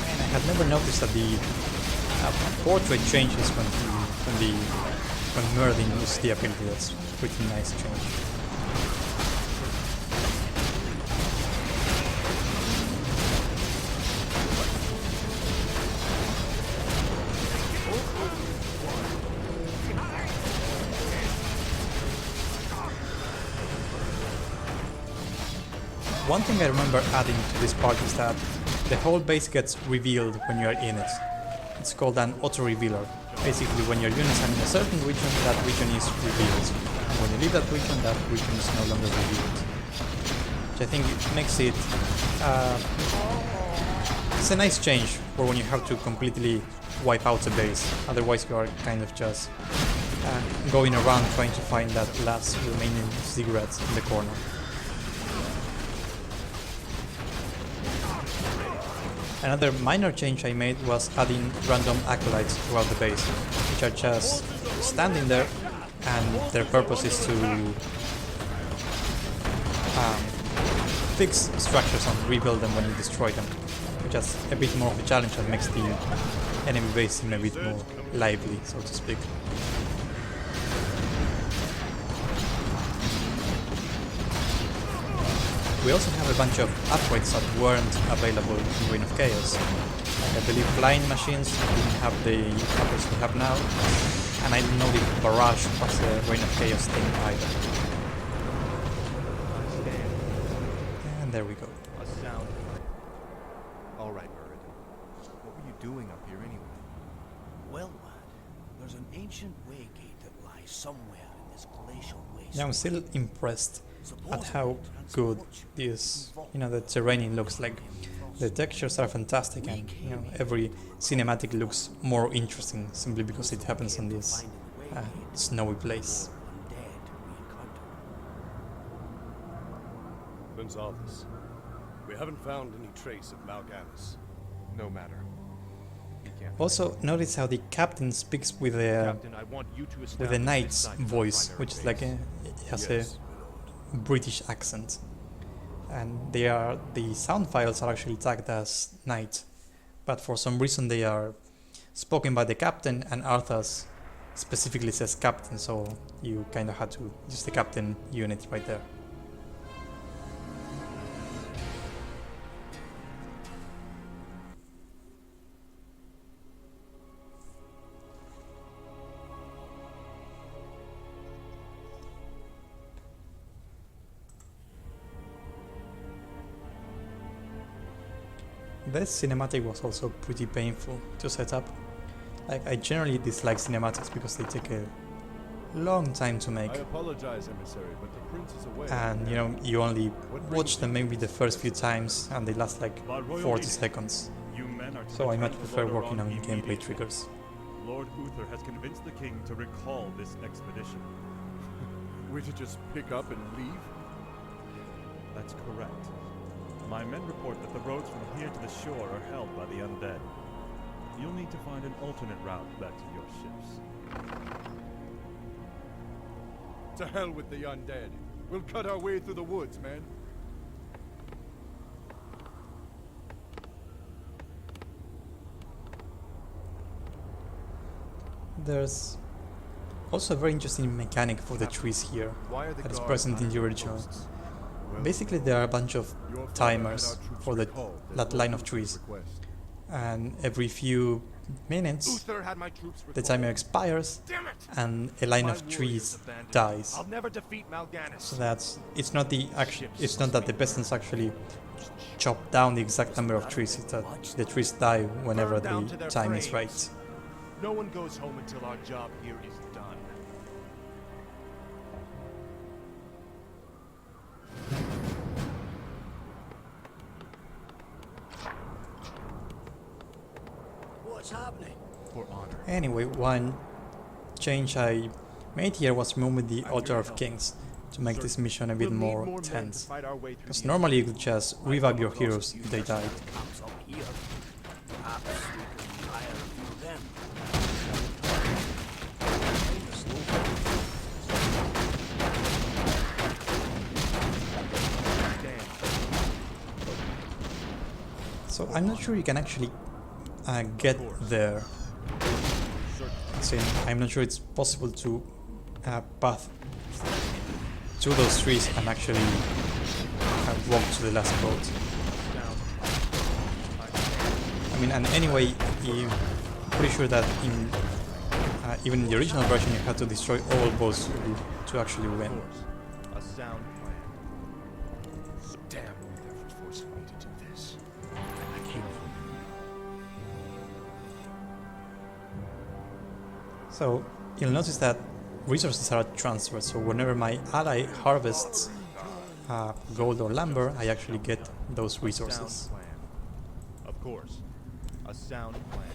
And I had never noticed that the portrait changes when Merlin uses the ability. That's a pretty nice change. One thing I remember adding to this part is that the whole base gets revealed when you are in it. It's called an auto-revealer. Basically, when your units are in a certain region, that region is revealed. And when you leave that region is no longer revealed. Which I think it makes it... it's a nice change for when you have to completely wipe out a base. Otherwise you are kind of just going around trying to find that last remaining cigarette in the corner. Another minor change I made was adding random acolytes throughout the base, which are just standing there, and their purpose is to fix structures and rebuild them when you destroy them, which is a bit more of a challenge and makes the enemy base seem a bit more lively, so to speak. We also have a bunch of upgrades that weren't available in Reign of Chaos. I believe flying machines didn't have the upgrades we have now, And I don't know if Barrage was a Reign of Chaos thing either. And there we go.
A sound plan. All right, Meriden. What were you doing up here anyway?
Well, lad, there's an ancient waygate that lies somewhere in this glacial waste.
Yeah, I'm still impressed at how good this, the terrain looks like. The textures are fantastic, and every cinematic looks more interesting simply because it happens on this snowy place.
Gonzalez, we haven't found any trace of Mal'Ganis.
No matter. He can't.
Also, notice how the captain speaks with a
Captain, I want you to
with
establish
a knight's
sight of
voice,
primary
which is
base.
like it has a British accent, and the sound files are actually tagged as knight, but for some reason they are spoken by the captain, and Arthas specifically says captain, so you kind of had to use the captain unit right there. This cinematic was also pretty painful to set up. Like, I generally dislike cinematics because they take a long time to make.
I apologize, emissary, but the prince is away.
And you only watch them maybe the first few times and they last like
But royal
40
leader,
seconds.
you men are to
So I much
return to
prefer
Lordaeron
working on gameplay
immediately.
triggers.
Lord Uther has convinced the king to recall this expedition.
We're to just pick up and leave?
That's correct. My men report that the roads from here to the shore are held by the undead. You'll need to find an alternate route back to your ships.
To hell with the undead. We'll cut our way through the woods, man.
There's also a very interesting mechanic for the trees here
Why are the
that is
guards
present in
not
the
at
original.
posts? Well,
Basically there are a bunch of
your father
timers
had our troops
for
recalled at
that line of
Lord
trees,
Uther's request.
and every few minutes
Uther had my troops
the
recalled.
timer expires
Damn it!
and a line
My
of trees
warriors abandoned me.
dies.
I'll never defeat Mal'Ganis.
So it's not that the peasants actually chop down the exact number of trees, it's that the trees die whenever
Burn down to
the
their
time is
frames.
right.
No one goes home until our job here is done.
What's happening?
For honor.
Anyway, one change I made here was removing the Altar of Kings to make this mission a bit
We'll need
more
men to
tense.
fight our way through
Because
the
normally you could just revive your heroes if they died.
Comes up here. Perhaps we can hire a few of them.
So I'm not sure you can actually get there. So I'm not sure it's possible to path to those trees and actually walk to the last boat. I mean, and anyway, I'm pretty sure that in even in the original version you had to destroy all boats to actually win.
A sound plan.
Damn Uther for forcing me to do this. I came from
So you'll notice that resources are transferred, so whenever my ally harvests gold or lumber, I actually get those resources.
Sound plan. Of course. A sound plan.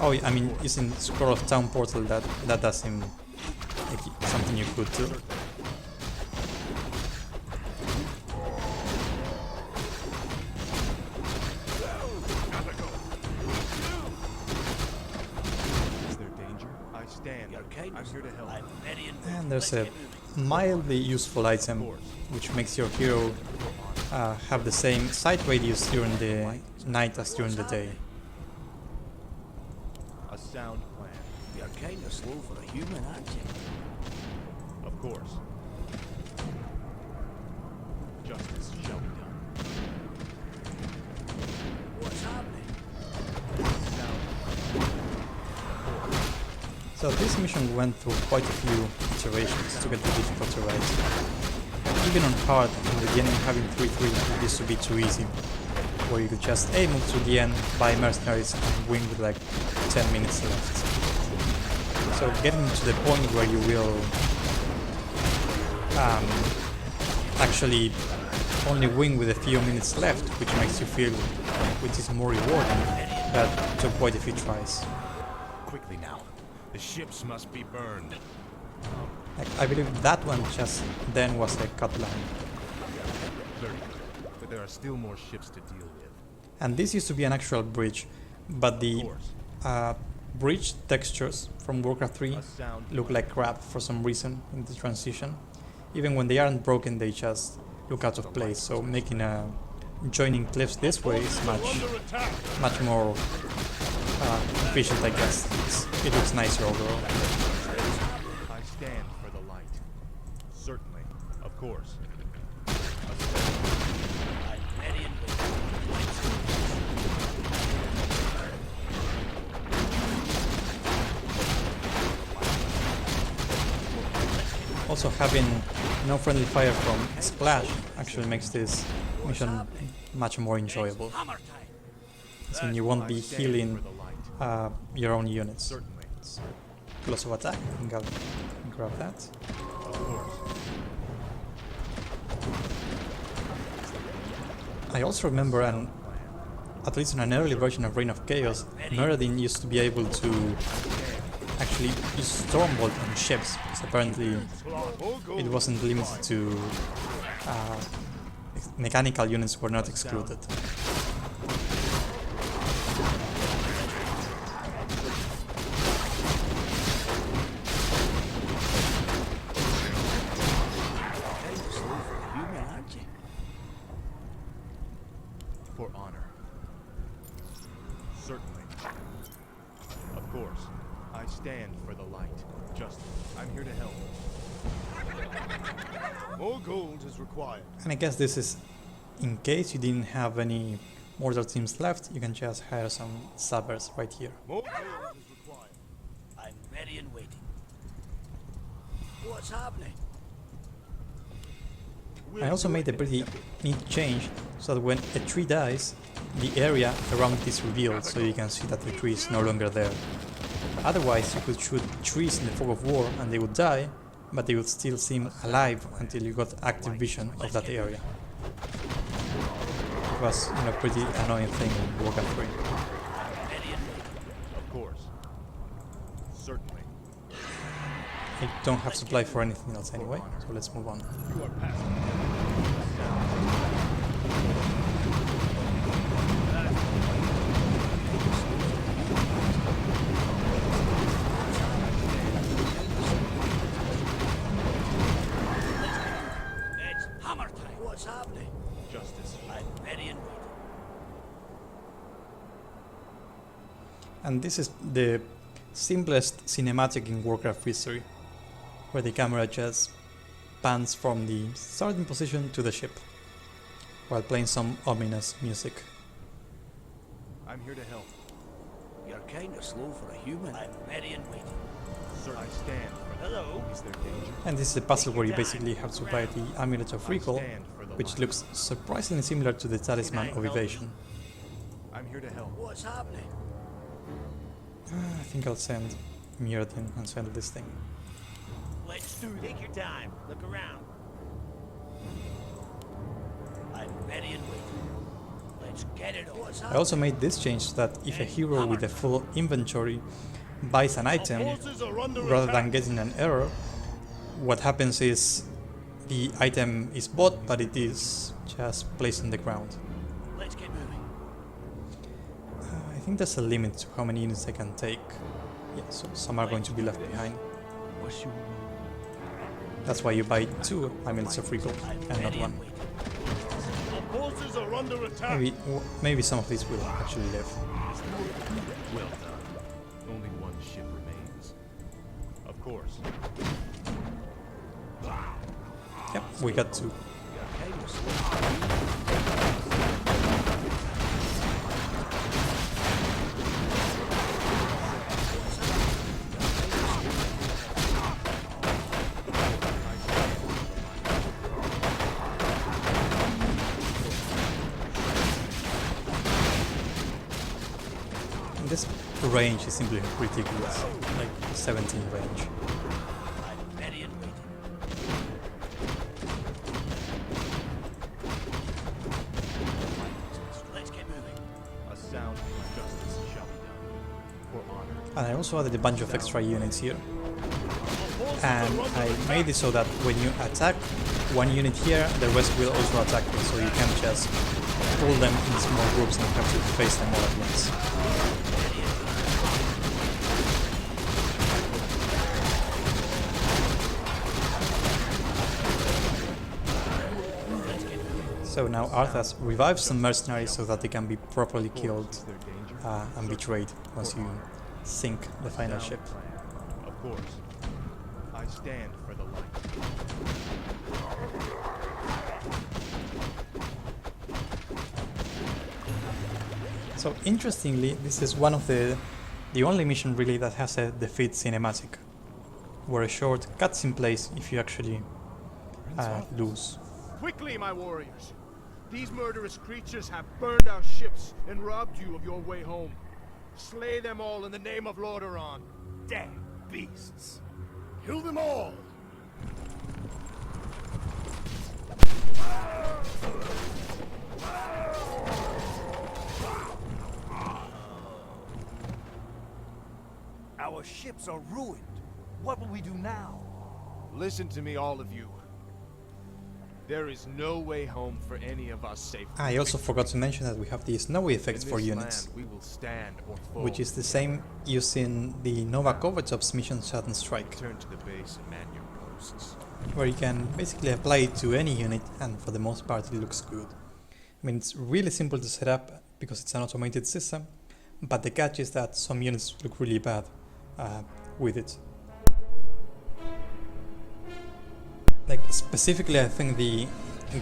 Oh, I mean, using Scroll of Town Portal, that does seem like something you could do.
Is there danger? I stand. I'm here to help.
I'm very
And there's a mildly useful item which makes your hero have the same sight radius during the night as during the day.
A sound plan.
You're kind of slow for a human, aren't you?
Of course. Justice shall be done.
What's happening?
Sound plan. Of course.
So this mission went through quite a few iterations to get the difficulty right. Even on hard, in the beginning having 3-3 used to be too easy, where you could just move to the end, buy mercenaries and win with like 10 minutes left. So getting to the point where you will actually only win with a few minutes left, which makes you feel which is more rewarding, that took quite a few tries.
Quickly now. The ships must be burned.
Like, I believe that one just then was a cut line.
Very good. But there are still more ships to deal with.
And this used to be an actual bridge, but the bridge textures from Warcraft 3 look like crap for some reason in the transition. Even when they aren't broken, they just look out of place, so making a joining cliffs this way is much more efficient, I guess. It looks nicer overall.
I stand for the light. Certainly, of course.
Also, having no friendly fire from Splash actually makes this mission much more enjoyable. So you won't be healing your own units. It's close of attack, I think I'll grab that. I also remember, at least in an early version of Reign of Chaos, Muradin used to be able to actually use Stormbolt on ships, because apparently it wasn't limited to mechanical units were not excluded.
For honor. Certainly. Of course. I stand for the light. Just, I'm here to help.
More gold is required.
And I guess this is in case you didn't have any mortar teams left, you can just hire some subbers right here.
More gold is required.
I'm ready and waiting. What's happening?
I also made a pretty neat change so that when a tree dies, the area around it is revealed, so you can see that the tree is no longer there. Otherwise, you could shoot trees in the fog of war and they would die, but they would still seem alive until you got active vision of that area. It was, a pretty annoying thing in Warcraft 3.
Of course. Certainly.
I don't have supply for anything else anyway, so let's move on.
You are past.
It's hammer time. What's happening?
Justice.
I'm ready and waiting.
And this is the simplest cinematic in Warcraft history, where the camera just pans from the starting position to the ship, while playing some ominous music.
I'm here to help.
You're kind of slow for a human. I'm ready and waiting.
Sir, I stand for the
Hello?
Is there danger?
And this is a puzzle where you basically have to buy the Amulet of Recall, which looks surprisingly similar to the Talisman of Evasion.
I'm here to help.
What's happening?
I think I'll send Muradin and send this thing.
Let's do it. Take your time. Look around. I'm ready and waiting. Let's get it on.
I also made this change so that if a hero with a full inventory buys an item, rather than getting an error, what happens is the item is bought, but it is just placed on the ground.
Let's get moving.
I think there's a limit to how many units I can take. Yeah, so some are going to be left behind. That's why you buy 2 Amulets of Recall and not 1.
Our forces are under attack.
Maybe some of these will actually live.
Well done. Only one ship remains. Of course.
Yep, we got 2. range is simply ridiculous, like 17 range.
I'm ready and waiting. Let's get moving.
A sound justice shall be done. For honor.
And I also added a bunch of extra units here. And I made it so that when you attack one unit here, the rest will also attack you, so you can't just pull them in small groups and have to face them all at once. So now Arthas revives some mercenaries so that they can be properly killed and betrayed once you sink the final ship.
Of course. I stand for the light.
So interestingly, this is one of the only mission really that has a defeat cinematic, where a short cutscene plays if you actually lose.
Quickly, my warriors! These murderous creatures have burned our ships and robbed you of your way home. Slay them all in the name of Lordaeron.
Damn beasts.
Kill them all!
Our ships are ruined. What will we do now?
Listen to me, all of you. There is no way home for any of us safe.
I also forgot to mention that we have the snowy effect for units,
We will stand or fall.
which is the same used in the Nova Kovatsov's mission Sudden Strike,
Turn to the base and man your posts.
where you can basically apply it to any unit, and for the most part it looks good. I mean, it's really simple to set up because it's an automated system, but the catch is that some units look really bad with it. Like specifically, I think the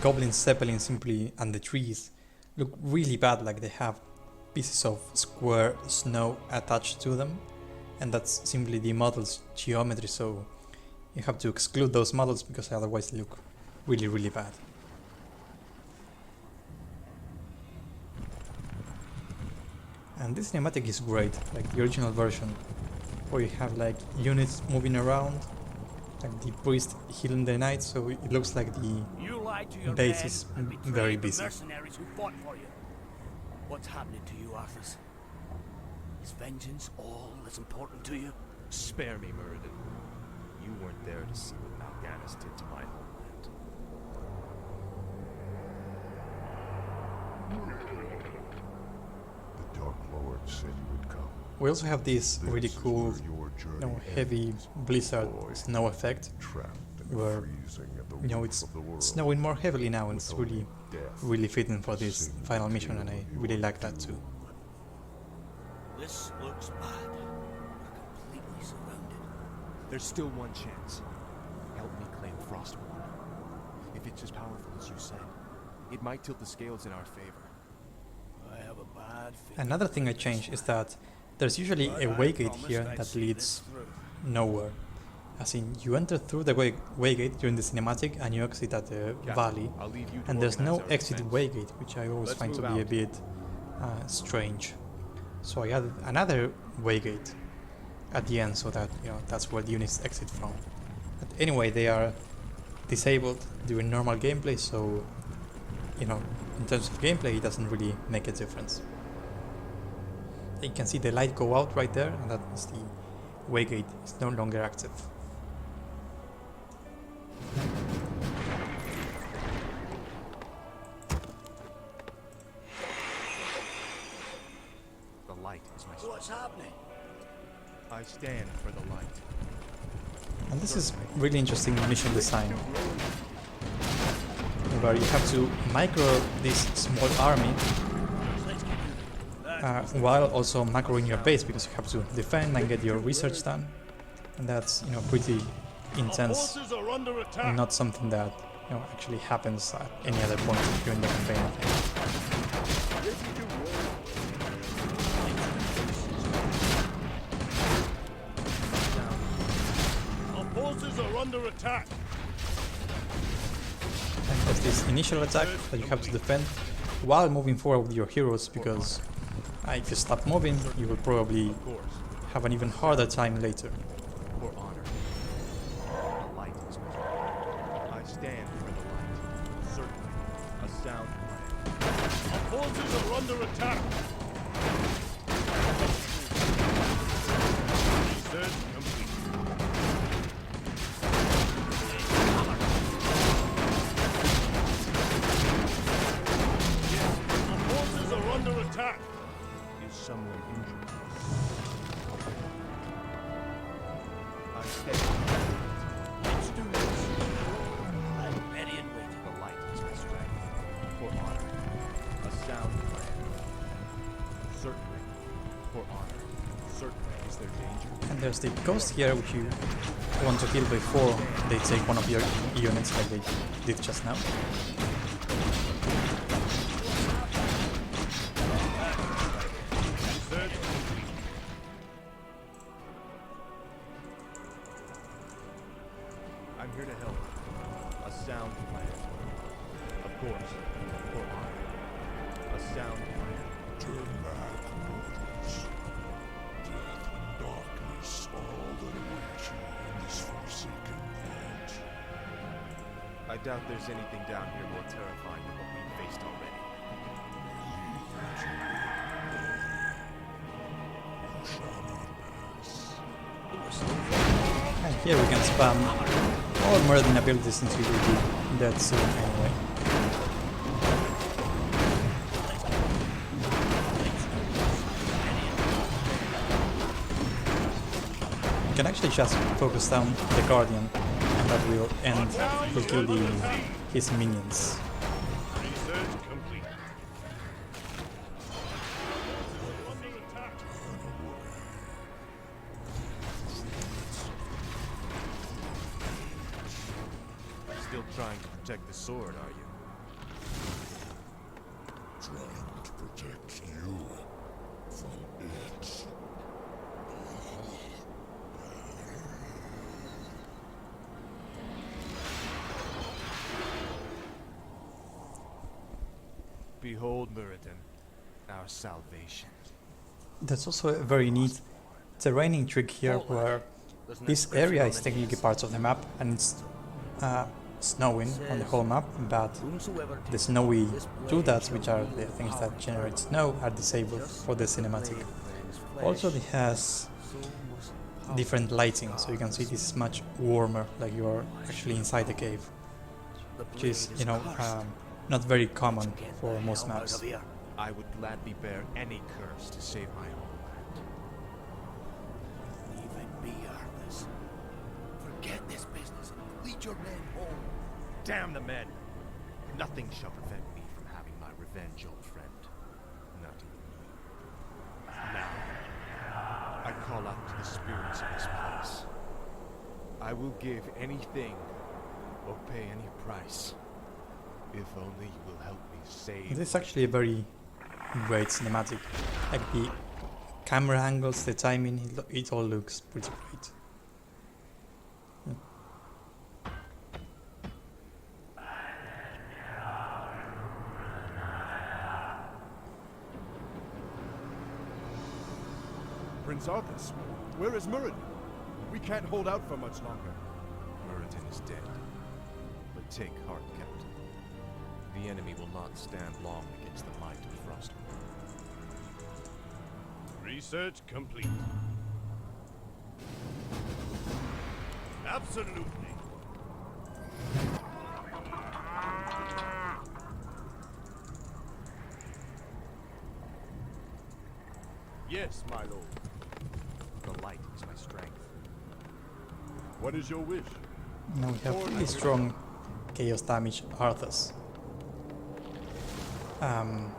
Goblin Zeppelin simply and the trees look really bad, like they have pieces of square snow attached to them, and that's simply the model's geometry, so you have to exclude those models because otherwise they look really, really bad. And this cinematic is great, like the original version, where you have like units moving around, like the priest healing the knight, so it looks like the
You lied to your
base
men
is
and betrayed
very
the
busy.
mercenaries who fought for you. What's happening to you, Arthas? Is vengeance all that's important to you?
Spare me, Muradin. You weren't there to see what Mal'Ganis did to my homeland.
The Dark Lord said you would come.
We also have this really
This is
cool,
where your journey
heavy
ends,
blizzard
boy.
snow effect,
Trapped and
where
freezing at the roof
it's
of the world.
snowing more heavily now, and it's
with
really,
only death
really fitting for this
sing
final
the
mission, and
tale
I
of
really
your
like that too.
This looks bad. We're completely surrounded.
There's still one chance. Help me claim Frostmourne. If it's as powerful as you said, it might tilt the scales in our favor.
I have a bad feeling.
Another thing I changed is that there's usually a waygate here that leads nowhere. As in, you enter through the waygate during the cinematic and you exit at the valley,
I'll leave you to
and there's no
organize our
exit
defense.
waygate, which I always
Let's
find to
move
be a
out.
bit strange. So I added another waygate at the end so that that's where the units exit from. But anyway, they are disabled during normal gameplay, so in terms of gameplay it doesn't really make a difference. You can see the light go out right there, and that is the waygate is no longer active.
The light is my
What's happening?
I stand for the light.
And this is really interesting mission design, where you have to micro this small army while also macroing your base, because you have to defend and get your research done, and that's pretty intense,
Forces are under attack.
and not something that actually happens at any other point during the campaign, I think.
Our forces are under attack.
And there's this initial attack that you have to defend while moving forward with your heroes, because if you stop moving, you will probably
Of course.
have an even harder time later.
For honor. The light is my strength. I stand for the light. Certainly. A sound plan.
Our forces are under attack.
Research complete.
Our forces are under attack.
Is someone injured?
I stand.
Let's do this. I'm ready and waiting.
The light is my strength. For honor. A sound plan. Certainly. For honor. Certainly. Is there danger?
And there's the ghost here, which you want to kill before they take one of your units like they did just now.
Research complete. I'm here to help. A sound plan. Of course. For honor. A sound plan.
Turn back, mortals. Death and darkness are all that await you in this forsaken land.
I doubt there's anything down here more terrifying than what we've faced already.
Believe that you will. You shall not pass.
And here we can spam all Murden abilities since we will be dead soon anyway. You can actually just focus down the Guardian and that will kill his minions.
Research complete.
Still trying to protect the sword, are you?
Trying to protect you from it.
Behold, Muradin, our salvation.
There's also a very neat terraining trick here where this area is technically part of the map and it's snowing on the whole map, but the snowy doodads, which are the things that generate snow, are disabled for the cinematic. Also it has different lighting, so you can see this is much warmer, like you're actually inside the cave, which is, you know, not very common for most maps.
I would gladly bear any curse to save my homeland.
Leave it be, Arthas. Forget this business and lead your men home.
Damn the men! Nothing shall prevent me from having my revenge, old friend. Not even you. Now, I call out to the spirits of this place. I will give anything or pay any price. If only you will help me save.
This is actually a very great cinematic. Like the camera angles, the timing, it all looks pretty great.
Prince Arthas, where is Muradin? We can't hold out for much longer.
Muradin is dead. But take heart, Captain. The enemy will not stand long against the might of Frostmourne.
Research complete. Absolutely. Yes, my lord. The light is my strength.
What is your wish?
Now we have really strong chaos damage Arthas,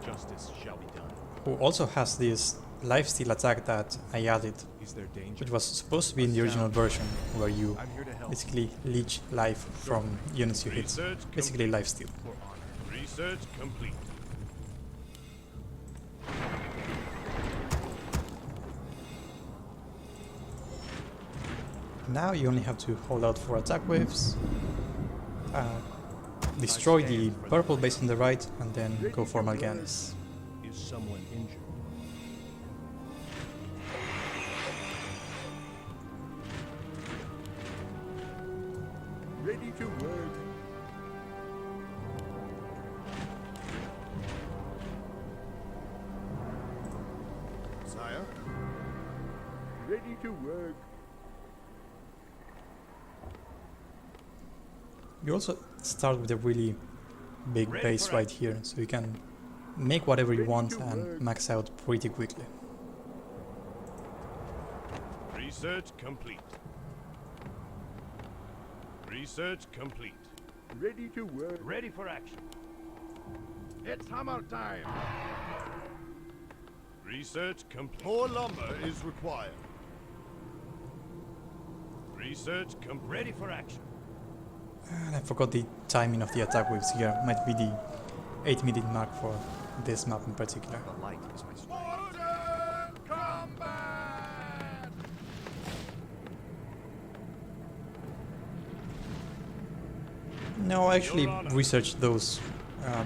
Justice shall be done.
who also has this lifesteal attack that I added,
Is there danger?
which was supposed to be in the original version, where you
I'm here to help.
basically leech life from units you hit.
Research
Basically
complete.
lifesteal.
For honor. Research complete.
Now you only have to hold out for attack waves, destroy the purple base on the right, and then go for Mal'Ganis.
Is someone injured?
Ready to work. Sire? Ready to work.
You also start with a really big base right here, so you can make whatever you want and max out pretty quickly.
Research complete. Research complete.
Ready to work.
Ready for action.
It's hammer time.
Research complete.
More lumber is required.
Research complete.
Ready for action.
And I forgot the timing of the attack waves here. Might be the 8-minute mark for this map in particular.
The light is my strength.
No, I actually researched those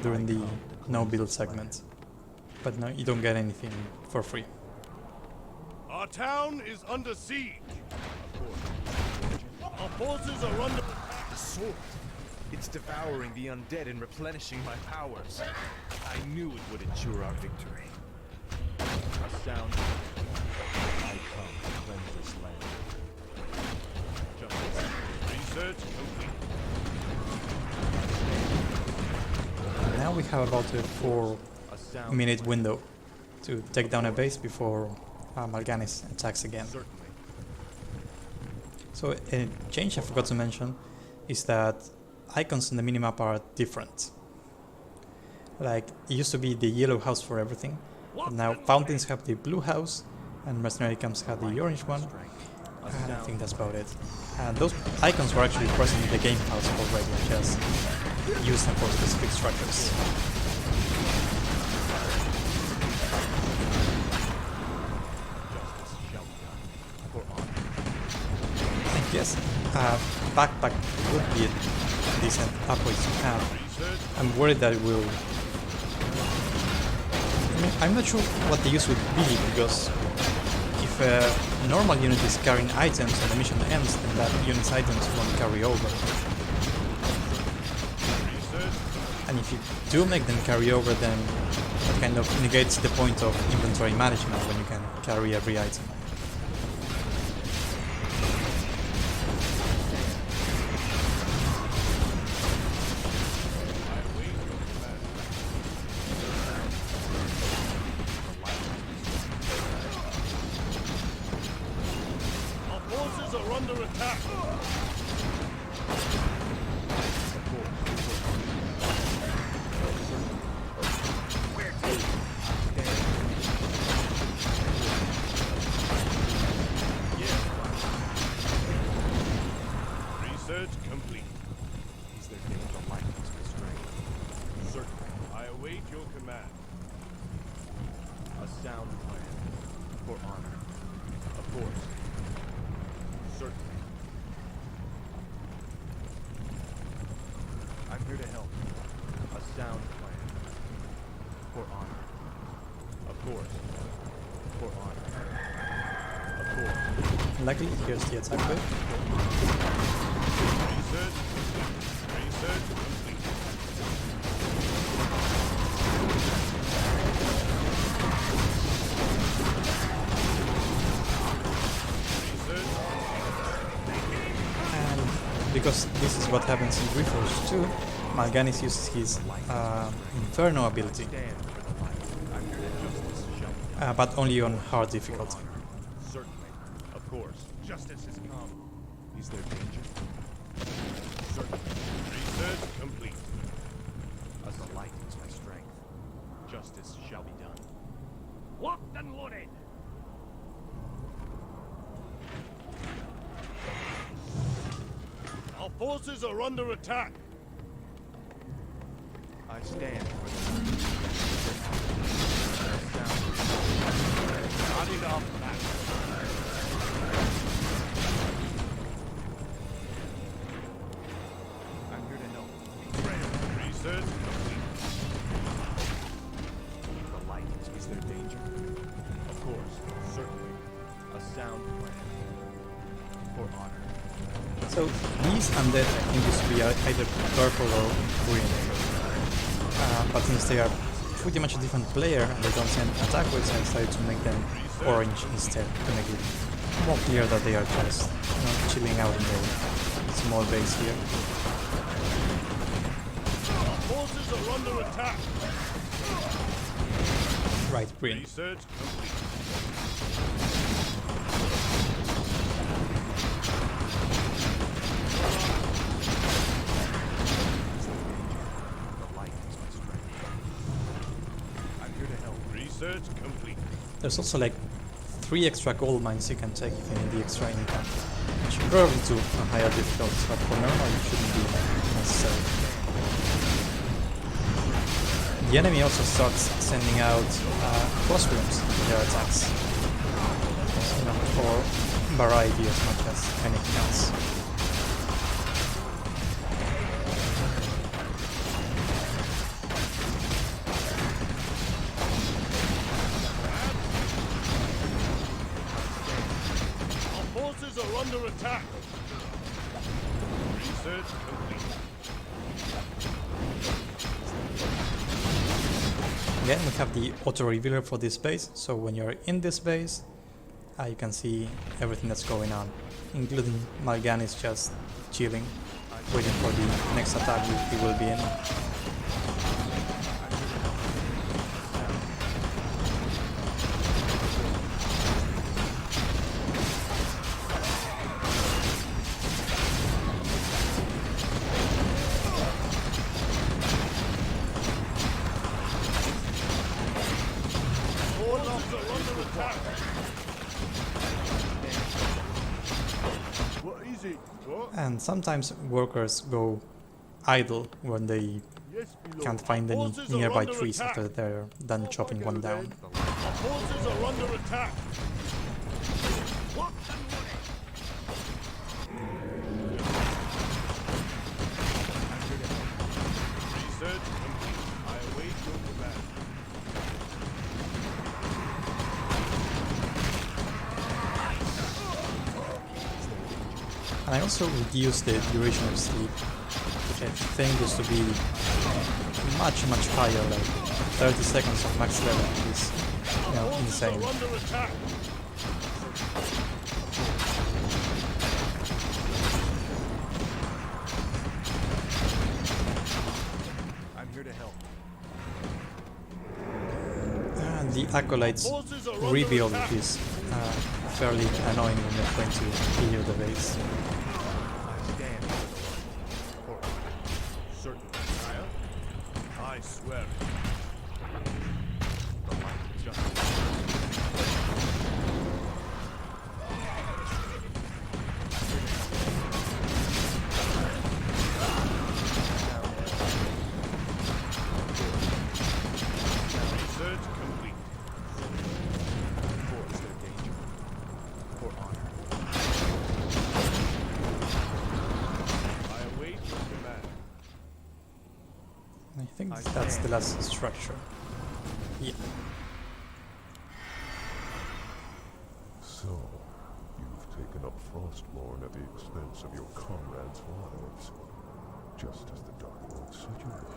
during the no build segment, but no, you don't get anything for free.
Our town is under siege. Our forces are under attack.
The sword. It's devouring the undead and replenishing my powers. I knew it would ensure our victory.
A sound. I come to cleanse this land. Justice. Research complete.
Now we have about a 4-minute window to take down a base before Mal'Ganis attacks again.
Certainly.
So a change I forgot to mention is that icons in the minimap are different. Like, it used to be the yellow house for everything, but now Fountains have the blue house and Mercenary Camps have the orange one, and I think that's about it. And those icons were actually present in the game house already, I just used them for specific structures. I guess backpack would be a decent upgrade to have. I'm worried that it will... I mean, I'm not sure what the use would be, because if a normal unit is carrying items and the mission ends, then that unit's items won't carry over. And if you do make them carry over, then that kind of negates the point of inventory management when you can carry every item. Luckily, here's the attack wave. And because this is what happens in Reforged too, Mal'Ganis uses his Inferno ability, but only on hard difficulty.
Of course, justice has come. Is there danger? Certainly. Research complete. As the light is my strength, justice shall be done.
Locked and loaded.
Our forces are under attack.
I stand for the
Not enough that.
The light. Is there danger? Of course, certainly. A sound plan. For honor.
So So these undead I think used to be either purple or green, but since they are pretty much a different player and they don't send attack waves, I decided to make them orange instead to make it more clear that they are just chilling out in their small base here.
Forces are under attack.
Right, green.
Research complete. Research complete.
There's also like 3 extra gold mines you can take if you need the extra income, which probably to a higher difficulty, but for normal it shouldn't be necessary. The enemy also starts sending out Frostmournes in their attacks, you know, for variety as much as anything else.
Are under attack. Research complete.
Again, we have the auto revealer for this base, so when you're in this base, you can see everything that's going on, including Mal'Ganis just chilling, waiting for the next attack he will be in. And sometimes workers go idle when they can't find any nearby trees after they're done chopping one down.
Our forces are under attack. Research complete. I await your command.
And I also reduced the duration of sleep, which I think used to be much higher, like 30 seconds of max level is, you know, insane.
Under attack. I'm here to help.
And the Acolytes rebuild is fairly annoying when you're trying to clear the base.
I swear. Research complete. Force their danger. For honor. I await your command.
I think that's the last structure. Yeah.
So, you've taken up Frostmourne at the expense of your comrades' lives, just as the Dark Lord said you would.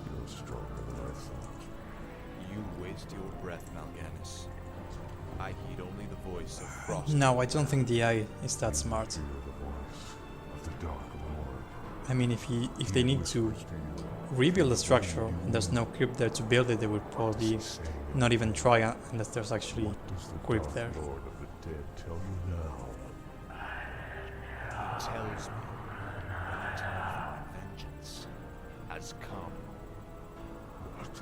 You're stronger than I thought.
You waste your breath, Mal'Ganis. I heed only the voice of Frost.
No, I don't think the AI is that smart.
Hear the voice of the Dark Lord.
I mean, if they need to rebuild the structure and there's no crypt there to build it, they would probably not even try unless there's actually a crypt there.
Lord of the Dead tell you now.
He tells me when the time for vengeance has come.
What?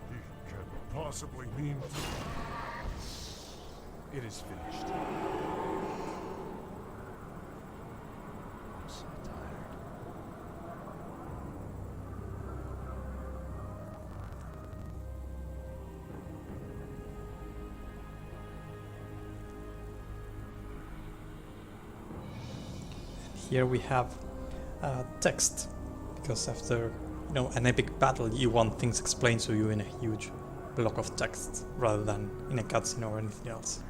He can't possibly mean...
It is finished. I'm so tired.
Here we have text, because after an epic battle you want things explained to you in a huge block of text rather than in a cutscene or anything else.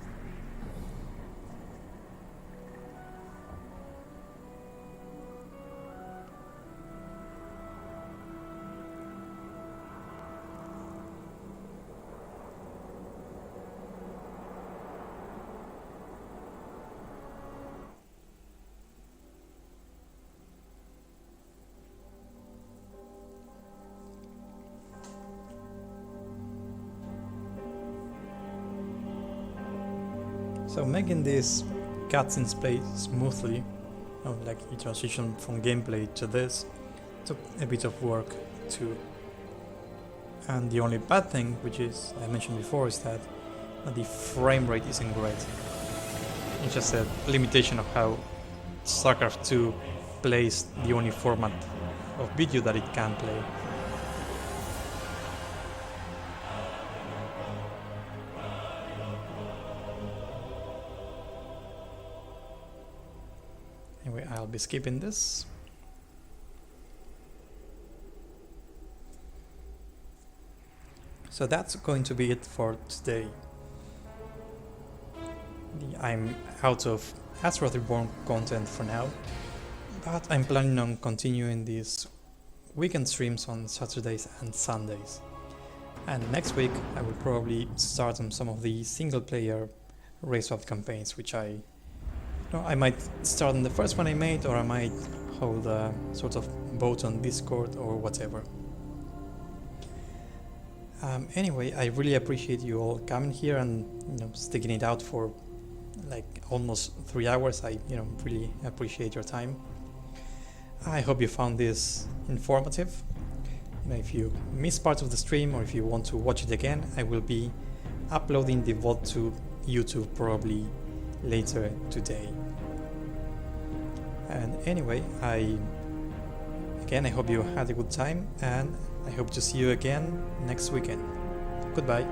So making these cutscenes play smoothly, like the transition from gameplay to this, took a bit of work too. And the only bad thing, which is I mentioned before, is that the frame rate isn't great. It's just a limitation of how StarCraft 2 plays the only format of video that it can play. Anyway, I'll be skipping this. So that's going to be it for today. I'm out of Azeroth Reborn content for now, but I'm planning on continuing these weekend streams on Saturdays and Sundays. And next week I will probably start on some of the single player race swap campaigns, which I might start on the first one I made, or I might hold a sort of vote on Discord or whatever. Anyway, I really appreciate you all coming here and sticking it out for like almost 3 hours. I really appreciate your time. I hope you found this informative. If you missed part of the stream, or if you want to watch it again, I will be uploading the VOD to YouTube probably later today. And anyway, I hope you had a good time, and I hope to see you again next weekend. Goodbye.